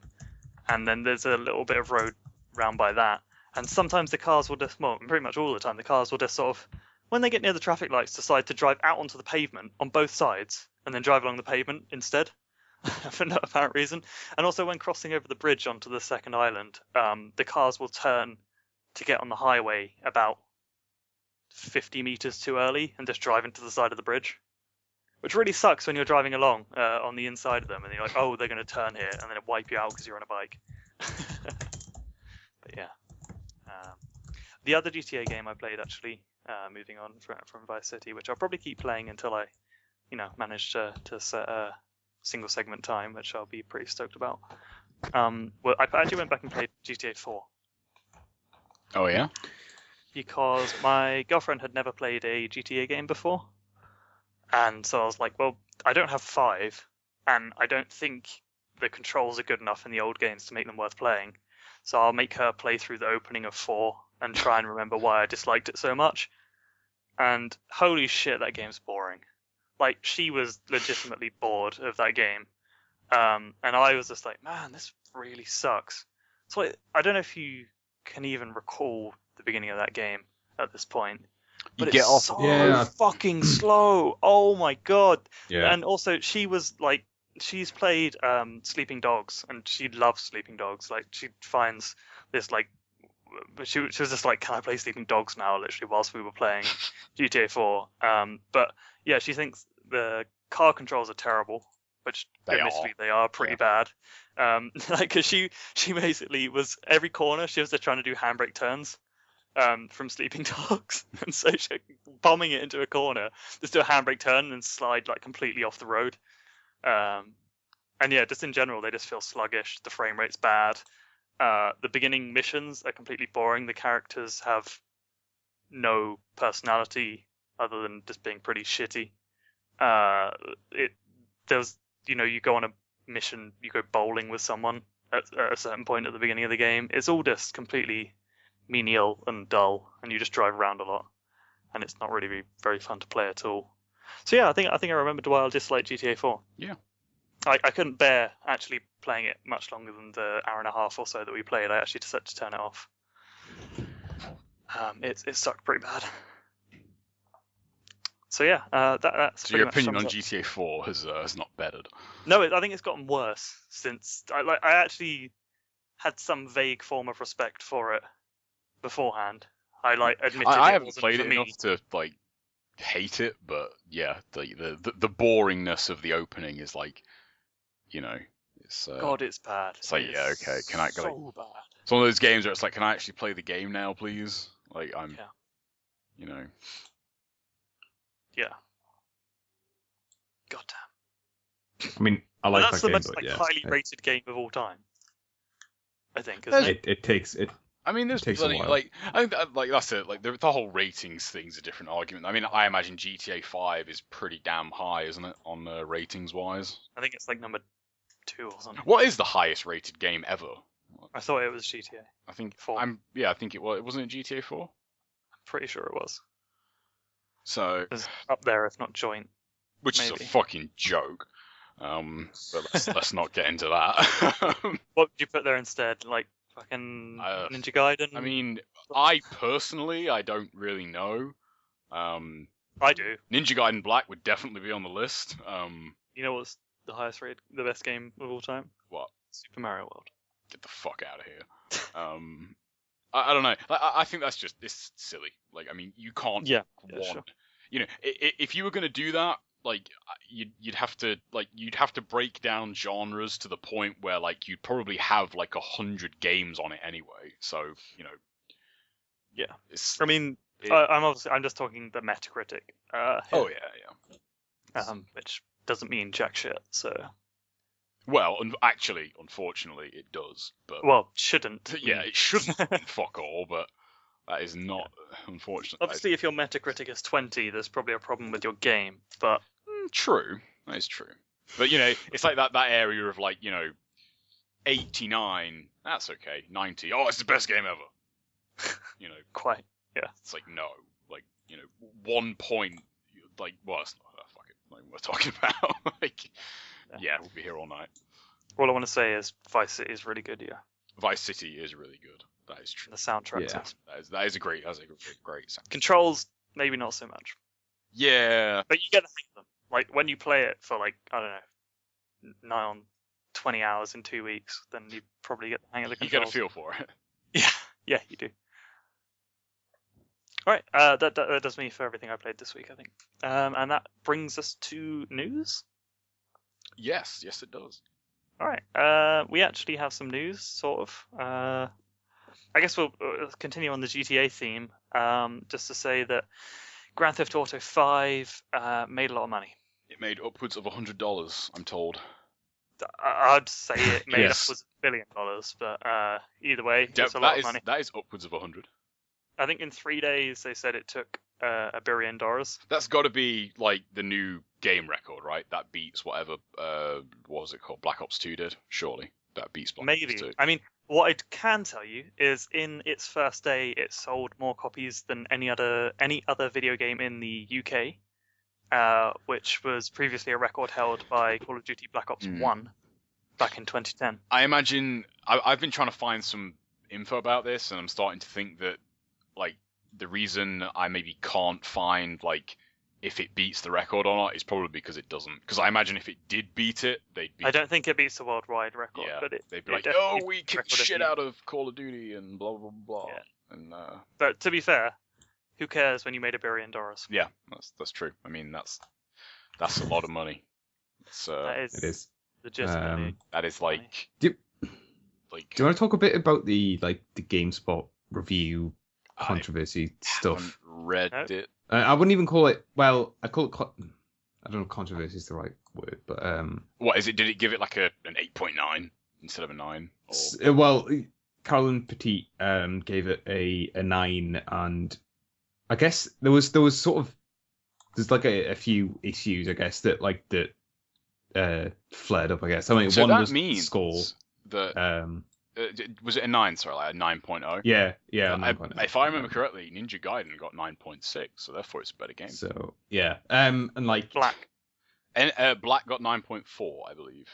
and then there's a little bit of road round by that, and sometimes the cars will just, well, pretty much all the time, the cars will just sort of, when they get near the traffic lights, decide to drive out onto the pavement on both sides, and then drive along the pavement instead. For no apparent reason. And also when crossing over the bridge onto the second island, the cars will turn to get on the highway about 50 meters too early and just drive into the side of the bridge, which really sucks when you're driving along on the inside of them and you're like, oh, they're going to turn here, and then it wipe you out because you're on a bike. But yeah, the other GTA game I played, actually, moving on from Vice City, which I'll probably keep playing until I, manage to set a single segment time, which I'll be pretty stoked about. Well, I actually went back and played GTA 4. Oh yeah? Because my girlfriend had never played a GTA game before. And so I was like, well, I don't have 5, and I don't think the controls are good enough in the old games to make them worth playing. So I'll make her play through the opening of 4 and try and remember why I disliked it so much. And holy shit, that game's boring. Like, she was legitimately bored of that game. And I was just like, man, this really sucks. So I don't know if you can even recall the beginning of that game at this point. But You get off. so fucking slow. Oh my god. Yeah. And also, she was like, she's played Sleeping Dogs, and she loves Sleeping Dogs. Like, she finds this, like, she was just like, can I play Sleeping Dogs now, literally, whilst we were playing GTA 4. But yeah, she thinks the car controls are terrible, which admittedly they are pretty bad. Like, cause she basically was, every corner she was just trying to do handbrake turns from Sleeping Dogs, and so she bombing it into a corner, just do a handbrake turn and slide like completely off the road. And yeah, just in general, they just feel sluggish. The frame rate's bad. The beginning missions are completely boring. The characters have no personality other than just being pretty shitty. You go on a mission, you go bowling with someone at a certain point at the beginning of the game. It's all just completely menial and dull, and you just drive around a lot, and it's not really very fun to play at all. So yeah, I think I remembered why I disliked GTA 4. Yeah. I couldn't bear actually playing it much longer than the hour and a half or so that we played. I actually decided to turn it off. It sucked pretty bad. So yeah, that's. So your opinion on GTA 4 has not bettered. No, I think it's gotten worse since I actually had some vague form of respect for it beforehand. I admitted I it haven't wasn't played for it me. enough to hate it, but yeah, the boringness of the opening is like, it's God, it's bad. It's like, yeah, okay, can I so bad. It's one of those games where it's like, can I actually play the game now, please? Like, Yeah. God damn. I mean, I like that's that the game, most but yeah, highly rated game of all time, I think, isn't it? it takes it. I mean, there's takes a plenty, while. I think that's it. Like the whole ratings thing's a different argument. I mean, I imagine GTA 5 is pretty damn high, isn't it, on ratings wise? I think it's like number 2 or something. What is the highest rated game ever? I thought it was GTA. I think 4. I think it was. Wasn't it GTA 4? I'm pretty sure it was. So It's up there, if not joint. which maybe. is a fucking joke. But let's not get into that. What would you put there instead? Like fucking Ninja Gaiden? I mean, I personally, I don't really know. I do. Ninja Gaiden Black would definitely be on the list. You know what's the highest rated, the best game of all time? What? Super Mario World. Get the fuck out of here. I don't know. I think that's just silly. Like, I mean, you can't sure. if you were gonna do that, like, you'd have to break down genres to the point where, like, you'd probably have like 100 games on it anyway. So, Yeah. It's, I mean, I'm just talking the Metacritic. oh yeah. Which doesn't mean jack shit. So. Well, unfortunately, it does. But well, shouldn't. Yeah, it shouldn't. Fuck all. But That is not, unfortunate. Obviously, if your Metacritic is 20, there's probably a problem with your game, but... True. That is true. But, it's like that area of, 89, that's okay. 90, oh, it's the best game ever. Quite, yeah. It's like, no. 1 point, well, it's not, fuck it. Not even worth talking about. Yeah, we'll be here all night. All I want to say is Vice City is really good, yeah. Vice City is really good. That is true. The soundtrack. Yeah. That is a great soundtrack. Controls, maybe not so much. Yeah. But you get the hang of them. Like, when you play it for, I don't know, 9 on 20 hours in 2 weeks, then you probably get the hang of the controls. You get a feel for it. Yeah, you do. All right, that does me for everything I played this week, I think. And that brings us to news? Yes, it does. All right, we actually have some news, sort of. I guess we'll continue on the GTA theme, just to say that Grand Theft Auto 5 made a lot of money. It made upwards of $100, I'm told. I'd say it made upwards of $1 billion, but either way, it's a lot of money. That is upwards of 100. I think in 3 days they said it took $1 billion. That's got to be the new game record, right? That beats whatever what was it called? Black Ops 2 did. Surely that beats Black Ops 2. I mean, what I can tell you is, in its first day, it sold more copies than any other video game in the UK, which was previously a record held by Call of Duty Black Ops 1 back in 2010. I imagine I've been trying to find some info about this, and I'm starting to think that the reason I maybe can't find if it beats the record or not is probably because it doesn't. Because I imagine if it did beat it, they'd beat it. I don't think it beats the worldwide record, but they'd be like, "Oh, we kicked shit out of Call of Duty and blah blah blah." Yeah. And but to be fair, who cares when you made $1 billion? Yeah, that's true. I mean, that's a lot of money. It is legitimately. That is Do you want to talk a bit about the GameSpot review controversy stuff? I haven't read it. I wouldn't even call it. Well, I call it. I don't know if controversy is the right word, but what is it? Did it give it an 8.9 instead of a 9? Well, Caroline Petit gave it a 9, and I guess there was sort of there's a few issues, I guess, that flared up. I guess. I mean, so one that was means score. That was it a 9? Sorry, a 9.0. Yeah. 9.0. If I remember correctly, Ninja Gaiden got 9.6, so therefore it's a better game. So yeah, and Black. And Black got 9.4, I believe.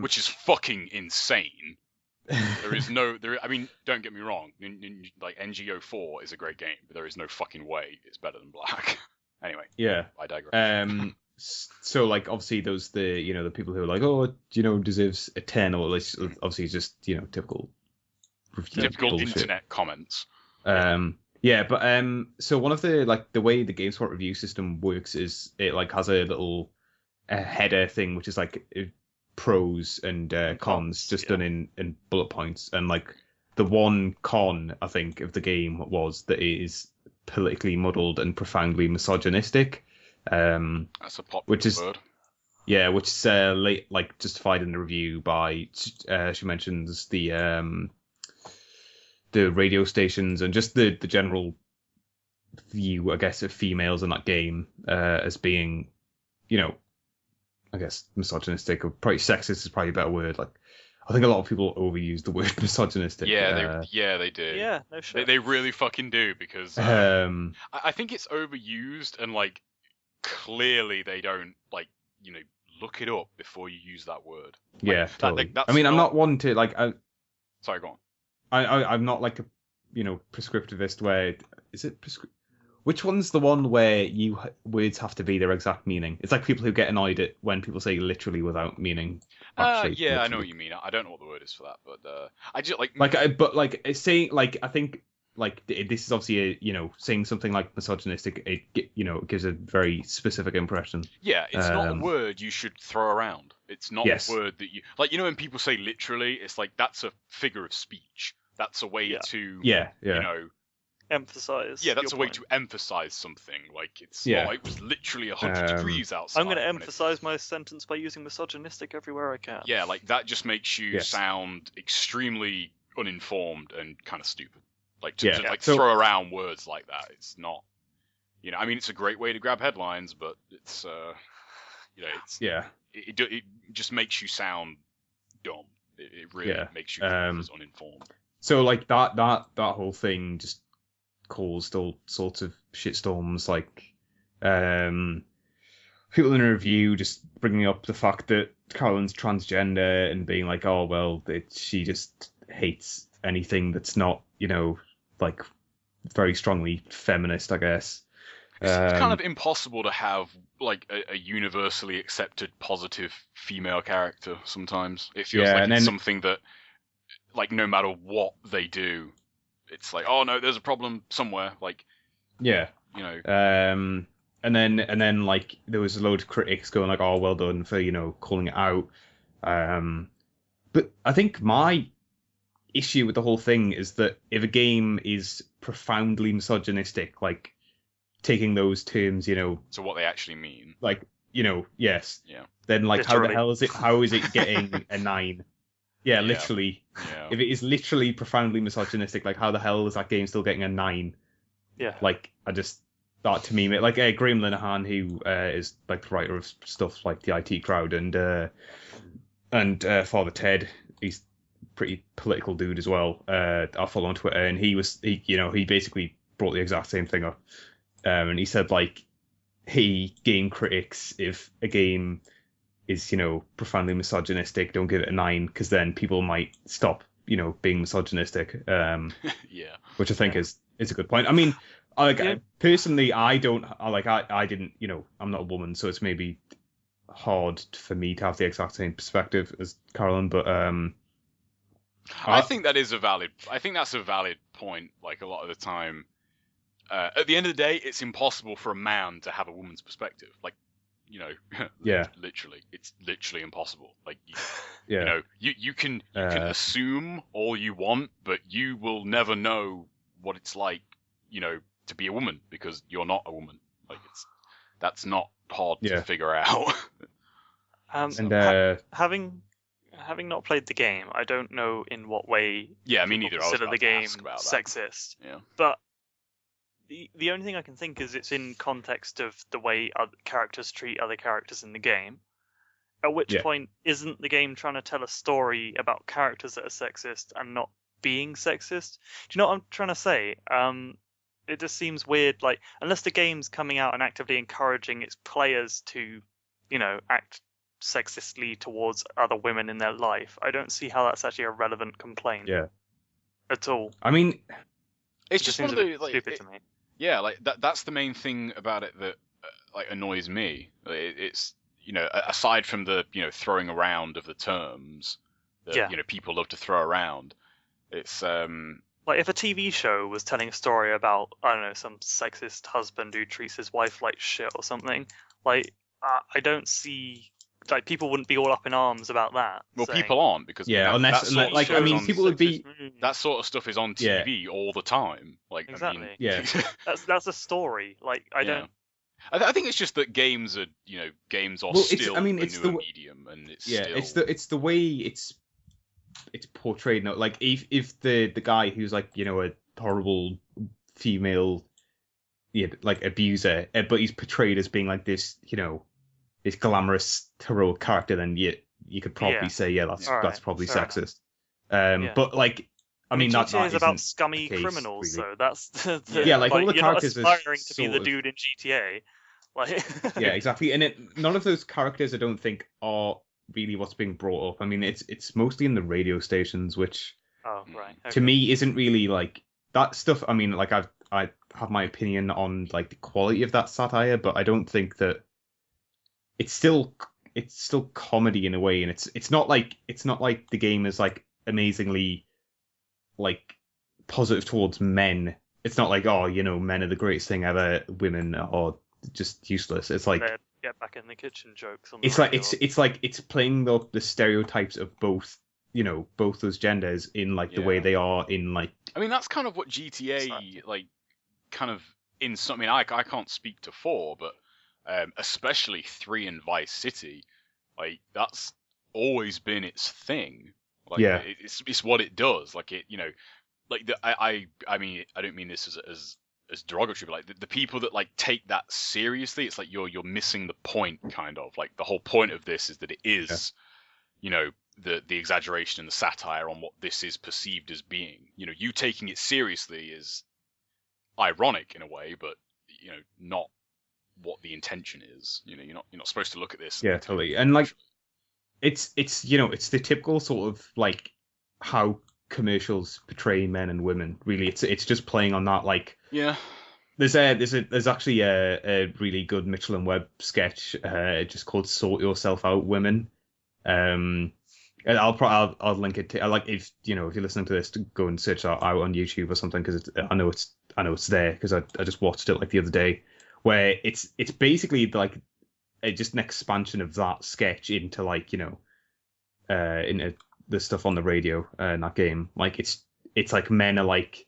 Which is fucking insane. There is no, I mean, don't get me wrong. NGO4 is a great game, but there is no fucking way it's better than Black. Anyway. Yeah. I digress. So obviously those the people who are like, oh, deserves a 10, or at least obviously just typical internet comments. Yeah, but so one of the the way the GameSpot review system works is it has a little header thing, which is pros and cons just done in bullet points, and the one con I think of the game was that it is politically muddled and profoundly misogynistic. That's a popular word. Yeah, which is justified in the review by she mentions the radio stations and just the general view, I guess, of females in that game as being, I guess misogynistic, or probably sexist is probably a better word. I think a lot of people overuse the word misogynistic. Yeah, they do. Yeah, no shit. They really fucking do, because I think it's overused, and clearly they don't look it up before you use that word. Yeah, totally. I'm not one to Sorry, go on. I'm not a prescriptivist where is it which one's the one where words have to be their exact meaning? It's people who get annoyed at when people say literally without meaning. Literally. I know what you mean. I don't know what the word is for that, but I just it's saying I think this is obviously saying something misogynistic. It gives a very specific impression. Yeah, it's not a word you should throw around. It's not a word that you when people say literally, it's that's a figure of speech. That's a way to emphasize. Yeah, that's a way to emphasize something. It was literally 100 degrees outside. I'm going to emphasize my sentence by using misogynistic everywhere I can. Yeah, that just makes you sound extremely uninformed and kind of stupid. Like to throw around words like that, it's not. I mean, it's a great way to grab headlines, but it's it just makes you sound dumb. It really makes you come off as uninformed. So like that whole thing just caused all sorts of shitstorms. Like people in a review just bringing up the fact that Carolyn's transgender and being like, oh well, she just hates anything that's not like very strongly feminist, I guess. It's kind of impossible to have like a universally accepted positive female character sometimes. It feels like it's something that, like, no matter what they do, it's like, oh no, there's a problem somewhere. Like, and then like there was a load of critics going like, oh, well done for calling it out. But I think my issue with the whole thing is that if a game is profoundly misogynistic, like taking those terms, to what they actually mean, like yes, then like literally. how is it getting a 9? Yeah, literally. Yeah. If it is literally profoundly misogynistic, like how the hell is that game still getting a 9? Yeah. Like that to me, like Graham Linehan, who is like the writer of stuff like the IT Crowd and Father Ted, he's a pretty political dude as well. I follow on Twitter, and he basically brought the exact same thing up, and he said like, hey, game critics, if a game is profoundly misogynistic, don't give it a 9, because then people might stop being misogynistic. Which I think is a good point. I mean, personally, I didn't, I'm not a woman, so it's maybe hard for me to have the exact same perspective as Carolyn, but I think that's a valid point. Like, a lot of the time, at the end of the day, it's impossible for a man to have a woman's perspective. Like, literally, it's literally impossible. Like, you can assume all you want, but you will never know what it's like, to be a woman, because you're not a woman. Like, that's not hard to figure out. Having not played the game, I don't know in what way me neither. Consider the game sexist. Yeah. But the only thing I can think is it's in context of the way other characters treat other characters in the game. At which point, isn't the game trying to tell a story about characters that are sexist and not being sexist? Do you know what I'm trying to say? It just seems weird. Like, unless the game's coming out and actively encouraging its players to, act sexistly towards other women in their life, I don't see how that's actually a relevant complaint. Yeah. At all. I mean, it's just one of the stupid to me. Yeah, like that's the main thing about it that annoys me. It's aside from the throwing around of the terms that people love to throw around, it's like if a TV show was telling a story about, I don't know, some sexist husband who treats his wife like shit or something, like I don't see, like, people wouldn't be all up in arms about that. Well, people aren't, because people would be. That sort of stuff is on TV all the time. Like, exactly. I mean, that's a story. Like, I don't. I think it's just that games are, games are still the newer medium, and it's still... it's the way it's portrayed. No, like if the guy who's like a horrible female, like abuser, but he's portrayed as being like this, this glamorous heroic character, then you could probably say that's probably sexist. But like, I mean that is about scummy criminals, really. So that's all the characters are aspiring to be the dude in GTA. Like, yeah, exactly, and none of those characters, I don't think, are really what's being brought up. I mean, it's mostly in the radio stations, which to me isn't really like that stuff. I mean, like I have my opinion on like the quality of that satire, but I don't think that it's still comedy in a way, and it's not like the game is like amazingly like positive towards men. It's not like, oh, men are the greatest thing ever, women are just useless. It's like get back in the kitchen jokes. It's like it's playing the stereotypes of both those genders in like the way they are in like. I mean, that's kind of what GTA like kind of in some. I mean, I can't speak to 4, but especially 3 and Vice City, like that's always been its thing. Like, it's what it does. Like it, like I mean, I don't mean this as derogatory, but like the people that like take that seriously, it's like you're missing the point, kind of. Like the whole point of this is that it is, you know, the exaggeration and the satire on what this is perceived as being. You know, you taking it seriously is ironic in a way, but you know, not what the intention is. You know, you're not supposed to look at this. Yeah, totally. And like, it's you know, it's the typical sort of like how commercials portray men and women. Really, it's just playing on that. Like, yeah, there's actually a really good Mitchell and Webb sketch just called "Sort Yourself Out, Women." And I'll link it to. I like, if you know, if you're listening to this, to go and search that out on YouTube or something, because I know it's there, because I just watched it like the other day, where it's basically like just an expansion of that sketch into, like, you know, into the stuff on the radio in that game. Like, it's like men are like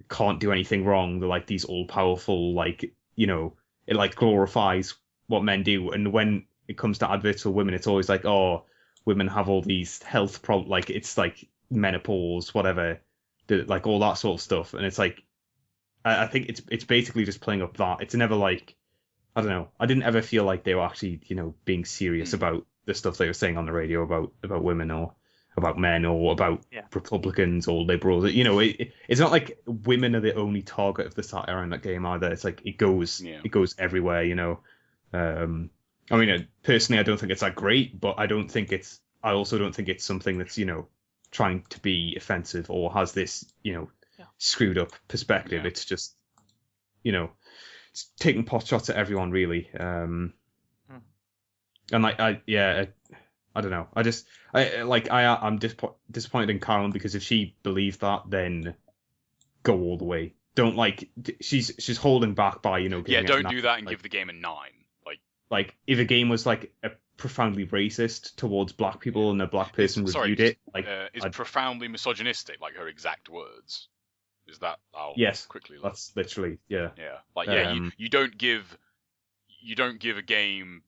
can't do anything wrong. They're like these all powerful, like, you know, it like glorifies what men do. And when it comes to adverts for women, it's always like, oh, women have all these health problems, like it's like menopause, whatever, like all that sort of stuff. And it's like, I think it's basically just playing up that. It's never like, I don't know, I didn't ever feel like they were actually, you know, being serious about the stuff they were saying on the radio about women or about men or about Republicans or liberals. You know, it's not like women are the only target of the satire in that game either. It's like it goes everywhere, you know. I mean, personally, I don't think it's that great, but I also don't think it's something that's, you know, trying to be offensive or has this, you know, screwed up perspective. It's just, you know, it's taking pot shots at everyone, really. And like, I don't know. I'm disappointed in Carolyn, because if she believed that, then go all the way. Don't, like, she's holding back by, you know, don't do that and give the game a 9. Like, if a game was like a profoundly racist towards black people and a black person reviewed it, like, is profoundly misogynistic, like her exact words. Is that? Yes, quickly look. That's literally, yeah. Like, you don't give a game,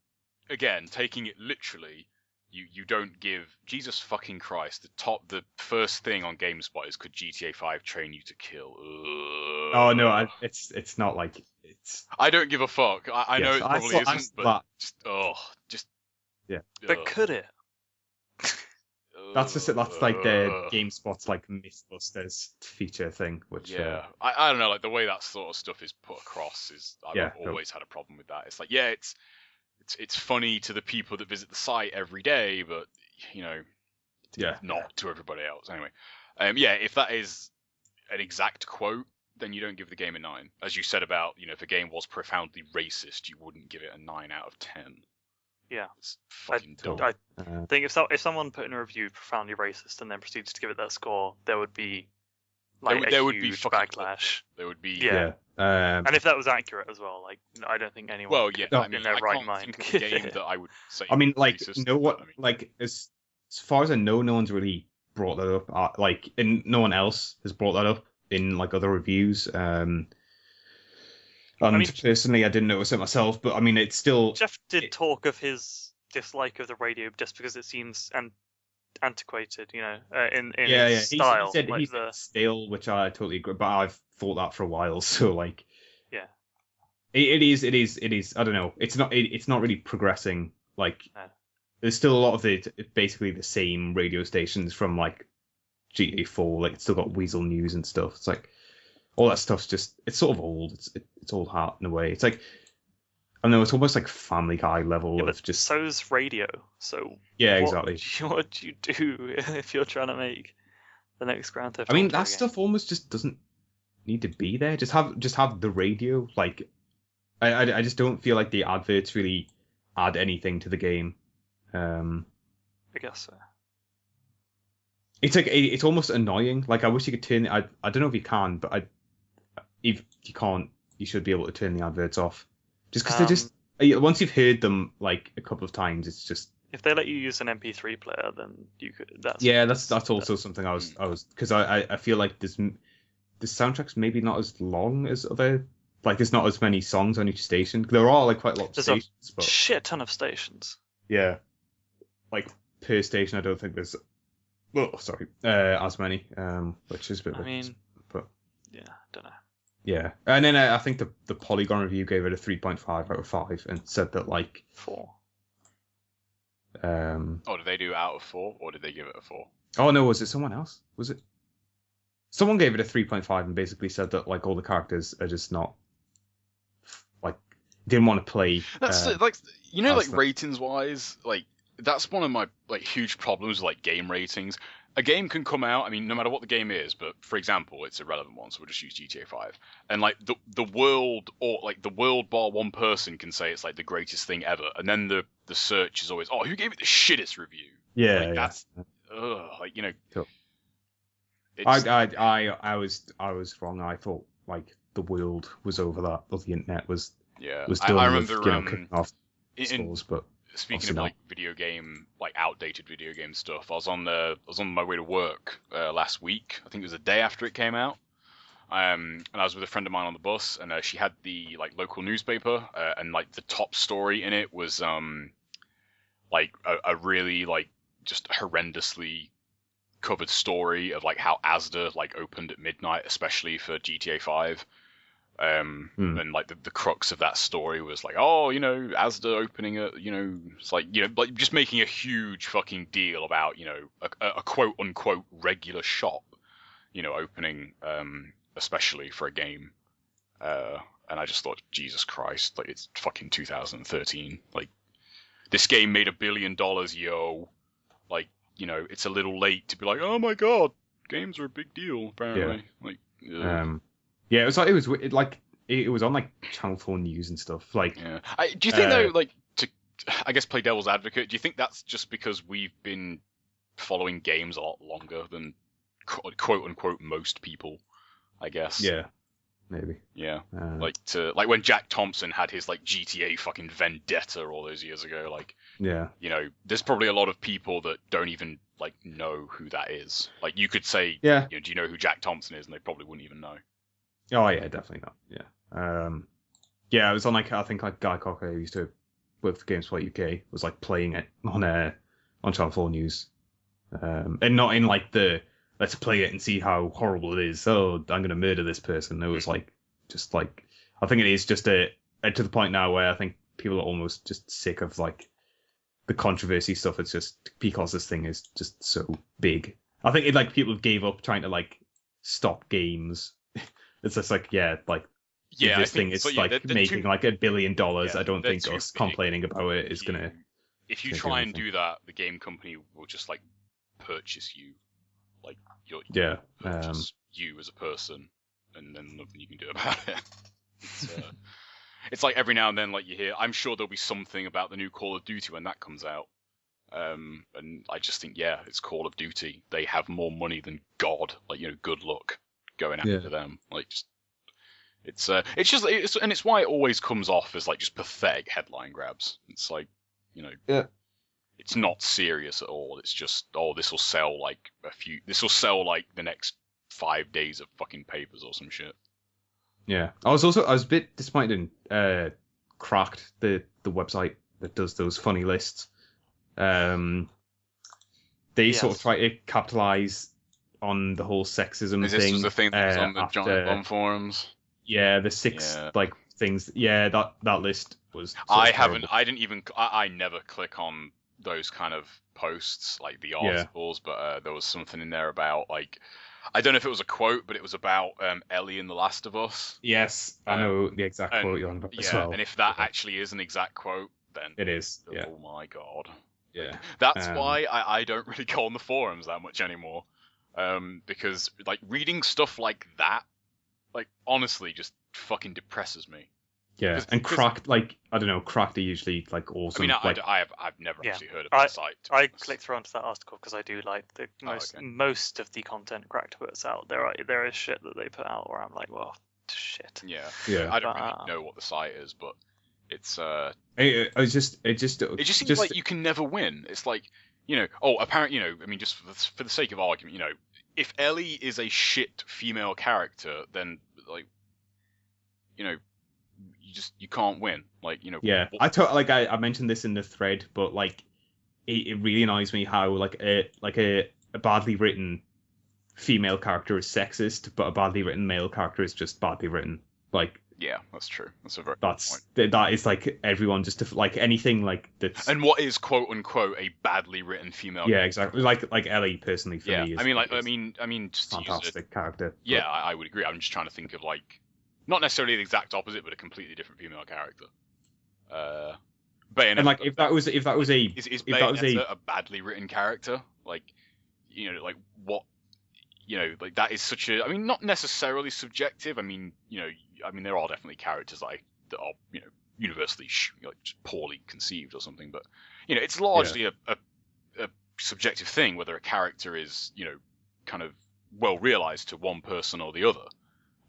again, taking it literally. You don't give, Jesus fucking Christ, the first thing on GameSpot is, could GTA 5 train you to kill? Oh no, it's not like it's. I don't give a fuck. I know it probably isn't, but But could it? That's like the GameSpot's like Mythbusters feature thing, which I don't know, like the way that sort of stuff is put across is, I've always had a problem with that. It's like, it's funny to the people that visit the site every day, but, you know, not to everybody else. Anyway, if that is an exact quote, then you don't give the game a 9. As you said about, you know, if a game was profoundly racist, you wouldn't give it a 9 out of 10. Yeah, it's fucking dumb. I think if someone put in a review profoundly racist and then proceeded to give it that score, there would be like there would be backlash. There would be and if that was accurate as well, like, I don't think anyone in their right mind think of a game that I would say. I mean, like, racist, like as far as I know, no one's really brought that up. Like, and no one else has brought that up in like other reviews. Personally, I didn't notice it myself, but I mean, it's still. Jeff did talk of his dislike of the radio just because it seems antiquated, you know, in his style. He said he's stale, which I totally agree. But I've thought that for a while, so like, it is. I don't know. It's not really progressing. Like, there's still a lot of basically the same radio stations from like GTA 4. Like, it's still got Weasel News and stuff. It's like all that stuff's just, it's sort of old. It's old hat in a way. It's like, I don't know, it's almost like Family Guy level of just. So's radio. So exactly. What do you do if you're trying to make the next Grand Theft Auto? I mean, that game? stuff almost just doesn't need to be there. Just have the radio. Like, I just don't feel like the adverts really add anything to the game. I guess so. It's like it's almost annoying. Like, I wish you could turn. I don't know if you can, but if you can't, you should be able to turn the adverts off. Just because they're just, once you've heard them like a couple of times, it's just. If they let you use an MP3 player, then you could. That's also something I was because I feel like the soundtrack's maybe not as long as other, like, there's not as many songs on each station. There are like quite a lot of stations, but shit ton of stations. Yeah, like per station, I don't think there's Well, sorry, as many, which is a bit. But yeah, don't know. Yeah, and then I think the Polygon review gave it a 3.5 out of 5 and said that like 4. Oh, did they do out of 4, or did they give it a 4? Oh no, was it someone else? Was it? Someone gave it a 3.5 and basically said that like all the characters are just not like didn't want to play. That's like like ratings wise, like that's one of my like huge problems with like game ratings. A game can come out, I mean, no matter what the game is, but for example, it's a relevant one, so we'll just use GTA 5. And like the world, or like the world bar one person can say it's like the greatest thing ever, and then the search is always, oh, who gave it the shittest review? Yeah, like, that's like Cool. I was wrong. I thought like the world was over that, or the internet was done I remember with, kicking off scores, but. Speaking of like outdated video game stuff, I was on my way to work last week. I think it was the day after it came out, and I was with a friend of mine on the bus, and she had the like local newspaper, and like the top story in it was like a really like just horrendously covered story of like how Asda like opened at midnight, especially for GTA 5. And like the crux of that story was like, oh, Asda opening it's like, like just making a huge fucking deal about, a quote unquote regular shop, opening, especially for a game. And I just thought, Jesus Christ, like it's fucking 2013. Like this game made $1 billion, yo. Like, it's a little late to be like, oh my God, games are a big deal, apparently. Yeah. Like, yeah, it was on like Channel 4 News and stuff. Like, yeah. Do you think though, like to, I guess, play devil's advocate? Do you think that's just because we've been following games a lot longer than quote unquote most people? I guess. Yeah, maybe. Yeah, like when Jack Thompson had his like GTA fucking Vendetta all those years ago. Like, yeah, there's probably a lot of people that don't even like know who that is. Like, you could say, yeah, do you know who Jack Thompson is? And they probably wouldn't even know. Oh yeah, definitely not. Yeah. Yeah, it was on like I think like Guy Cocker, who used to work for GameSpot UK, was like playing it on Channel 4 News, and not in like the let's play it and see how horrible it is. Oh, I'm gonna murder this person. It was like just like I think it is just to the point now where I think people are almost just sick of like the controversy stuff. It's just because this thing is just so big. I think it like people gave up trying to like stop games. It's just like, this thing is making like $1 billion. Yeah, I don't think us complaining about it is going to. If you try and do that, the game company will just like purchase you. Like, purchase you as a person, and then nothing you can do about it. It's like every now and then, like you hear, I'm sure there'll be something about the new Call of Duty when that comes out. And I just think, it's Call of Duty. They have more money than God. Like, good luck going after them. Like, just it's why it always comes off as like just pathetic headline grabs. It's like, it's not serious at all. It's just, this will sell like the next 5 days of fucking papers or some shit. Yeah, I was a bit disappointed in Cracked, the website that does those funny lists. They sort of try to capitalize on the whole sexism thing. This was the thing that was on the Giant Bomb forums. Yeah, the 6 like things. Yeah, that list was. I never click on those kind of posts, like the articles, but there was something in there about like, I don't know if it was a quote, but it was about Ellie in The Last of Us. Yes, I know the exact quote you're on about as well. And if that actually is an exact quote, then it is. Yeah. Oh my God. Yeah. That's why I don't really go on the forums that much anymore. Because like reading stuff like that, like honestly, just fucking depresses me. Yeah, and Cracked, like I don't know, Cracked are usually like awesome. I mean, I've never actually heard of the site. I clicked through onto that article because I do like the most of the content Cracked puts out. There is shit that they put out where I'm like, well, shit. Yeah. I don't really know what the site is, but it's it just seems like you can never win. It's like, apparently, I mean, just for the sake of argument, if Ellie is a shit female character, then like, you can't win. Like, Yeah, I mentioned this in the thread, but like, it really annoys me how like a a badly written female character is sexist, but a badly written male character is just badly written. Like, yeah, that's true. That's a very that's good point. That is like everyone just like anything like that's. And what is quote unquote a badly written female? Yeah, exactly. Like Ellie personally for me. Yeah, Is, I mean, just fantastic character. Yeah, I would agree. I'm just trying to think of like not necessarily the exact opposite, but a completely different female character. Bayonetta. And like if that was a Bayonetta a badly written character, like like what, like that is such a. I mean, not necessarily subjective. I mean, there are definitely characters that are universally like just poorly conceived or something, but it's largely a subjective thing whether a character is kind of well realized to one person or the other.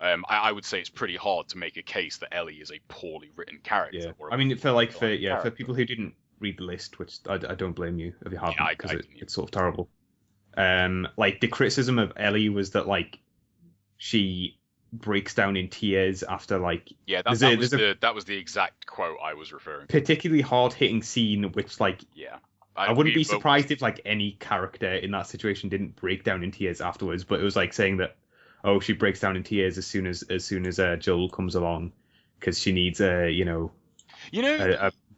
I would say it's pretty hard to make a case that Ellie is a poorly written character. Yeah. Or I mean, for people who didn't read the list, which I don't blame you if you haven't, because it's sort of terrible. Like the criticism of Ellie was that like she breaks down in tears after like that was the exact quote I was referring to. Particularly hard hitting scene, which like I wouldn't be surprised if like any character in that situation didn't break down in tears afterwards, but it was like saying that she breaks down in tears as soon as Joel comes along because she needs a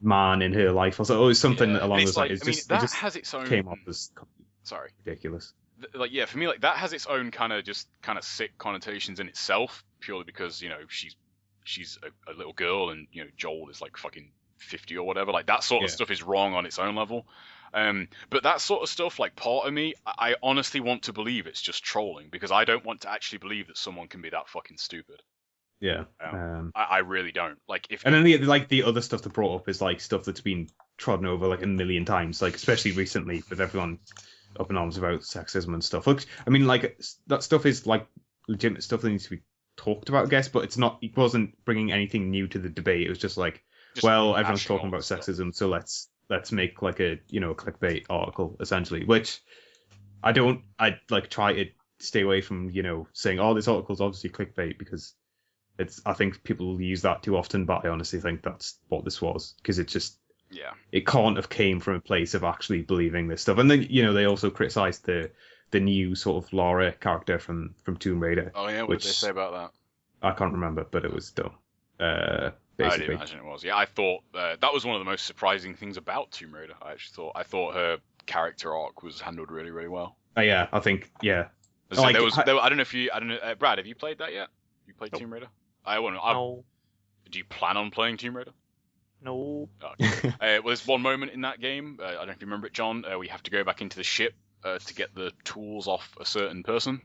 man in her life or so. It was something along those lines. That has its own. Came off as ridiculous. For me, like that has its own kind of sick connotations in itself, purely because she's a little girl and Joel is like fucking 50 or whatever. Like that sort of stuff is wrong on its own level. But that sort of stuff, like part of me, I honestly want to believe it's just trolling because I don't want to actually believe that someone can be that fucking stupid. Yeah. I really don't. Like if. And then the other stuff that brought up is like stuff that's been trodden over like a million times, like especially recently with everyone up in arms about sexism and stuff. Look, I mean, like that stuff is like legitimate stuff that needs to be talked about, I guess, but it wasn't bringing anything new to the debate. It was just like, everyone's talking about sexism, so let's make like a clickbait article essentially, which I try to stay away from saying this article's obviously clickbait because I think people use that too often, but I honestly think that's what this was because it just it can't have came from a place of actually believing this stuff. And then they also criticized the new sort of Lara character from Tomb Raider. Oh yeah, what did they say about that? I can't remember, but it was dumb. Basically. I did imagine it was. Yeah, I thought that was one of the most surprising things about Tomb Raider. I thought her character arc was handled really, really well. Yeah, I think So I don't know, Brad, have you played that yet? You played Tomb Raider? No. Do you plan on playing Tomb Raider? No. Oh, okay. Well, there's one moment in that game. I don't know if you remember it, John. We have to go back into the ship to get the tools off a certain person.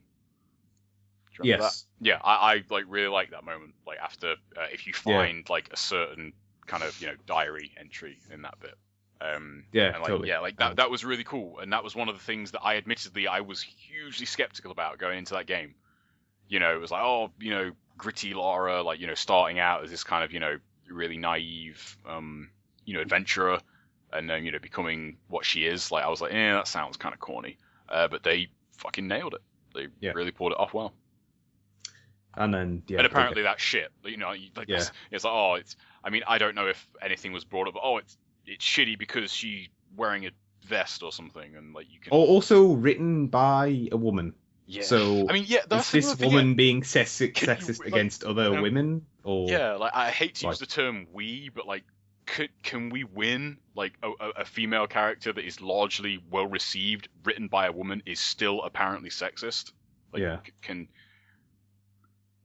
Yes. That? Yeah, I like really like that moment. Like after if you find like a certain kind of diary entry in that bit. Totally. Yeah, like that was really cool, and that was one of the things that I was hugely skeptical about going into that game. It was like gritty Lara, like starting out as this kind of really naive adventurer, and then becoming what she is. Like I was like, that sounds kind of corny, but they fucking nailed it. They really pulled it off well. And then and apparently that shit, it's like I mean I don't know if anything was brought up, but it's shitty because she's wearing a vest or something, and like you can. Also written by a woman. Yeah. So I mean, that's is this woman being sexist against other women, or like I hate to use the term "we," but like, can we win? Like a female character that is largely well received, written by a woman, is still apparently sexist. Like,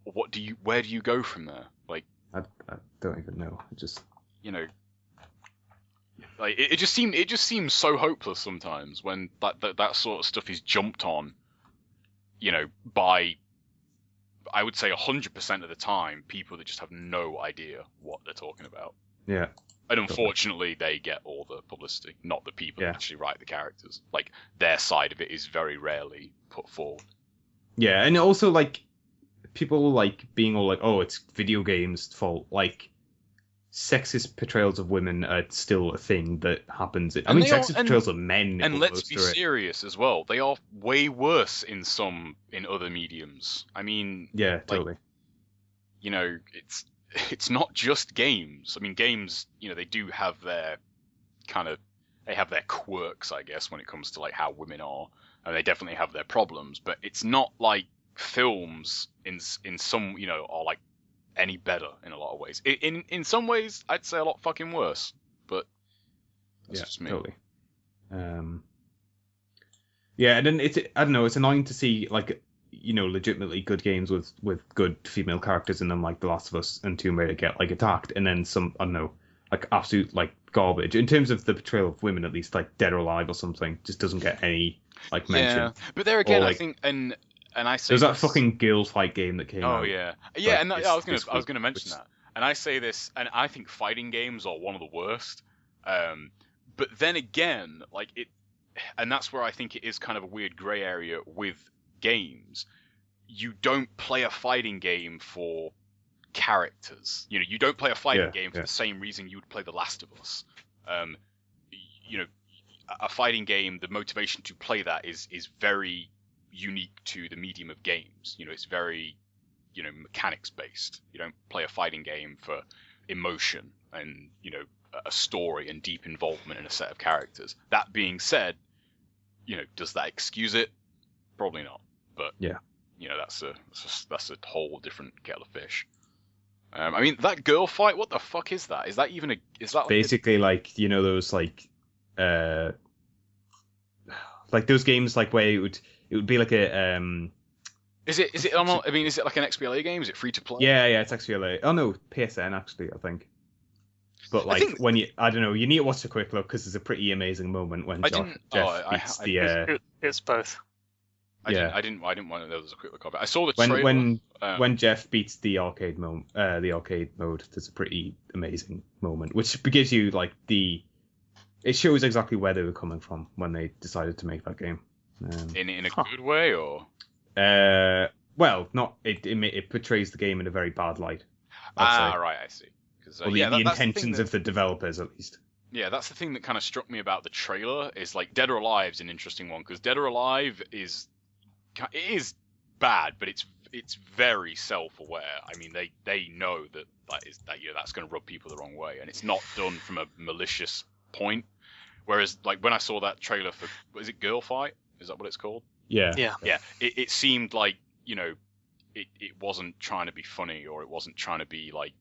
where do you go from there? Like, I don't even know. Just like it just seems so hopeless sometimes when that sort of stuff is jumped on. By, I would say 100% of the time, people that just have no idea what they're talking about. Yeah. And unfortunately, they get all the publicity, not the people that actually write the characters. Like, their side of it is very rarely put forward. Yeah, and also, like, people, like, being all like, it's video games' fault. Like, sexist portrayals of women are still a thing that happens. Sexist portrayals of men. And let's be serious as well. They are way worse in other mediums. I mean, yeah, totally. It's not just games. I mean, games, they do have their quirks, I guess, when it comes to like how women are. and they definitely have their problems. But it's not like films in some, you know, are like any better in a lot of ways. In some ways, I'd say a lot fucking worse. But that's just me. Totally. Yeah, and then I don't know, it's annoying to see like, you know, legitimately good games with good female characters in them, like The Last of Us and Tomb Raider, get like attacked, and then some, I don't know, like absolute like garbage in terms of the portrayal of women, at least, like Dead or Alive or something, just doesn't get any like mention. Yeah, but there again, like, I think, and I say there's that fucking girl fight game that came out. Oh yeah, like, and I was gonna mention that, and I say this, and I think fighting games are one of the worst. But then again, like it, and that's where I think it is kind of a weird grey area with games. You don't play a fighting game for characters. You know, you don't play a fighting game for the same reason you would play The Last of Us. You know, a fighting game, the motivation to play that is very unique to the medium of games. You know, it's very, you know, mechanics based. You don't play a fighting game for emotion and, you know, a story and deep involvement in a set of characters. That being said, you know, does that excuse it? Probably not. But yeah, you know, that's a whole different kettle of fish. I mean, that girl fight, what the fuck is that? Is that basically like, you know, those like those games like where it would be like a Is it I mean, is it like an XBLA game? Is it free to play? Yeah, it's XBLA. Oh no, PSN actually, I think. But like when I don't know, you need to watch a quick look because there's a pretty amazing moment when Jeff beats the. It's both. I didn't want to know there was a quick look of it. I saw the trailer. When Jeff beats the arcade mode, there's a pretty amazing moment, which gives you like it shows exactly where they were coming from when they decided to make that game. In a good way, or? Well, not it portrays the game in a very bad light. Right, I see. Or the intentions of the developers, at least. Yeah, that's the thing that kind of struck me about the trailer. Is like Dead or Alive's an interesting one because Dead or Alive is bad, but it's very self-aware. I mean, they know that's going to rub people the wrong way, and it's not done from a malicious point. Whereas, like when I saw that trailer for, is it Girl Fight? Is that what it's called? Yeah. It seemed like, you know, it wasn't trying to be funny, or it wasn't trying to be like,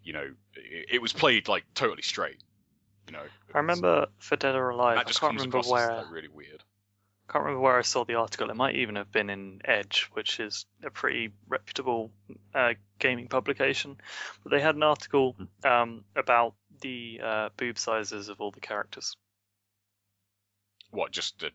you know, it was played like totally straight. You know. I remember for Dead or Alive. That just comes across as like really weird. I can't remember where I saw the article. It might even have been in Edge, which is a pretty reputable gaming publication. But they had an article about the boob sizes of all the characters. What, just a...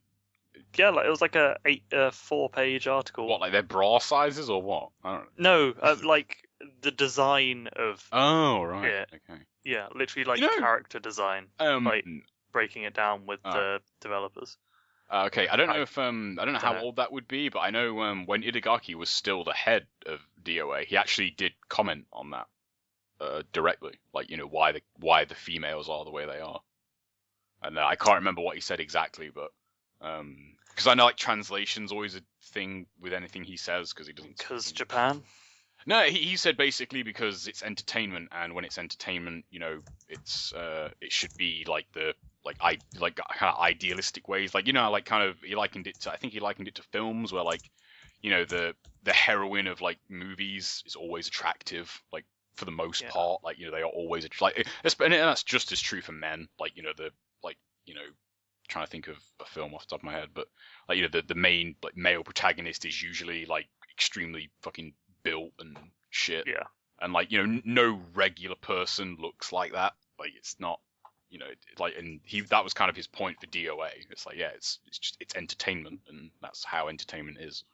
Yeah, like it was like a 4-page article. What, like their bra sizes or what? I don't know. No, like the design of. Oh right. Yeah, okay. Yeah, literally like character design. Like breaking it down with the developers. Okay, I don't know if I don't know how old that would be, but I know when Itagaki was still the head of DOA, he actually did comment on that directly, like, you know, why the females are the way they are, and I can't remember what he said exactly, but because I know like translation's always a thing with anything he says because he doesn't. Because Japan. No, he said basically because it's entertainment, and when it's entertainment, you know, it's it should be like kind of idealistic ways, like, you know, like kind of he likened it to films where, like, you know, the heroine of like movies is always attractive, like for the most part, like, you know, they are always like, and that's just as true for men, like, you know, trying to think of a film off the top of my head, but like, you know, the main like male protagonist is usually like extremely fucking built and shit, and like, you know, no regular person looks like that, like it's not. You know, like, and that was kind of his point for DOA. It's like, yeah, it's entertainment, and that's how entertainment is.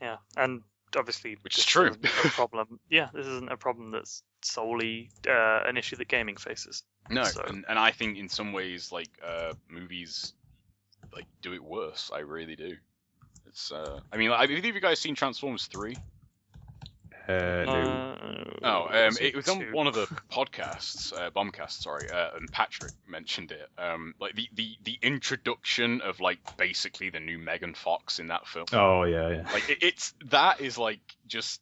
Yeah, and obviously, which is true. A problem. Yeah, this isn't a problem that's solely an issue that gaming faces. No, and I think in some ways, like, movies, like, do it worse. I really do. It's, I mean, like, have you guys seen Transformers 3? No. It was on one of the podcasts, Bombcast, sorry, and Patrick mentioned it. Like the introduction of like basically the new Megan Fox in that film. Oh yeah. Like that is like just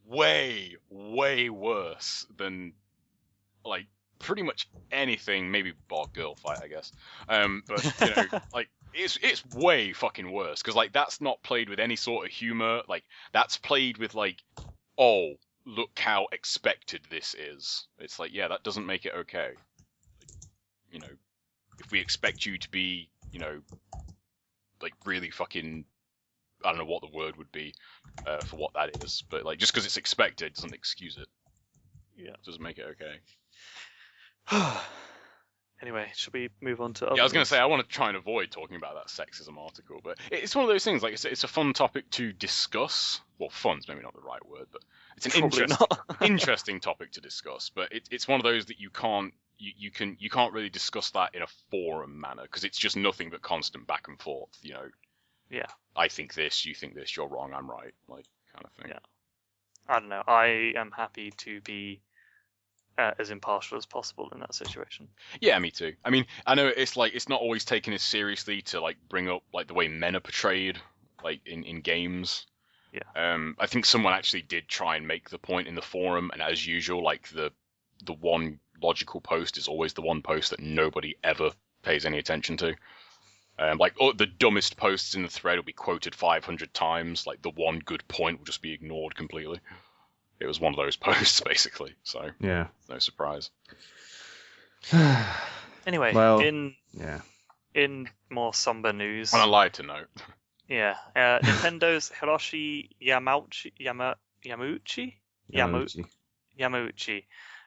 way worse than like pretty much anything. Maybe bar Girl Fight, I guess. But you know, like it's way fucking worse because like that's not played with any sort of humor. Like that's played with like, oh, look how expected this is. It's like, yeah, that doesn't make it okay. You know, if we expect you to be, you know, like really fucking, I don't know what the word would be for what that is, but like just because it's expected doesn't excuse it. Yeah, it doesn't make it okay. Anyway, should we move on to other I was going news? to say, I want to try and avoid talking about that sexism article, but it's one of those things, like, it's a fun topic to discuss. Well, fun's maybe not the right word, but it's an interesting topic to discuss, but it's one of those that you can't really discuss that in a forum manner, because it's just nothing but constant back and forth, you know? Yeah. I think this, you think this, you're wrong, I'm right, like, kind of thing. Yeah. I don't know. I am happy to be as impartial as possible in that situation. Yeah, me too. I mean, I know it's like it's not always taken as seriously to like bring up like the way men are portrayed, like in games. Yeah. I think someone actually did try and make the point in the forum, and as usual, like the one logical post is always the one post that nobody ever pays any attention to. Like the dumbest posts in the thread will be quoted 500 times. Like the one good point will just be ignored completely. It was one of those posts, basically. So yeah, no surprise. Anyway, well, in more somber news. On a lighter note. Yeah, Nintendo's Hiroshi Yamauchi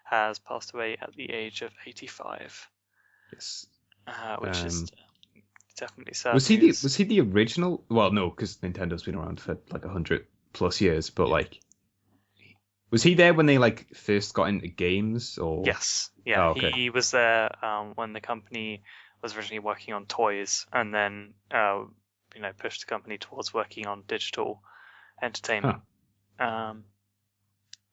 has passed away at the age of 85. Yes. Which is definitely sad. Was he the original? Well, no, because Nintendo's been around for like 100+ years, but like. Was he there when they like first got into games, or? Yes, yeah, oh, okay. He was there when the company was originally working on toys, and then pushed the company towards working on digital entertainment. Huh.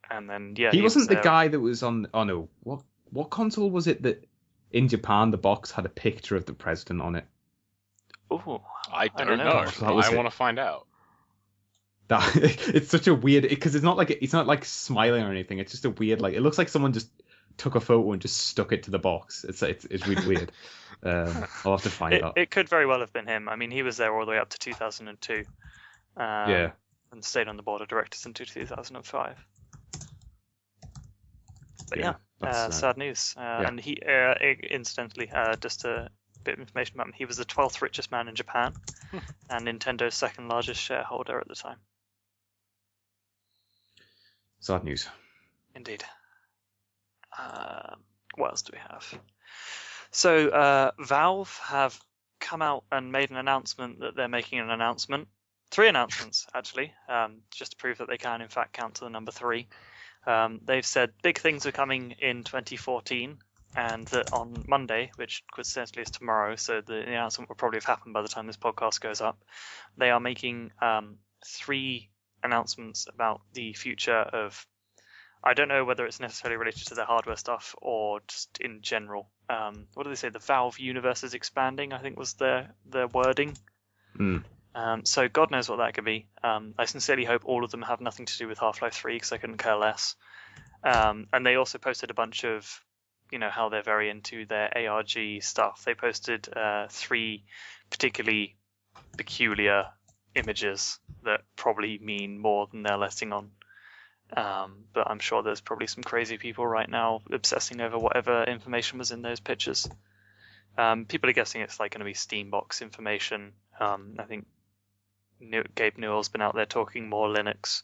And then he wasn't the guy that was on. Oh no, what console was it that in Japan the box had a picture of the president on it? Oh, I don't know. I want to find out. That it's such a weird, because it's not like smiling or anything. It's just a weird, like, it looks like someone just took a photo and just stuck it to the box. It's really weird. I'll have to find out. It could very well have been him. I mean, he was there all the way up to 2002. Yeah. And stayed on the board of directors until 2005. But sad news. And he, incidentally, just a bit of information about him. He was the 12th richest man in Japan, and Nintendo's second largest shareholder at the time. Sad news. Indeed. What else do we have? So, Valve have come out and made an announcement that they're making an announcement. 3 announcements, actually, just to prove that they can, in fact, count to the number 3. They've said big things are coming in 2014, and that on Monday, which coincidentally is tomorrow, so the announcement will probably have happened by the time this podcast goes up, they are making 3 announcements about the future of, I don't know whether it's necessarily related to their hardware stuff or just in general. What do they say? The Valve universe is expanding, I think was their wording. So God knows what that could be. I sincerely hope all of them have nothing to do with Half-Life 3, because I couldn't care less. And they also posted a bunch of, how they're very into their ARG stuff. They posted 3 particularly peculiar images that probably mean more than they're letting on. But I'm sure there's probably some crazy people right now obsessing over whatever information was in those pictures. People are guessing it's like going to be Steambox information. I think Gabe Newell's been out there talking more Linux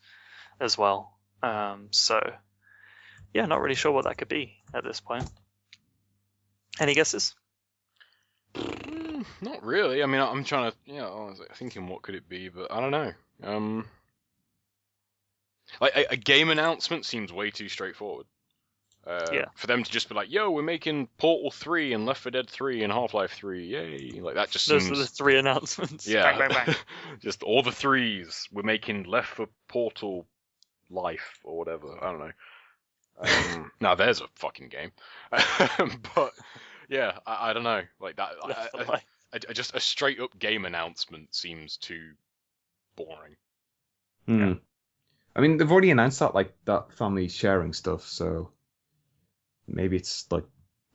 as well. So, yeah, not really sure what that could be at this point. Any guesses? Not really. I mean, I'm trying to, I was thinking what could it be, but I don't know. Like a game announcement seems way too straightforward. For them to just be like, yo, we're making Portal 3 and Left 4 Dead 3 and Half-Life 3, yay. Like, that just seems... Those are the 3 announcements. Yeah. Bang, bang, bang. Just all the 3s. We're making Left 4 Portal Life or whatever. I don't know. Now, there's a fucking game. But, yeah, I don't know. Like, that... just a straight-up game announcement seems too boring. Yeah. I mean, they've already announced that family sharing stuff, so... Maybe it's like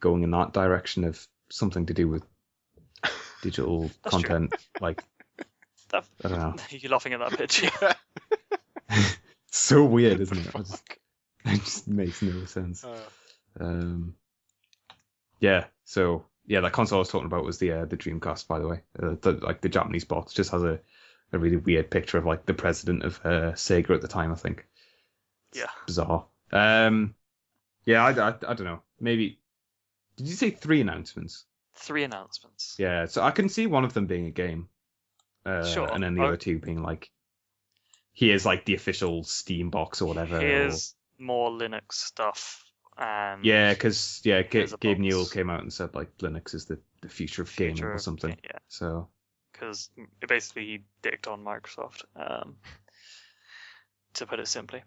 going in that direction of something to do with digital That's content. Like, I don't know. You're laughing at that picture. So weird, isn't it? It just makes no sense. Yeah. So yeah, that console I was talking about was the Dreamcast, by the way. The Japanese box just has a really weird picture of like the president of Sega at the time, I think. It's bizarre. Yeah, I don't know. Maybe. Did you say 3 announcements? 3 announcements. Yeah, so I can see one of them being a game. Sure. And then the other 2 being like, here's like the official Steam box or whatever. Here's more Linux stuff. And yeah, because Gabe Newell box. came out and said like Linux is the future of gaming or something. Yeah. So. Because basically he dicked on Microsoft, to put it simply.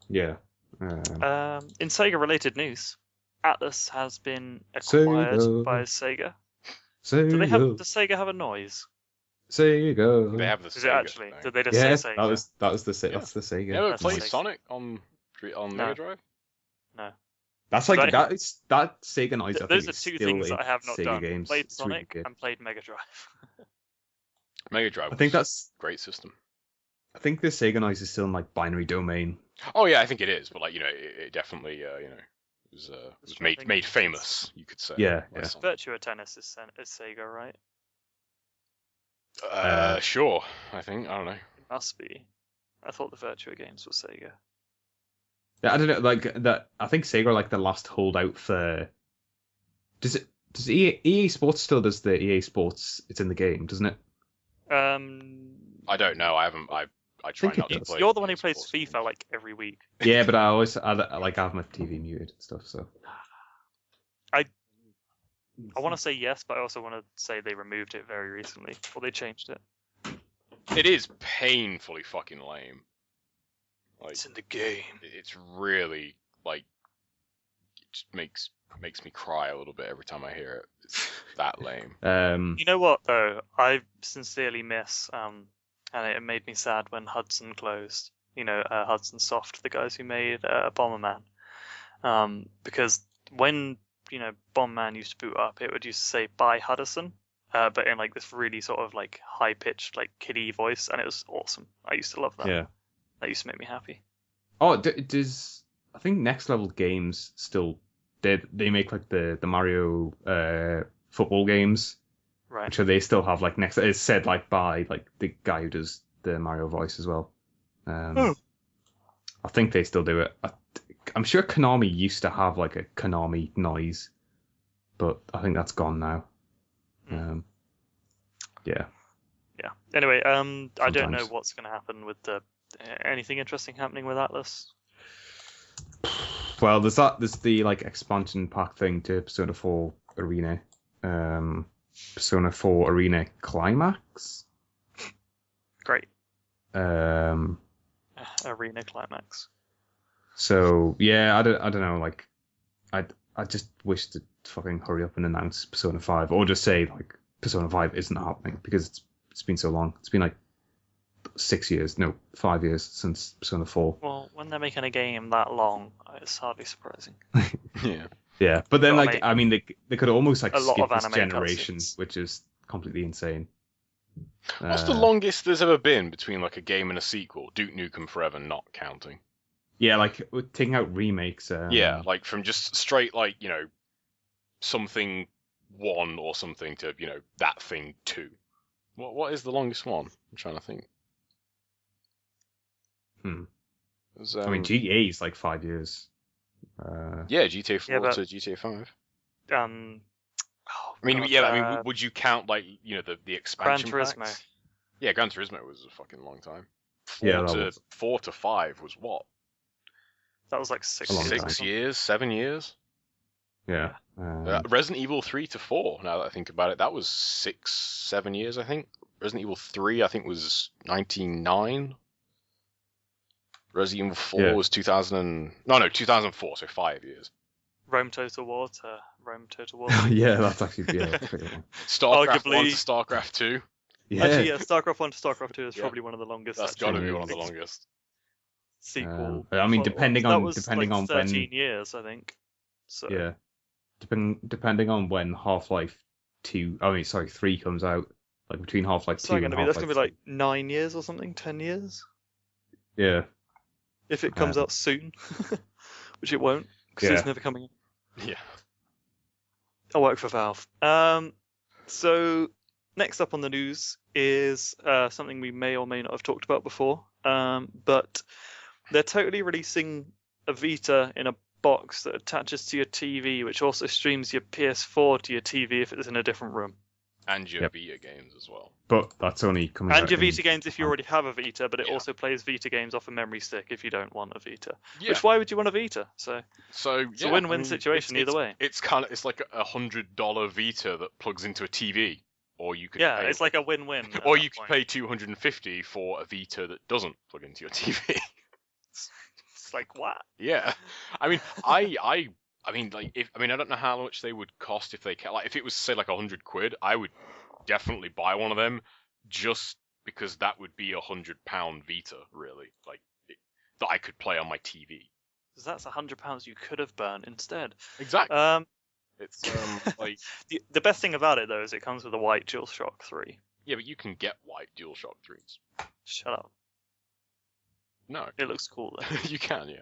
Yeah. In Sega-related news, Atlas has been acquired by Sega. Sega. Does Sega have a noise? Sega. They have the Is Sega it actually? thing. Did they just say Sega? that was the Sega. That's the Sega. You ever That's played Sega. Sonic on Mega Drive? No. That's like that Sega noise. I Those think are is 2 still things in that I have not Sega done. games. Played It's really Sonic good. and played Mega Drive. Mega Drive. I think was that's. a great system. I think the Sega noise is still in like binary domain. Oh yeah, I think it is, but like it definitely was made famous. You could say. Yeah. Virtua Tennis is Sega, right? Sure. I think I don't know. It must be. I thought the Virtua games were Sega. Yeah, I don't know. Like that, I think Sega are like the last holdout for. Does EA Sports still does the EA Sports? It's in the game, doesn't it? I don't know. I haven't. I try think not it to does. play. You're the one who EA plays Sports FIFA games. like every week. Yeah, but I have my TV muted and stuff. So I want to say yes, but I also want to say they removed it very recently, or they changed it. It is painfully fucking lame. Like, It's in the game. it's really like it just makes me cry a little bit every time I hear it. It's that lame. You know what though? I sincerely miss, and it made me sad when Hudson closed. Hudson Soft, the guys who made Bomberman. Because when Bomberman used to boot up, it would used to say "Bye Hudson," but in like this really sort of like high pitched like kiddie voice, and it was awesome. I used to love that. yeah. That used to make me happy. Oh, does I think Next Level Games still they make like the Mario football games, Right. which they still have like next. It's said like by like the guy who does the Mario voice as well. I think they still do it. I'm sure Konami used to have like a Konami noise, but I think that's gone now. Yeah. Yeah. Anyway, I don't know Sometimes. what's going to happen with anything interesting happening with Atlas. Well, there's the like expansion pack thing to Persona 4 Arena, Persona 4 Arena Climax. Great. Um. Arena Climax. So yeah, I don't know. Like, I just wish to fucking hurry up and announce Persona 5, or just say like Persona 5 isn't happening because it's been so long. It's been like 5 years since Persona 4. Well, when they're making a game that long, it's hardly surprising. Yeah. Yeah, but then Well, like I mean they could almost like a lot skip of this anime generation, cutscenes. which is completely insane. What's the longest there's ever been between like a game and a sequel? Duke Nukem Forever not counting. Yeah, like taking out remakes. Yeah, like from just straight like something 1 or something to that thing 2. What is the longest one? I'm trying to think. I mean, GTA is like 5 years. Yeah, GTA 4 but- to GTA 5. Oh, I mean, God, yeah, I mean, would you count like the expansion Gran Turismo. packs? Yeah, Gran Turismo was a fucking long time. Yeah, that was. 4 to 5 was what? That was like 6 A long years. time. 6 years, 7 years. Yeah. Resident Evil 3 to 4. Now that I think about it, that was 6, 7 years, I think. Resident Evil 3, I think, was 99. Resident Evil 4 was 2004, so 5 years. Rome Total War to Rome Total War. Yeah, that's actually that's pretty long. StarCraft 1 Arguably- to StarCraft 2. Yeah. Actually, yeah, StarCraft 1 to StarCraft 2 is Yeah. probably one of the longest. That's actually. got to be one of the longest. Sequel. I mean, Well, depending that on- was depending like on when- 13 years, I think. So Yeah. Depending on when Half-Life 3 comes out. Like between Half-Life 2 and That's Half-Life going to be like 9 years or something, 10 years? Yeah. If it comes out soon. Which it won't, because it's never coming out. Yeah. I work for Valve. So, next up on the news is something we may or may not have talked about before. But they're totally releasing a Vita in a box that attaches to your TV, which also streams your PS4 to your TV if it's in a different room. And your Vita games as well. But that's only coming out. And your Vita games if you already have a Vita, but it also plays Vita games off a memory stick if you don't want a Vita. Yeah. Which, why would you want a Vita? So it's a win-win situation either way. It's like a $100 Vita that plugs into a TV. Or you could pay, it's like a win-win. Or you could pay $250 for a Vita that doesn't plug into your TV. It's like what? Yeah, I mean, I don't know how much they would cost if they if it was say like £100, I would definitely buy one of them just because that would be £100 Vita, really, that I could play on my TV. Because that's £100 you could have burned instead. Exactly. It's like the best thing about it though is it comes with a white DualShock 3. Yeah, but you can get white DualShock 3s. Shut up. No, it looks cool though. You can, yeah.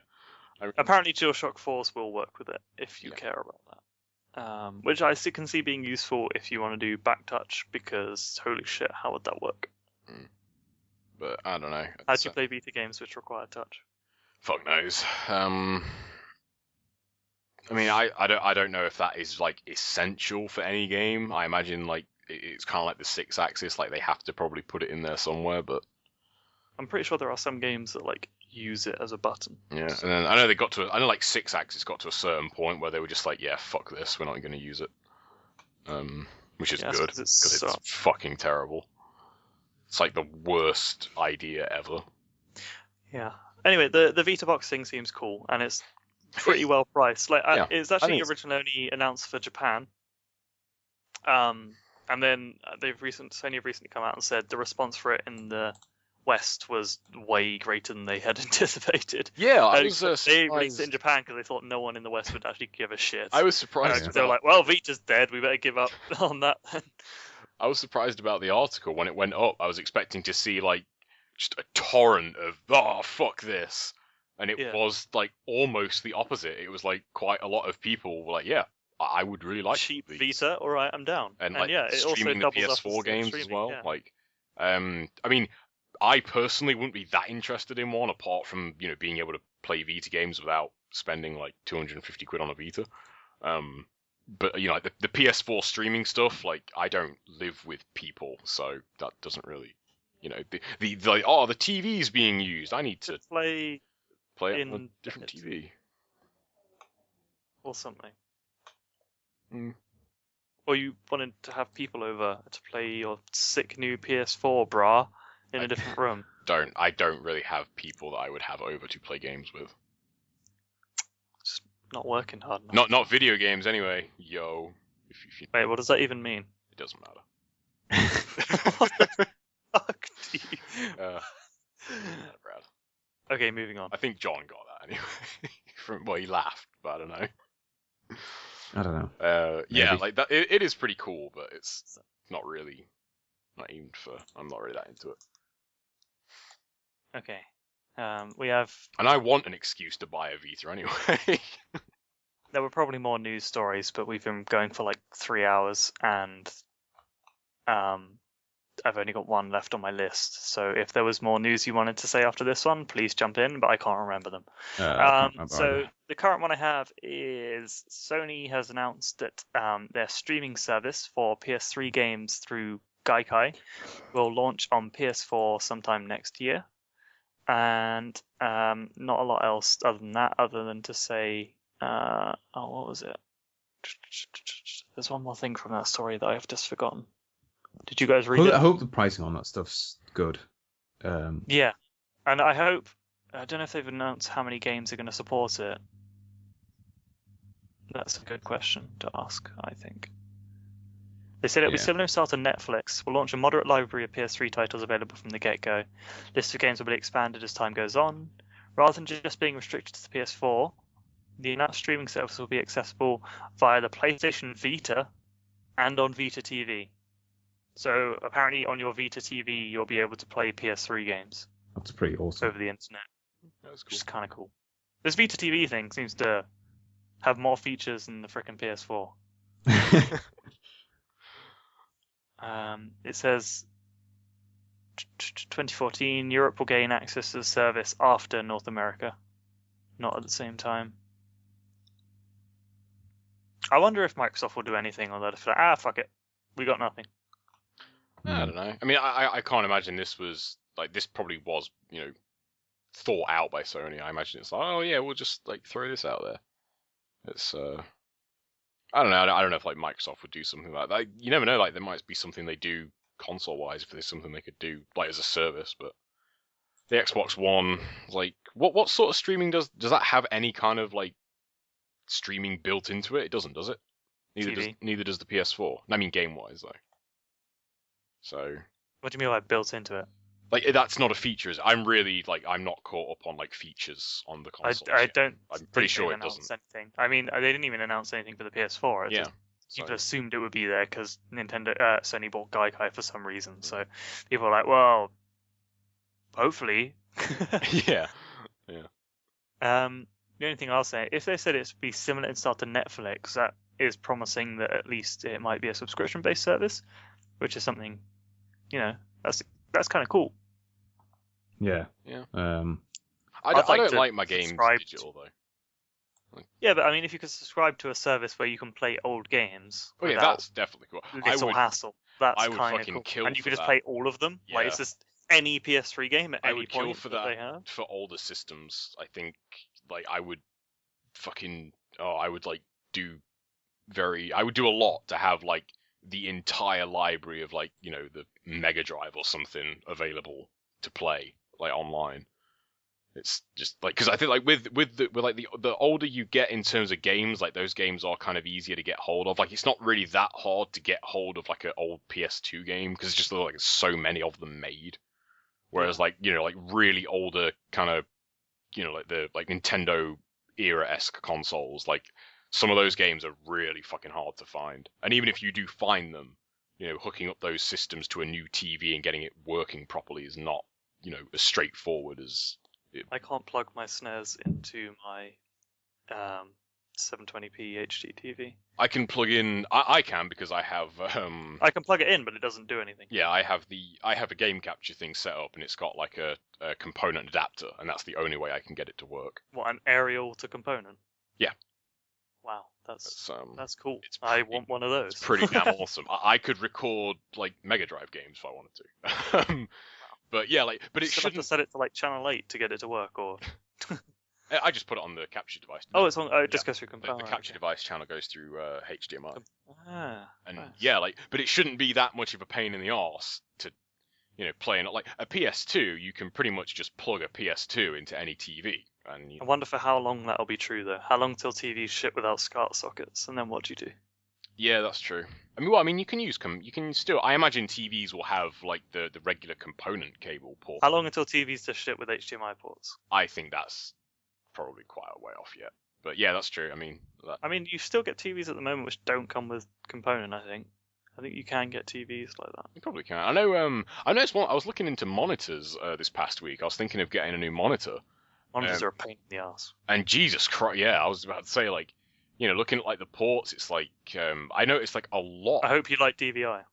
Apparently DualShock 4s will work with it if you care about that. Which I can see being useful if you want to do back touch, because holy shit, how would that work? But I don't know. How do you play Vita games which require touch? Fuck knows. I mean, I don't know if that is like essential for any game. I imagine like it's kind of like the 6-axis, like they have to probably put it in there somewhere. But I'm pretty sure there are some games that like use it as a button. Yeah, and then I know like 6-axis got to a certain point where they were just like, yeah, fuck this, we're not going to use it. Which is good because it's fucking terrible. It's like the worst idea ever. Yeah. Anyway, the Vita box thing seems cool, and it's pretty well priced. Like, it's actually originally only announced for Japan. And then Sony have recently come out and said the response for it in the West was way greater than they had anticipated. Yeah, they released it in Japan because they thought no one in the West would actually give a shit. I was surprised. They were like, well, Vita's dead, we better give up on that. I was surprised about the article when it went up. I was expecting to see like just a torrent of fuck this, and it was like almost the opposite. It was like quite a lot of people were like, yeah, I would really like cheap Vita. All right, I'm down. And like it streaming also the PS4 games as well. Yeah. Like, I mean, I personally wouldn't be that interested in one apart from being able to play Vita games without spending like £250 on a Vita. But like the PS4 streaming stuff, like I don't live with people, so that doesn't really, the TV's being used. I need to play it on a different TV or something. Or you wanted to have people over to play your sick new PS4, brah, in a different room. I don't really have people that I would have over to play games with. Just not working hard enough. Not video games anyway, yo. Wait, what does that even mean? It doesn't matter. What the fuck do you... Brad. Okay, moving on. I think John got that anyway. He laughed, but I don't know. I don't know. Yeah, like that. It is pretty cool, but it's not really. I'm not really that into it. Okay. We have. And I want an excuse to buy a Vita anyway. There were probably more news stories, but we've been going for like 3 hours, and I've only got one left on my list. So if there was more news you wanted to say after this one, please jump in, but I can't remember them. So the current one I have is Sony has announced that their streaming service for PS3 games through Gaikai will launch on PS4 sometime next year. And not a lot else other than that, other than to say, what was it? There's one more thing from that story that I've just forgotten. Did you guys read it? I hope the pricing on that stuff's good. Yeah, and I hope. I don't know if they've announced how many games are going to support it. That's a good question to ask, I think. They said it'll be similar style to Netflix. We'll launch a moderate library of PS3 titles available from the get-go. List of games will be expanded as time goes on. Rather than just being restricted to the PS4, the announced streaming service will be accessible via the PlayStation Vita, and on Vita TV. So apparently on your Vita TV, you'll be able to play PS3 games That's pretty awesome. over the internet, That's cool. which is kind of cool. This Vita TV thing seems to have more features than the frickin' PS4. It says 2014, Europe will gain access to the service after North America, not at the same time. I wonder if Microsoft will do anything on that. If they're like, fuck it, we got nothing. I don't know. I mean, I can't imagine this was like this probably was thought out by Sony. I imagine it's like, oh yeah, we'll just like throw this out there. It's I don't know. I don't know if like Microsoft would do something like that. You never know. Like there might be something they do console wise if there's something they could do like as a service. But the Xbox One, like what sort of streaming does that have any kind of like streaming built into it? It doesn't, does it? Neither does the PS4. I mean game wise though. So what do you mean by built into it? Like that's not a feature. I'm really like I'm not caught up on like features on the console. I don't. I'm pretty sure it doesn't. Anything. I mean, they didn't even announce anything for the PS4. People assumed it would be there because Sony bought Gaikai for some reason. So people are like, well, hopefully. Yeah. The only thing I'll say, if they said it's be similar in style to Netflix, that is promising that at least it might be a subscription-based service, which is something, that's kind of cool. Yeah. I don't like my games digital though. Yeah, but I mean, if you could subscribe to a service where you can play old games, that's definitely cool. Little hassle. That's kind of cool. Kill and you for could just that. play all of them. Yeah. Like it's just any PS3 game at any point kill for that they have. For older systems, I think like I would I would do a lot to have like the entire library of like the Mega Drive or something available to play like online. It's just like because I think like with the older you get in terms of games, like those games are kind of easier to get hold of. Like it's not really that hard to get hold of like an old PS2 game because it's just like so many of them made. Whereas like like really older kind of like the like Nintendo era-esque consoles, like some of those games are really fucking hard to find. And even if you do find them, hooking up those systems to a new TV and getting it working properly is not as straightforward as. I can't plug my SNES into my 720p HD TV. I can plug in. I can because I have. I can plug it in, but it doesn't do anything. Yeah, I have a game capture thing set up, and it's got like a component adapter, and that's the only way I can get it to work. What, an aerial to component? Yeah. Wow, that's cool. I want one of those. It's pretty damn awesome. I could record like Mega Drive games if I wanted to. But yeah, but it shouldn't. Have to set it to like channel 8 to get it to work, or. I just put it on the capture device. Oh, it's on. Oh, it just goes through component. The capture device channel goes through HDMI. And nice. Yeah, but it shouldn't be that much of a pain in the arse to, play it. Like a PS2, you can pretty much just plug a PS2 into any TV. And I wonder for how long that'll be true though. How long till TVs ship without SCART sockets, and then what do you do? Yeah, that's true. You can still. I imagine TVs will have like the regular component cable port. How long until TVs just ship with HDMI ports? I think that's probably quite a way off yet. But yeah, that's true. You still get TVs at the moment which don't come with component. I think you can get TVs like that. You probably can. I know. I was looking into monitors this past week. I was thinking of getting a new monitor. Monitors are a pain in the ass. And Jesus Christ, yeah, I was about to say like. Looking at like the ports, it's like I noticed like a lot. I hope you like DVI.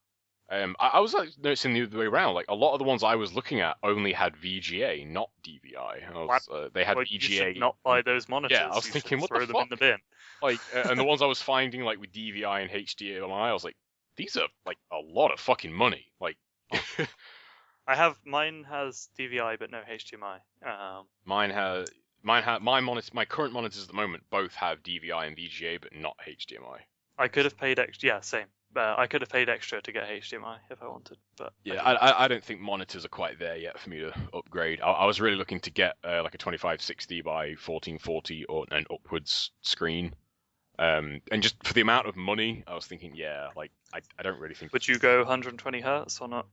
I was like noticing the other way around. Like a lot of the ones I was looking at only had VGA, not DVI. They had VGA. You should not buy those monitors. Yeah, I was thinking, what the fuck? Throw them in the bin. Like, and the ones I was finding like with DVI and HDMI, I was like, these are like a lot of fucking money. Like, mine has DVI but no HDMI. My current monitors at the moment both have DVI and VGA, but not HDMI. I could have paid extra. Yeah, same. I could have paid extra to get HDMI if I wanted, but yeah, I don't think monitors are quite there yet for me to upgrade. I was really looking to get like a 2560 by 1440 or an upwards screen, and just for the amount of money, I was thinking, yeah, like I don't really think. Would you go 120 hertz or not?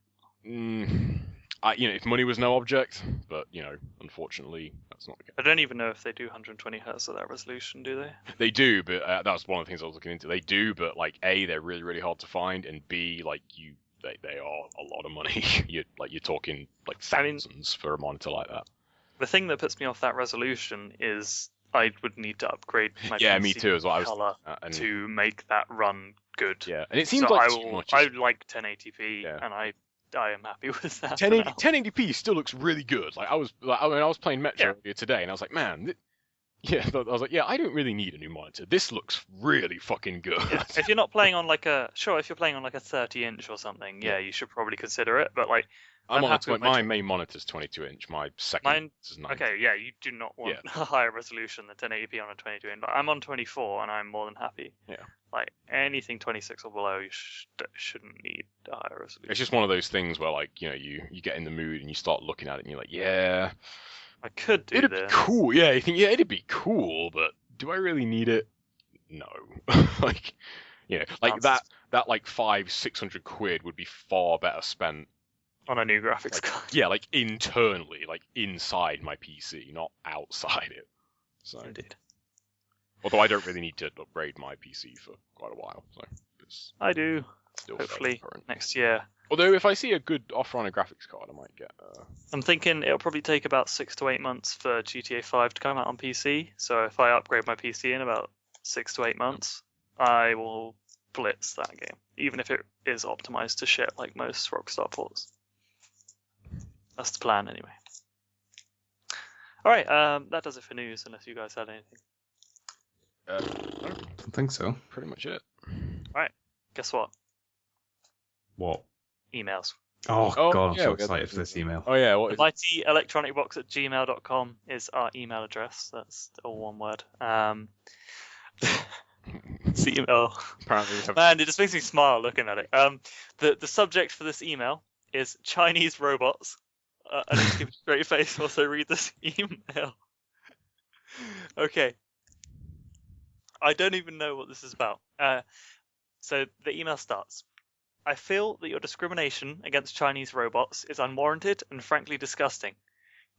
if money was no object, but unfortunately, that's not the case. I don't even know if they do 120 hertz at that resolution, do they? They do, but that was one of the things I was looking into. They do, but like A, they're really really hard to find, and B, like they are a lot of money. You're talking like thousands for a monitor like that. The thing that puts me off that resolution is I would need to upgrade my PC me too as well. color to make that run good. Yeah, and it seems like I like 1080p, and I am happy with that. 1080p still looks really good. Like I was playing Metro earlier today, and I was like, man. I was like, I don't really need a new monitor. This looks really fucking good. Yeah. If you're not playing on like a 30-inch or something, you should probably consider it. But like, my main monitor's 22-inch. My second is 90. Okay, you do not want a higher resolution than 1080p on a 22-inch. But I'm on 24, and I'm more than happy. Yeah. Like anything 26 or below, you shouldn't need a higher resolution. It's just one of those things where like you get in the mood and you start looking at it and you're like, I could do it'd be cool. Yeah, you think it'd be cool, but do I really need it? No. Like, that like 500-600 quid would be far better spent on a new graphics card. Yeah, like internally, like inside my PC, not outside it. So. Indeed. Although I don't really need to upgrade my PC for quite a while, so it's I do. Still hopefully next year. Although if I see a good offer on a graphics card, I might get. I'm thinking it'll probably take about 6 to 8 months for GTA 5 to come out on PC. So if I upgrade my PC in about 6 to 8 months, I will blitz that game, even if it is optimized to shit like most Rockstar ports. That's the plan, anyway. All right, that does it for news. Unless you guys had anything. I don't think so. Pretty much it. All right. Guess what? What? Emails. Oh God, I'm so excited for this email. Oh yeah, what is MightyElectronicBox@gmail.com is our email address. That's all one word. This email. Apparently, man, it just makes me smile looking at it. The subject for this email is Chinese robots. I need to keep a straight face whilst I read this email. Okay. I don't even know what this is about. So the email starts. I feel that your discrimination against Chinese robots is unwarranted and frankly disgusting.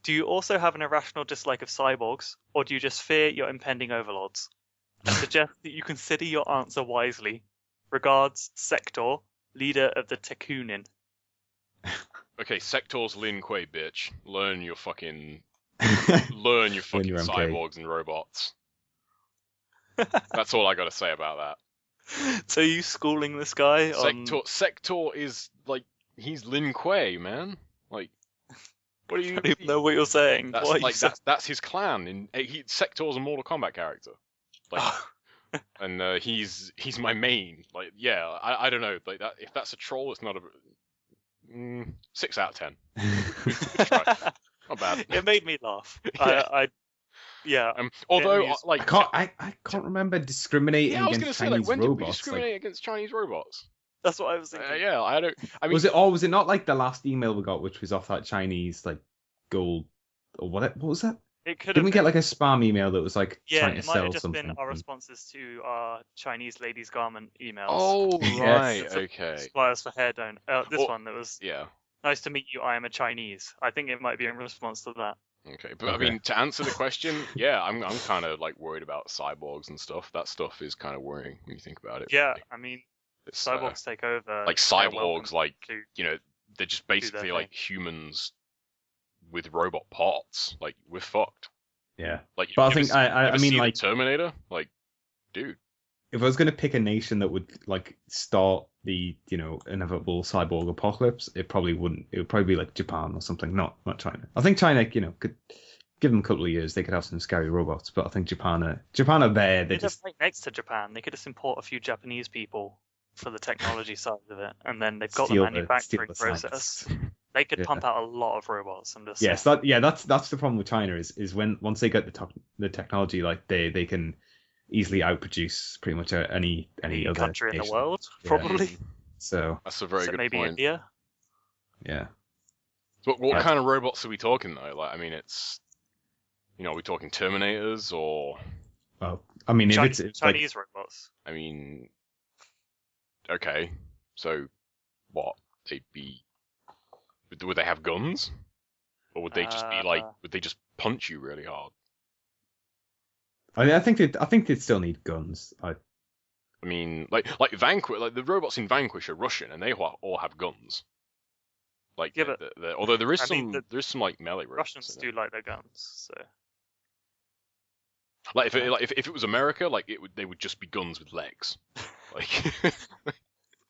Do you also have an irrational dislike of cyborgs, or do you just fear your impending overlords? I suggest that you consider your answer wisely. Regards, Sector, leader of the Tekunin. Okay, Sector's Lin Kuei, bitch. Learn your fucking cyborgs and robots. That's all I got to say about that. So are you schooling this guy Sector is like he's Lin Kuei, man. Like, what do you? I don't even know what you're saying. That's his clan. Sector's a Mortal Kombat character. Like, and he's my main. Like, yeah, I don't know. Like that. If that's a troll, it's not a 6 out of 10. Not bad. It made me laugh. Yeah. Although, I can't remember discriminating against Chinese robots. When did we discriminate against Chinese robots? That's what I was thinking. I don't. I mean, was it not like the last email we got, which was off that Chinese like gold or what? What was that? It could. Didn't we get like a spam email that was like trying to sell something? Yeah, it might have just been our responses to our Chinese ladies' garment emails. Oh right, okay. Suppliers for hair don't. This one that was. Yeah. Nice to meet you. I am a Chinese. I think it might be in response to that. Okay, but I mean, to answer the question, I'm kind of like worried about cyborgs and stuff. That stuff is kind of worrying when you think about it. Yeah, I mean, cyborgs take over. Like cyborgs, they're just basically like humans with robot parts. Like, we're fucked. Yeah. Like, but I think I mean, like Terminator. Like, dude. If I was going to pick a nation that would like start the inevitable cyborg apocalypse, it probably wouldn't. It would probably be like Japan or something, not China. I think China, could give them a couple of years, they could have some scary robots. But I think Japan are there. They're just right next to Japan. They could just import a few Japanese people for the technology side of it, and then they've got the manufacturing process. They could pump out a lot of robots and just. Yes, that's the problem with China is once they get the technology, like they can easily outproduce pretty much any other country nation in the world, probably. Yeah. So that's a very good maybe point. India. Yeah. But what kind of robots are we talking though? Like, I mean, it's are we talking Terminators or? Well, I mean, Chinese like, robots. I mean, okay, so what? They'd be Would they have guns, or would they just be like? Would they just punch you really hard? I mean, I think they'd still need guns. I mean, like Vanquish, like the robots in Vanquish are Russian, and they all have guns. Like, yeah, but although there is some like melee robots. Russians do like their guns, so. Like if it was America, like they would just be guns with legs, like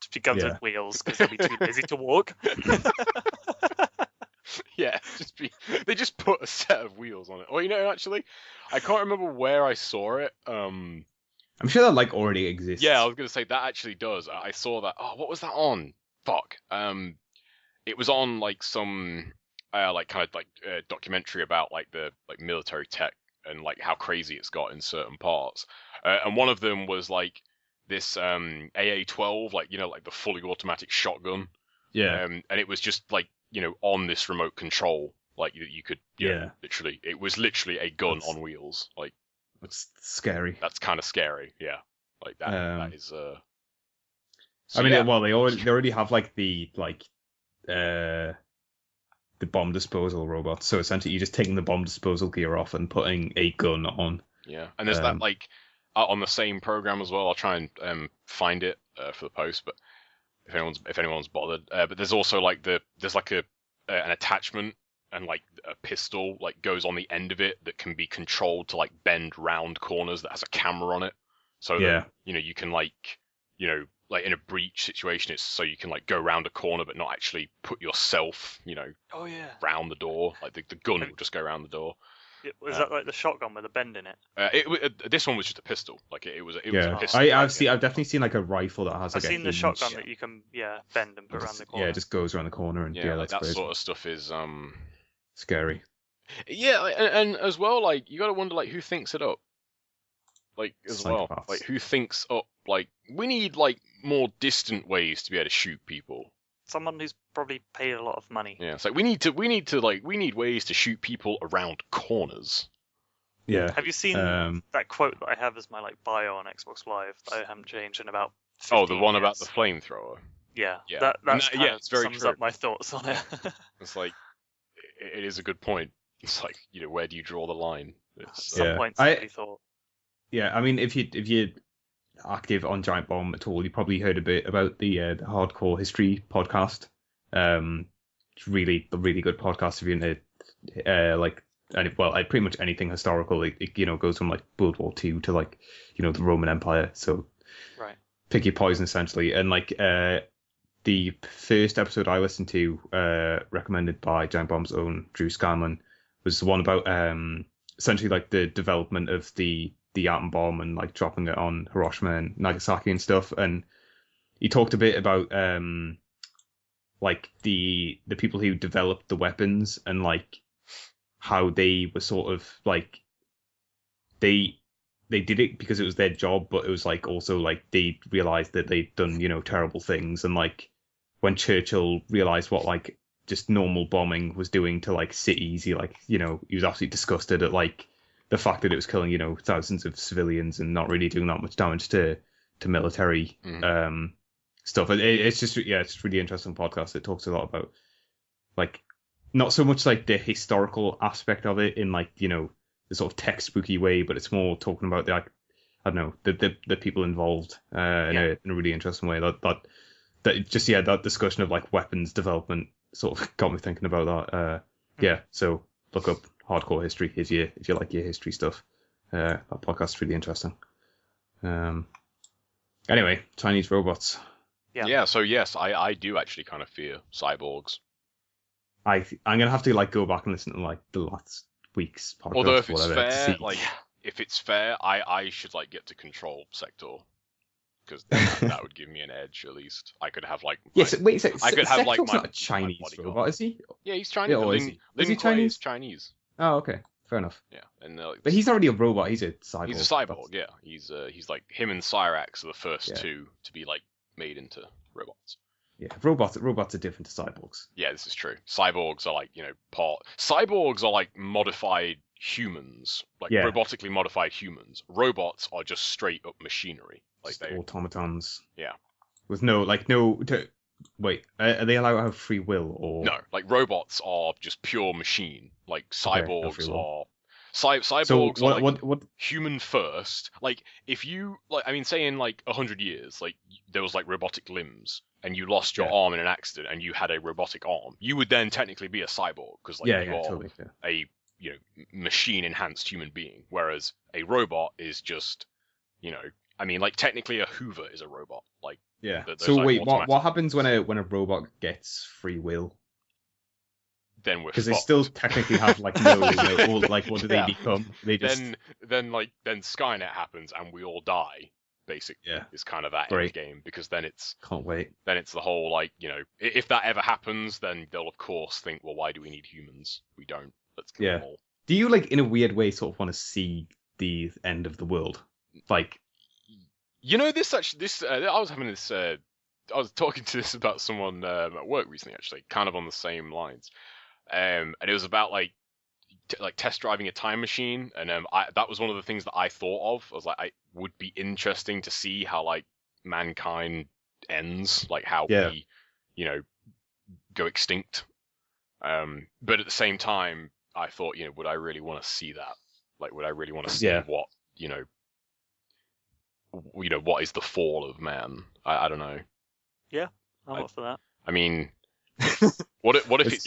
just be guns with wheels because they'll be too lazy to walk. Yeah, they just put a set of wheels on it. Or actually, I can't remember where I saw it. I'm sure that like already exists. Yeah, I was gonna say that actually does. I saw that. Oh, what was that on? Fuck. It was on like some like kind of like documentary about like the like military tech and like how crazy it's got in certain parts. And one of them was like this AA-12, like like the fully automatic shotgun. Yeah. And it was just like on this remote control, like you could literally, it was literally a gun on wheels. Like that's scary. That's kind of scary. Yeah. Like that. That is. So I mean, well, they already have like the bomb disposal robots. So essentially, you're just taking the bomb disposal gear off and putting a gun on. Yeah, and there's that like on the same program as well. I'll try and find it for the post, but if anyone's bothered. But there's also like there's like an attachment and like a pistol like goes on the end of it that can be controlled to like bend round corners that has a camera on it. So that, you can like like in a breach situation, it's so you can like go around a corner but not actually put yourself, round the door. Like the gun will just go around the door. Was that like the shotgun with a bend in it? This one was just a pistol. Like it was a pistol. I've definitely seen like a rifle that has. Like I've seen the shotgun that you can bend and put around the corner. Yeah, it just goes around the corner and like that sort of stuff is scary. Yeah, and as well, like you got to wonder like who thinks it up. Like as well, like who thinks up like we need like more distant ways to be able to shoot people. Someone who's probably paid a lot of money. Yeah, it's like we need ways to shoot people around corners. Yeah. Have you seen that quote that I have as my like bio on Xbox Live that I haven't changed in about 15 the one years. about the flamethrower. Yeah. Yeah. It's very sums true. up my thoughts on it. It's like it is a good point. It's like where do you draw the line? Some points I thought. Yeah, I mean, if you're active on Giant Bomb at all, you probably heard a bit about the Hardcore History podcast. It's really a really good podcast if you're into pretty much anything historical. It goes from like World War II to like the Roman Empire. So right, pick your poison essentially. And like the first episode I listened to, recommended by Giant Bomb's own Drew Scanlon, was the one about essentially like the development of the atom bomb and like dropping it on Hiroshima and Nagasaki and stuff. And he talked a bit about like the people who developed the weapons and like how they were sort of like they did it because it was their job, but it was like also like they realized that they'd done terrible things. And like when Churchill realized what like just normal bombing was doing to like cities, he was absolutely disgusted at like the fact that it was killing, thousands of civilians and not really doing that much damage to military stuff. It's just, it's a really interesting podcast. It talks a lot about, like, not so much like the historical aspect of it in like, the sort of textbooky way, but it's more talking about the, like, I don't know, the people involved in a really interesting way. That discussion of like weapons development sort of got me thinking about that. So look up Hardcore History if you like your history stuff. That podcast's really interesting. Anyway, Chinese robots. Yeah. So yes, I do actually kind of fear cyborgs. I'm gonna have to like go back and listen to like the last week's podcast. Although if it's fair, if it's fair, I should like get to control Sector. Because that would give me an edge at least. I could have like. Yes. Wait. I could have like my. Not a Chinese robot, is he? Yeah, he's Chinese. Yeah, is he Chinese? Chinese. Oh, okay, fair enough. Yeah, and but he's already a robot. He's a cyborg. He's a cyborg. Yeah, he's like him and Cyrax are the first two to be like made into robots. Yeah, robots are different to cyborgs. Yeah, this is true. Cyborgs are like cyborgs are like modified humans, like robotically modified humans. Robots are just straight up machinery. Like just automatons. Yeah. With no wait, are they allowed to have free will or No, like robots are just pure machine. Like cyborgs free will. are cyborgs So are like what? human first. Like if you like, I mean, say in like 100 years, like there was like robotic limbs, and you lost your arm in an accident, and you had a robotic arm, you would then technically be a cyborg because like you are totally, a machine enhanced human being, whereas a robot is just I mean, like technically a Hoover is a robot. Like So like, wait, what happens when a robot gets free will? Then we're because they still technically have like no like what do they become? They just then Skynet happens and we all die. Basically, is kind of that end game, because then it's can't wait. Then it's the whole like if that ever happens, then they'll of course think, well, why do we need humans? We don't. Let's kill them all. Do you like in a weird way sort of want to see the end of the world? Like, I was talking to this about someone at work recently, actually, kind of on the same lines. And it was about like test driving a time machine, and that was one of the things that I thought of. I was like, it would be interesting to see how like mankind ends, like how we, go extinct. But at the same time, I thought, would I really want to see that? Like, would I really want to see what, what is the fall of man? I don't know. Yeah, I'm up for that. I mean, what if it's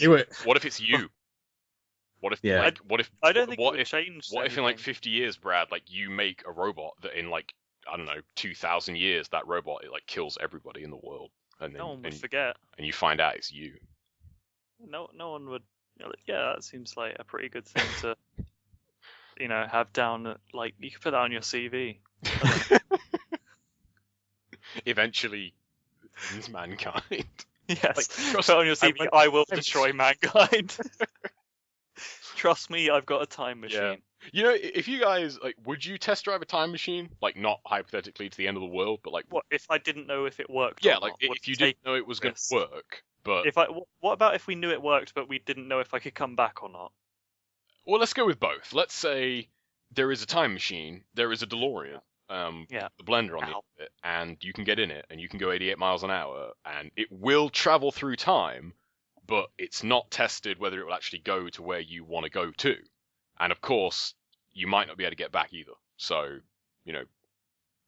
you? What if I don't think it would change. What if in like 50 years, Brad, like you make a robot that in like, I don't know, 2,000 years, that robot it like kills everybody in the world, and then no one would forget, and you find out it's you. No one would. Yeah, that seems like a pretty good thing to, have down. Like you could put that on your CV. Eventually, ends mankind. Yes, put on your CV. I will destroy mankind. Trust me, I've got a time machine. Yeah. If you guys would you test drive a time machine? Like, not hypothetically to the end of the world, but like, what if I didn't know if it worked? Yeah, or like not? if you didn't know it was going to work, but what about if we knew it worked, but we didn't know if I could come back or not? Well, let's go with both. Let's say there is a time machine, there is a DeLorean, the blender on the end of it, and you can get in it, and you can go 88 miles an hour, and it will travel through time, but it's not tested whether it will actually go to where you want to go to. And of course, you might not be able to get back either. So,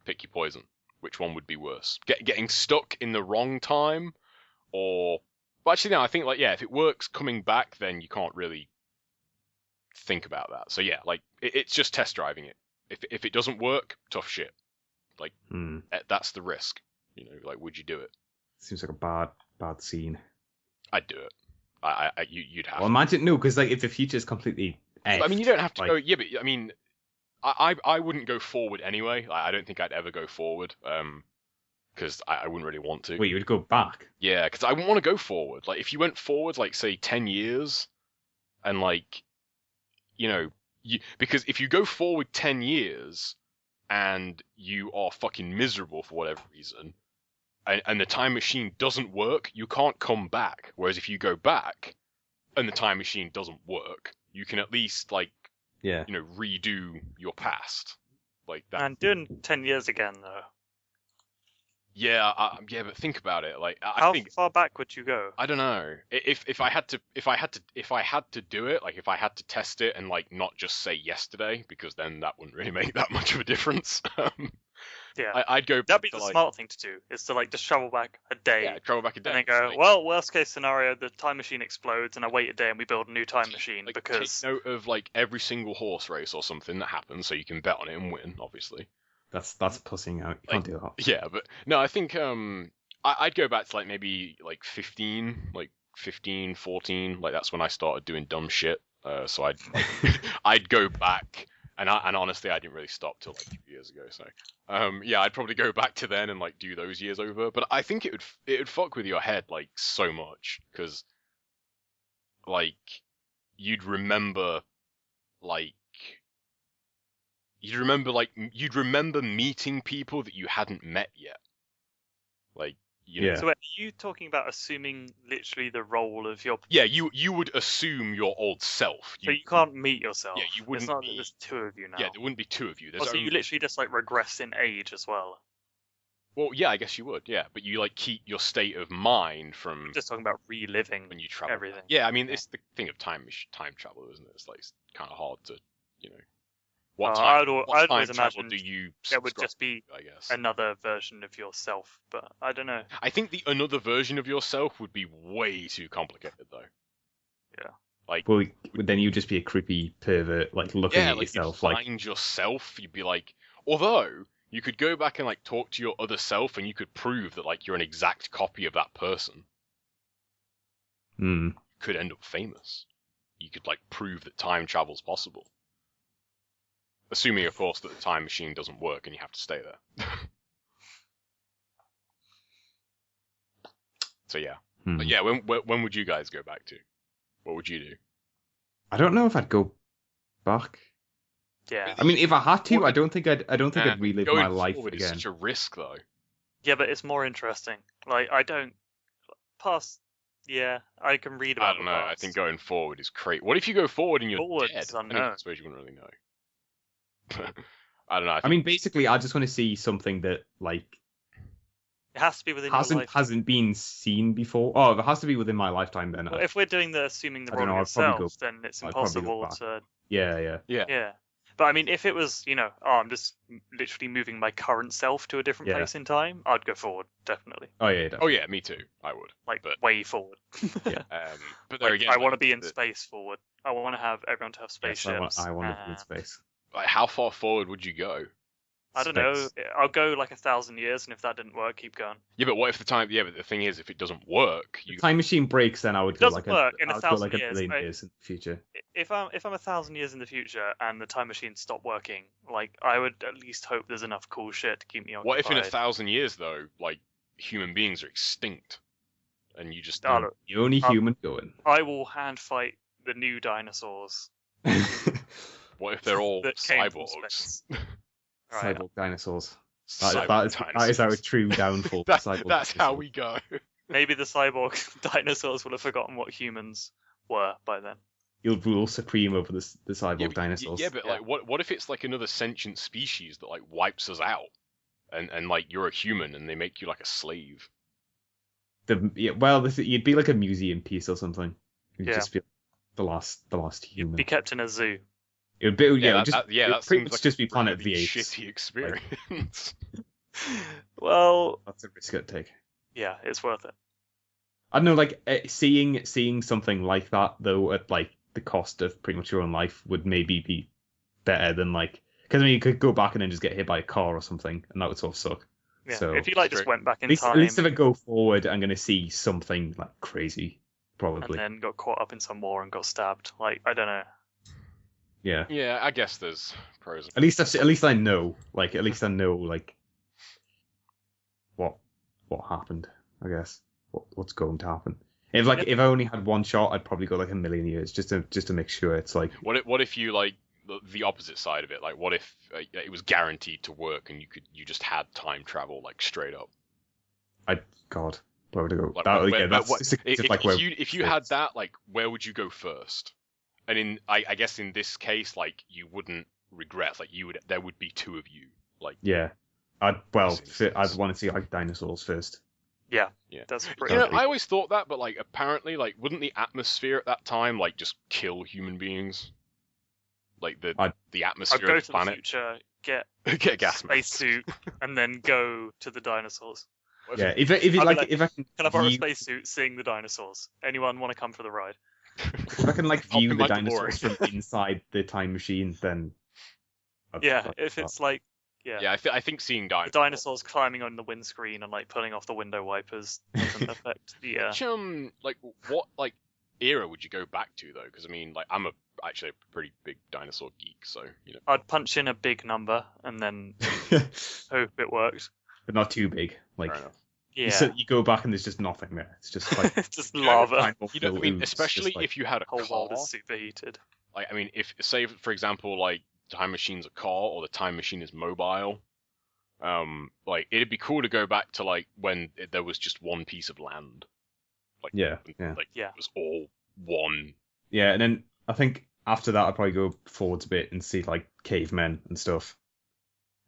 pick your poison. Which one would be worse? Getting stuck in the wrong time, or... Well, actually, no, I think, if it works coming back, then you can't really think about that. So, yeah, it's just test driving it. If it doesn't work, tough shit. That's the risk. Would you do it? Seems like a bad scene. I'd do it. You'd have. Well, imagine because if the future is completely. I mean, you don't have to go. Yeah, but I mean, I wouldn't go forward anyway. I don't think I'd ever go forward. Because I wouldn't really want to. Wait, you would go back? Yeah, because I wouldn't want to go forward. Like, if you went forward, like say 10 years, and because if you go forward 10 years, and you are fucking miserable for whatever reason. And the time machine doesn't work, you can't come back. Whereas if you go back and the time machine doesn't work, you can at least redo your past. Like that. And doing 10 years again though. Yeah, but think about it. Like, how far back would you go? I don't know. If I had to do it, like if I had to test it and not just say yesterday, because then that wouldn't really make that much of a difference. Yeah, I'd go. That'd be the smart thing to do, is to just travel back a day. Yeah, travel back a day. And then go, well, worst case scenario, the time machine explodes, and I wait a day and we build a new time machine. Because take note of every single horse race or something that happens, so you can bet on it and win. Obviously. That's pussing out. You can't do that. Yeah, but no, I think I'd go back to maybe 15, 14. That's when I started doing dumb shit. So I'd go back. And honestly, I didn't really stop till 2 years ago. So, I'd probably go back to then and do those years over. But I think it would fuck with your head so much, because you'd remember meeting people that you hadn't met yet. So are you talking about assuming literally the role of your... Yeah, you would assume your old self. So you can't meet yourself. Yeah, you wouldn't. It's not that there's two of you now. Yeah, there wouldn't be two of you. So you literally just regress in age as well. Well, yeah, I guess you would, yeah. But you like keep your state of mind from Just talking about reliving when you travel. everything. Yeah, I mean, it's the thing of time travel, isn't it? It's like kind of hard to, you know, what I'd time always travel imagined do you it would subscribe just be to, I guess. another version of yourself, but I don't know. I think the another version of yourself would be way too complicated, though. Yeah. Like, well, then you'd just be a creepy pervert, like looking yeah, at like yourself, you'd like find yourself. You'd be like, although you could go back and like talk to your other self, and you could prove that like you're an exact copy of that person. hmm. You could end up famous. You could like prove that time travel's possible. Assuming, of course, that the time machine doesn't work and you have to stay there. So yeah, but yeah. When would you guys go back to? What would you do? I don't know if I'd go back. Yeah. I mean, if I had to, I don't think I'd relive Going my life forward again. is such a risk, though. Yeah, but it's more interesting. Like, I don't... Past... Yeah, I can read about I don't know. I past. think going forward is crazy. What if you go forward and you're Forward dead? is unknown. I suppose you wouldn't really know. I don't know. I mean, basically, I just want to see something that like It has to be within your life. hasn't been seen before. Oh, if it has to be within my lifetime, then Well, if we're doing the assuming the I don't role know, of I'd probably yourself, then it's I'd probably go impossible back. to... yeah. Yeah. But I mean, if it was, I'm just literally moving my current self to a different Yeah. place in time, I'd go forward, definitely. Oh yeah, Oh definitely. yeah, me too. I would. Like, But way forward. Yeah. But there Like, again, I want to like, be in space forward. I want to have everyone to have Yes, spaceships. I want to be in and- space. like, how far forward would you go? I don't know. Space. I'll go like 1,000 years, and if that didn't work, keep going. Yeah, but what if the time? Yeah, but the thing is, if it doesn't work, If you the time machine breaks, then I would It go doesn't like work in I would go 1,000 like a years. billion years in the future. If I'm 1,000 years in the future and the time machine stopped working, like I would at least hope there's enough cool shit to keep me occupied. What if in 1,000 years though, like human beings are extinct, and you just Oh, look, The only human going. I will hand fight the new dinosaurs what if they're all that came from cyborgs? space. Right. Cyborg dinosaurs. Cyborg That is our dinosaurs. true downfall. That- cyborg that's how dinosaurs. we go. Maybe the cyborg dinosaurs will have forgotten what humans were by then. You'll rule supreme over the cyborg Yeah, but, dinosaurs. yeah, but like, what if it's like another sentient species that like wipes us out, and like you're a human and they make you like a slave? You'd be like a museum piece or something. You'd Yeah. just be the last human. Be kept in a zoo. It would be, that it'd seems pretty much like just a be Planet really V8. shitty experience. Well, That's a risk I'd take. yeah, it's worth it. I don't know, like seeing something like that though at like the cost of pretty much your own life would maybe be better than like because I mean you could go back and then just get hit by a car or something and that would sort of suck. Yeah. So if you like just True. went back in at least, time at least if I go forward, I'm going to see something like crazy, and probably. then got caught up in some war and got stabbed, like I don't know. Yeah. Yeah, I guess there's pros. And At least I know, like what happened. I guess what's going to happen. If I only had one shot, I'd probably go like a million years just to make sure it's like What if you like the opposite side of it? Like, what if it was guaranteed to work and you just had time travel like straight up? God, where would I go? Like, That's just a case of, like, where- if you had that, like, where would you go first? And I guess in this case, like, you wouldn't regret. Like, there would be two of you. Like, Yeah. I'd want to see like dinosaurs first. Yeah, Yeah. that's you pretty. know, I always thought that, but like, apparently, like, wouldn't the atmosphere at that time like just kill human beings? Like the I'd atmosphere I'd go of to the the planet. future, get Get a gas mask. spacesuit, and then go to the dinosaurs. What Yeah, if- if I'd be like like, if I can Can I borrow a view, spacesuit seeing the dinosaurs? Anyone want to come for the ride? if I can like I'll view be the my dinosaurs DeLorean. from inside the time machine, then Yeah, if it's like, Yeah, I think seeing the dinosaurs. dinosaurs climbing on the windscreen and like pulling off the window wipers doesn't affect the. Which, like, what, like, era would you go back to, though? Because, I mean, like, I'm actually a pretty big dinosaur geek, so, you know. I'd punch in a big number and then hope it worked. but not too big. Like Fair enough. Yeah, you go back and there's just nothing there. It's just like just know, lava. You know, I mean, especially if you had a Whole world car. is superheated. Like, I mean, if, say, for example, like, time machine's a car or the time machine is mobile, like, it'd be cool to go back to, like, when there was just one piece of land. Like, Yeah. Like, Yeah. it was all one. Yeah, and then I think after that I'd probably go forwards a bit and see like cavemen and stuff.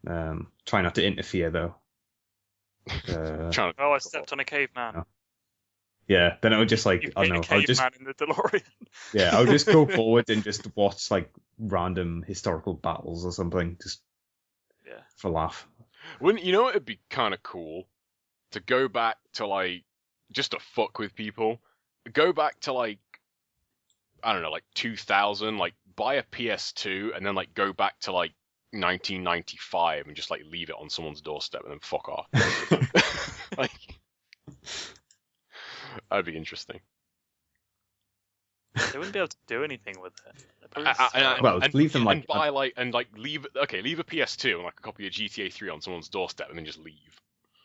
Try not to interfere though. Oh, I stepped on a caveman. Yeah, then I would just like, You I hit don't a know, I would caveman just, in the DeLorean. yeah, I would just go forward and just watch like random historical battles or something, just for laugh. Wouldn't you know? It'd be kind of cool to go back to like just to fuck with people. Go back to like I don't know, like 2000, like buy a PS2 and then like go back to like 1995 and just like leave it on someone's doorstep and then fuck off. Like that'd be interesting. They wouldn't be able to do anything with it. Leave them like and buy like and like leave a PS2 and like a copy of GTA 3 on someone's doorstep and then just leave.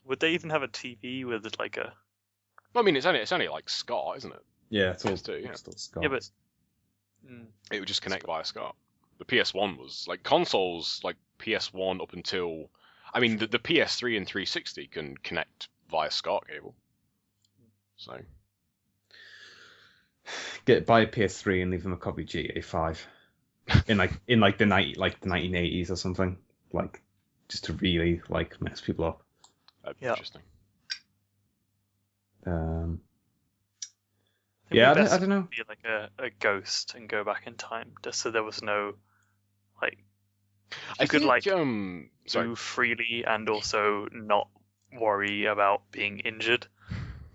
Would they even have a TV with like a? Well, I mean, it's only like SCART, isn't it? Yeah, it's all PS2, yeah. still SCART. Yeah, but it would just connect via SCART. The PS1 was like consoles, like PS1 up until, I mean, the PS3 and 360 can connect via SCART cable. So buy a PS3 and leave them a copy of GTA 5 in the 1980s or something, like just to really like mess people up. That'd be interesting. Yeah, I don't know. Be like a ghost and go back in time, just so there was no like. You could move freely and also not worry about being injured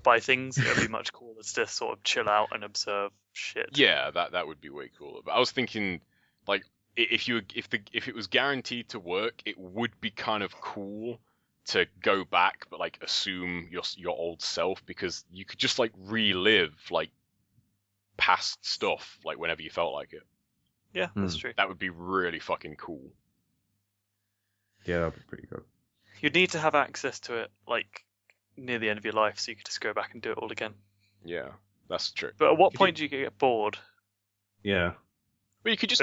by things. It would be much cooler to just sort of chill out and observe shit. Yeah, that would be way cooler. But I was thinking, like, if it was guaranteed to work, it would be kind of cool to go back, but like assume your old self, because you could just like relive like past stuff like whenever you felt like it. Yeah, that's true. That would be really fucking cool. Yeah, that'd be pretty good. You'd need to have access to it like near the end of your life, so you could just go back and do it all again. Yeah, that's true. But at what point do you get bored? Yeah. Well, you could just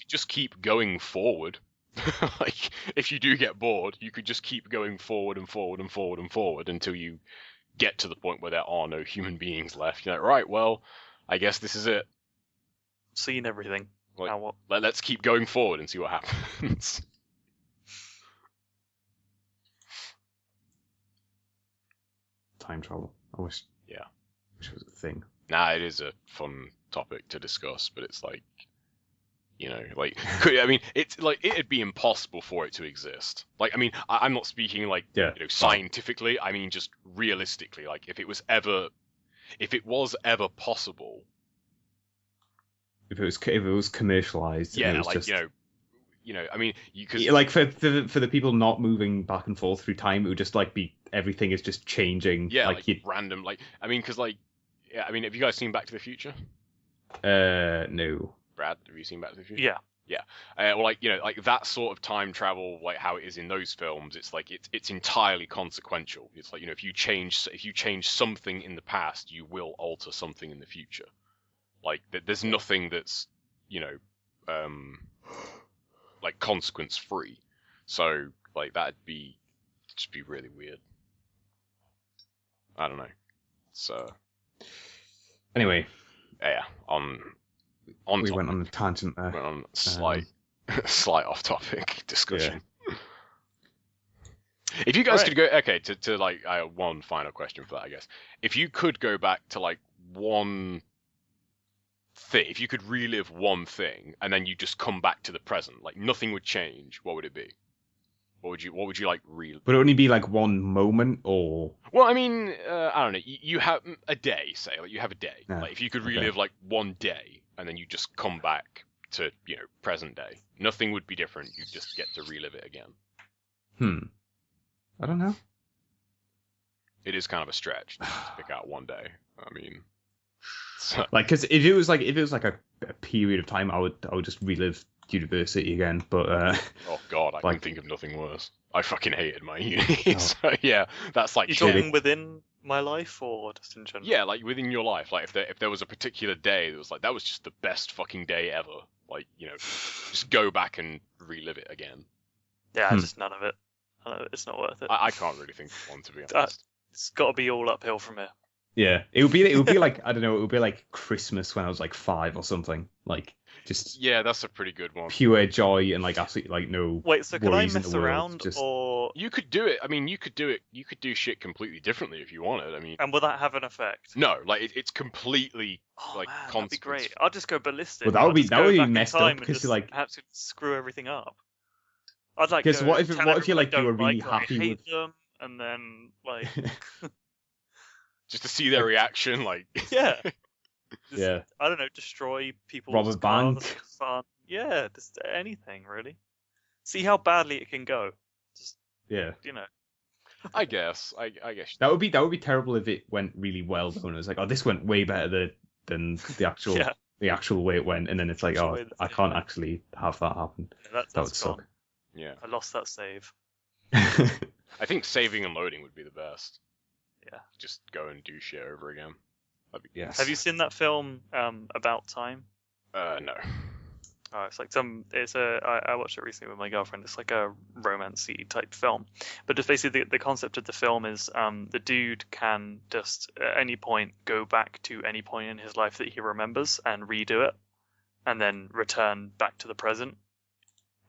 just keep going forward. Like, if you do get bored, you could just keep going forward and forward and forward and forward until you get to the point where there are no human beings left. You're like, right, well, I guess this is it. Seen everything. Like, now what? Let's keep going forward and see what happens. Time travel. I wish it was a thing. Nah, it is a fun topic to discuss, but it's like, you know, like, I mean, it's like, it'd be impossible for it to exist. Like, I mean, I'm not speaking like, you know, scientifically, I mean, just realistically, like, if it was ever possible. If it was commercialized. Yeah, it was like, just... you know, I mean, you could... Like, for the people not moving back and forth through time, it would just, like, be, everything is just changing. Yeah, like random, like, I mean, because, like, yeah, I mean, have you guys seen Back to the Future? No. Brad, have you seen Back to the Future? Yeah. Yeah. Well, like, you know, like that sort of time travel, like how it is in those films, it's like it's entirely consequential. It's like, you know, if you change something in the past, you will alter something in the future. Like, there's nothing that's, you know, like consequence free. So, like, that'd just be really weird. I don't know. So. Anyway. Yeah. We went on a tangent there. Went on a slight off-topic discussion. Yeah. If you guys could go, to like one final question for that, I guess. If you could go back to like one thing, if you could relive one thing and then you just come back to the present, like nothing would change, what would it be? What would you like relive? Would it only be like one moment, or? Well, I mean, I don't know. You have a day, say, like you have a day. Yeah. Like if you could relive like one day, and then you just come back to, you know, present day, nothing would be different. You just get to relive it again. I don't know. It is kind of a stretch to pick out one day. I mean, so... like, because if it was like a period of time, I would just relive university again, but oh god, I can think of nothing worse. I fucking hated my uni. So yeah, that's like... You're talking within my life or just in general? Yeah, like within your life. Like if there was a particular day that was like, that was just the best fucking day ever. Like, you know, just go back and relive it again. Yeah, just none of it. It's not worth it. I can't really think of one, to be honest. It's got to be all uphill from here. Yeah, it would be like, I don't know, it would be like Christmas when I was like 5 or something, like just Yeah, that's a pretty good one. pure joy and like absolutely like no Wait, so can I worries in mess the world. around, Just or You could do it. I mean, you could do it. You could do shit completely differently if you wanted. I mean, and will that have an effect? no, like it's completely Oh like man, that'd be consequence. great. I'll just go ballistic. Well, that I'll would be- just that go would be back in messed up time and because just you're like- absolutely screw everything up. I'd like Because go what if tell you everyone I you were don't really like them, I happy hate with them, and then like Just to see their reaction, like yeah, just, Yeah. I don't know, destroy people's Rob a cars bank. for fun. Yeah, just anything really. See how badly it can go. Just yeah. I guess. I guess. That would be terrible if it went really well though, and it was like, oh, this went way better than the actual Yeah. the actual way it went, and then it's like, Actual oh, way that I it can't went. actually have that happen. That That would that's suck. gone. Yeah. I lost that save. I think saving and loading would be the best. Yeah. Just go and do shit over again. That'd be Yes. Have you seen that film About Time? No. Oh, it's like I watched it recently with my girlfriend. It's like a romancy type film, but just basically the concept of the film is the dude can just at any point go back to any point in his life that he remembers and redo it, and then return back to the present,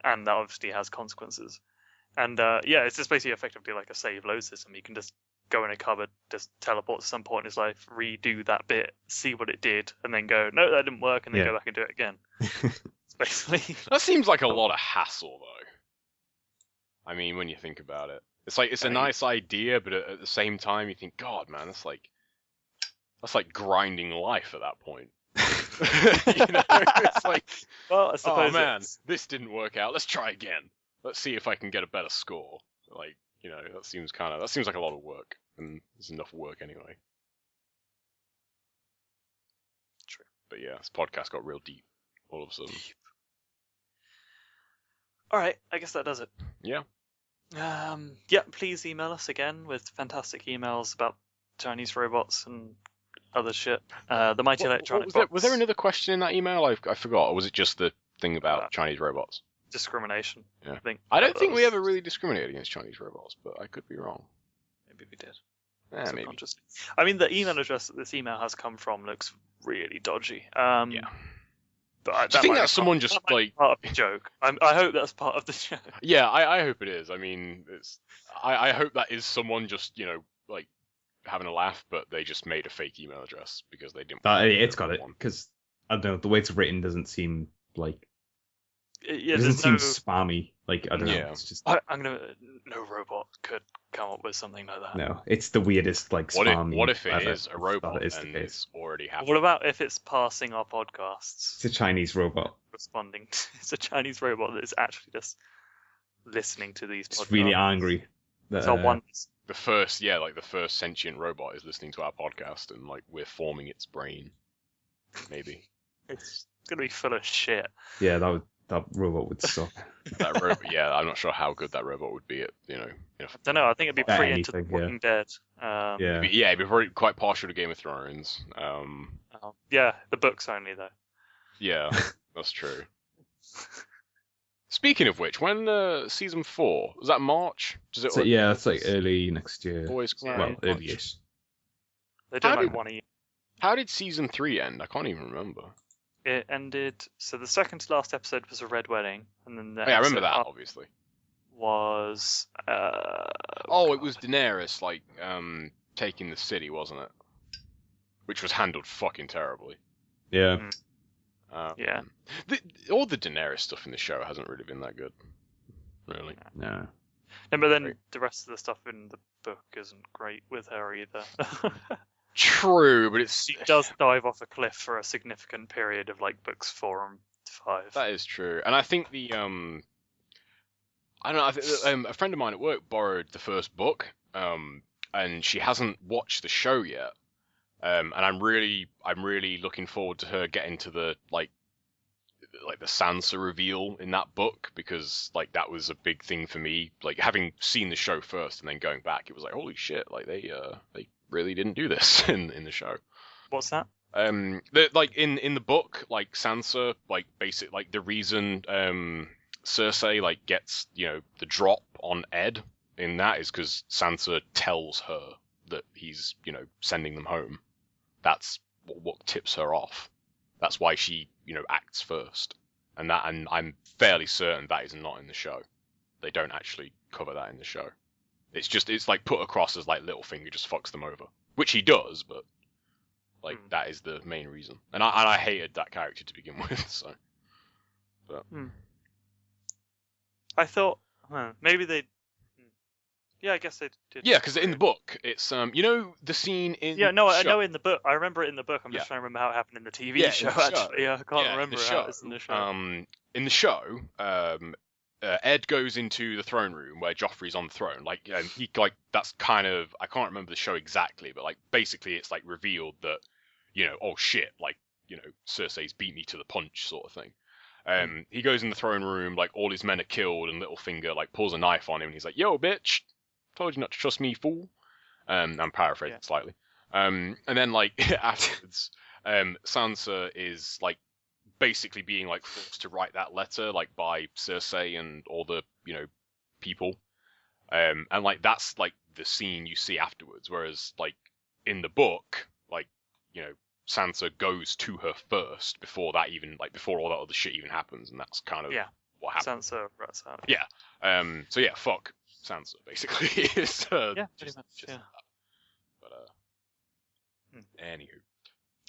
and that obviously has consequences. And yeah, it's just basically effectively like a save load system. You can just go in a cupboard, just teleport to some point in his life, redo that bit, see what it did, and then go, no, that didn't work, and then Yeah. go back and do it again. It's basically That seems like a lot of hassle, though. I mean, when you think about it, it's like it's a nice idea, but at the same time, you think, God, man, that's like grinding life at that point. You know, it's like, well, I suppose oh man, it's- this didn't work out. Let's try again. Let's see if I can get a better score. Like, you know, that seems like a lot of work, and there's enough work anyway. True. But yeah, this podcast got real deep all of a sudden. All right, I guess that does it. Yeah. Yeah, please email us again with fantastic emails about Chinese robots and other shit. The Mighty Electronic Box. Was there another question in that email? I forgot. Or was it just the thing about Chinese robots? Discrimination. Yeah. I think. I don't that think we was- ever really discriminated against Chinese robots, but I could be wrong. Maybe we did. Maybe. Subconsciously. I mean, the email address that this email has come from looks really dodgy. Yeah. But Do you think that's someone just like? part of the joke? I hope that's part of the joke. Yeah, I hope it is. I mean, I hope that is someone just like having a laugh, but they just made a fake email address because they didn't. It's got it one. because I don't know, the way it's written doesn't seem like Yeah, it doesn't there's seem no. spammy. Like I don't know. Yeah. It's just No robot could come up with something like that. no. It's the weirdest like spammy. What if it ever. is a robot That is the and case. it's already happened? What about if it's passing our podcasts, It's a Chinese robot. responding? It's a Chinese robot that is actually just listening to these. It's podcasts. really angry. That, It's our one. The first sentient robot is listening to our podcast, and like we're forming its brain. Maybe It's gonna be full of shit. Yeah, that robot would suck. that robot. Yeah, I'm not sure how good that robot would be at I don't know. I think it'd be At pretty into The anything, yeah. Walking Dead. Yeah. Yeah, it'd be probably quite partial to Game of Thrones. Yeah, the books only though. Yeah, that's true. Speaking of which, when season 4 was that March? Does it? So, yeah, it's like early next year. Always Yeah, Well, March. early-ish. They do How like did- one a year. How did season 3 end? I can't even remember. It ended. So the second to last episode was a red wedding, and then the Oh, yeah, I remember episode that after obviously. was. Oh, it was Daenerys taking the city, wasn't it? Which was handled fucking terribly. Yeah. Yeah. All the Daenerys stuff in the show hasn't really been that good. Really. No. No, but then Right. the rest of the stuff in the book isn't great with her either. True, but it's She does dive off a cliff for a significant period of like books 4 and 5. that is true, and I think the I don't know. I think a friend of mine at work borrowed the first book, and she hasn't watched the show yet. And I'm really looking forward to her getting to the like the Sansa reveal in that book, because like that was a big thing for me. Like having seen the show first and then going back, it was like holy shit! Like they really didn't do this in the show. What's that? Like in the book, like Sansa, like basic, like the reason Cersei like gets the drop on Ed in that is because Sansa tells her that he's, you know, sending them home. That's what tips her off. That's why she, you know, acts first. And I'm fairly certain that is not in the show. They don't actually cover that in the show. It's like put across as like Littlefinger just fucks them over, which he does, but like that is the main reason. And I hated that character to begin with, so. But. I thought maybe they. Yeah, I guess they did. Yeah, because in the book, it's you know the scene in. Yeah, no, the I show? know in the book. I remember it in the book. I'm just trying to remember how it happened in the TV show. Actually, I can't remember how it was in the show. In the show, Ed goes into the throne room where Joffrey's on the throne. Like, and he like that's kind of I can't remember the show exactly, but like basically it's like revealed that, you know, oh shit, like, you know, Cersei's beat me to the punch sort of thing. He goes in the throne room, like all his men are killed, and Littlefinger like pulls a knife on him, and he's like, "Yo, bitch, told you not to trust me, fool." I'm paraphrasing slightly. And then like afterwards, Sansa is like basically being like forced to write that letter like by Cersei and all the, you know, people. And like that's like the scene you see afterwards, whereas like in the book, like, you know, Sansa goes to her first before that even like before all that other shit even happens, and that's kind of what happens. Sansa rats out. Yeah. So yeah, fuck Sansa basically. It's, yeah, pretty much. Yeah. But anywho.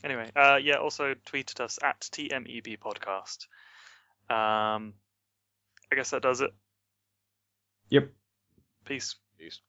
Anyway, yeah. Also tweeted us at TMEB Podcast. I guess that does it. Yep. Peace. Peace.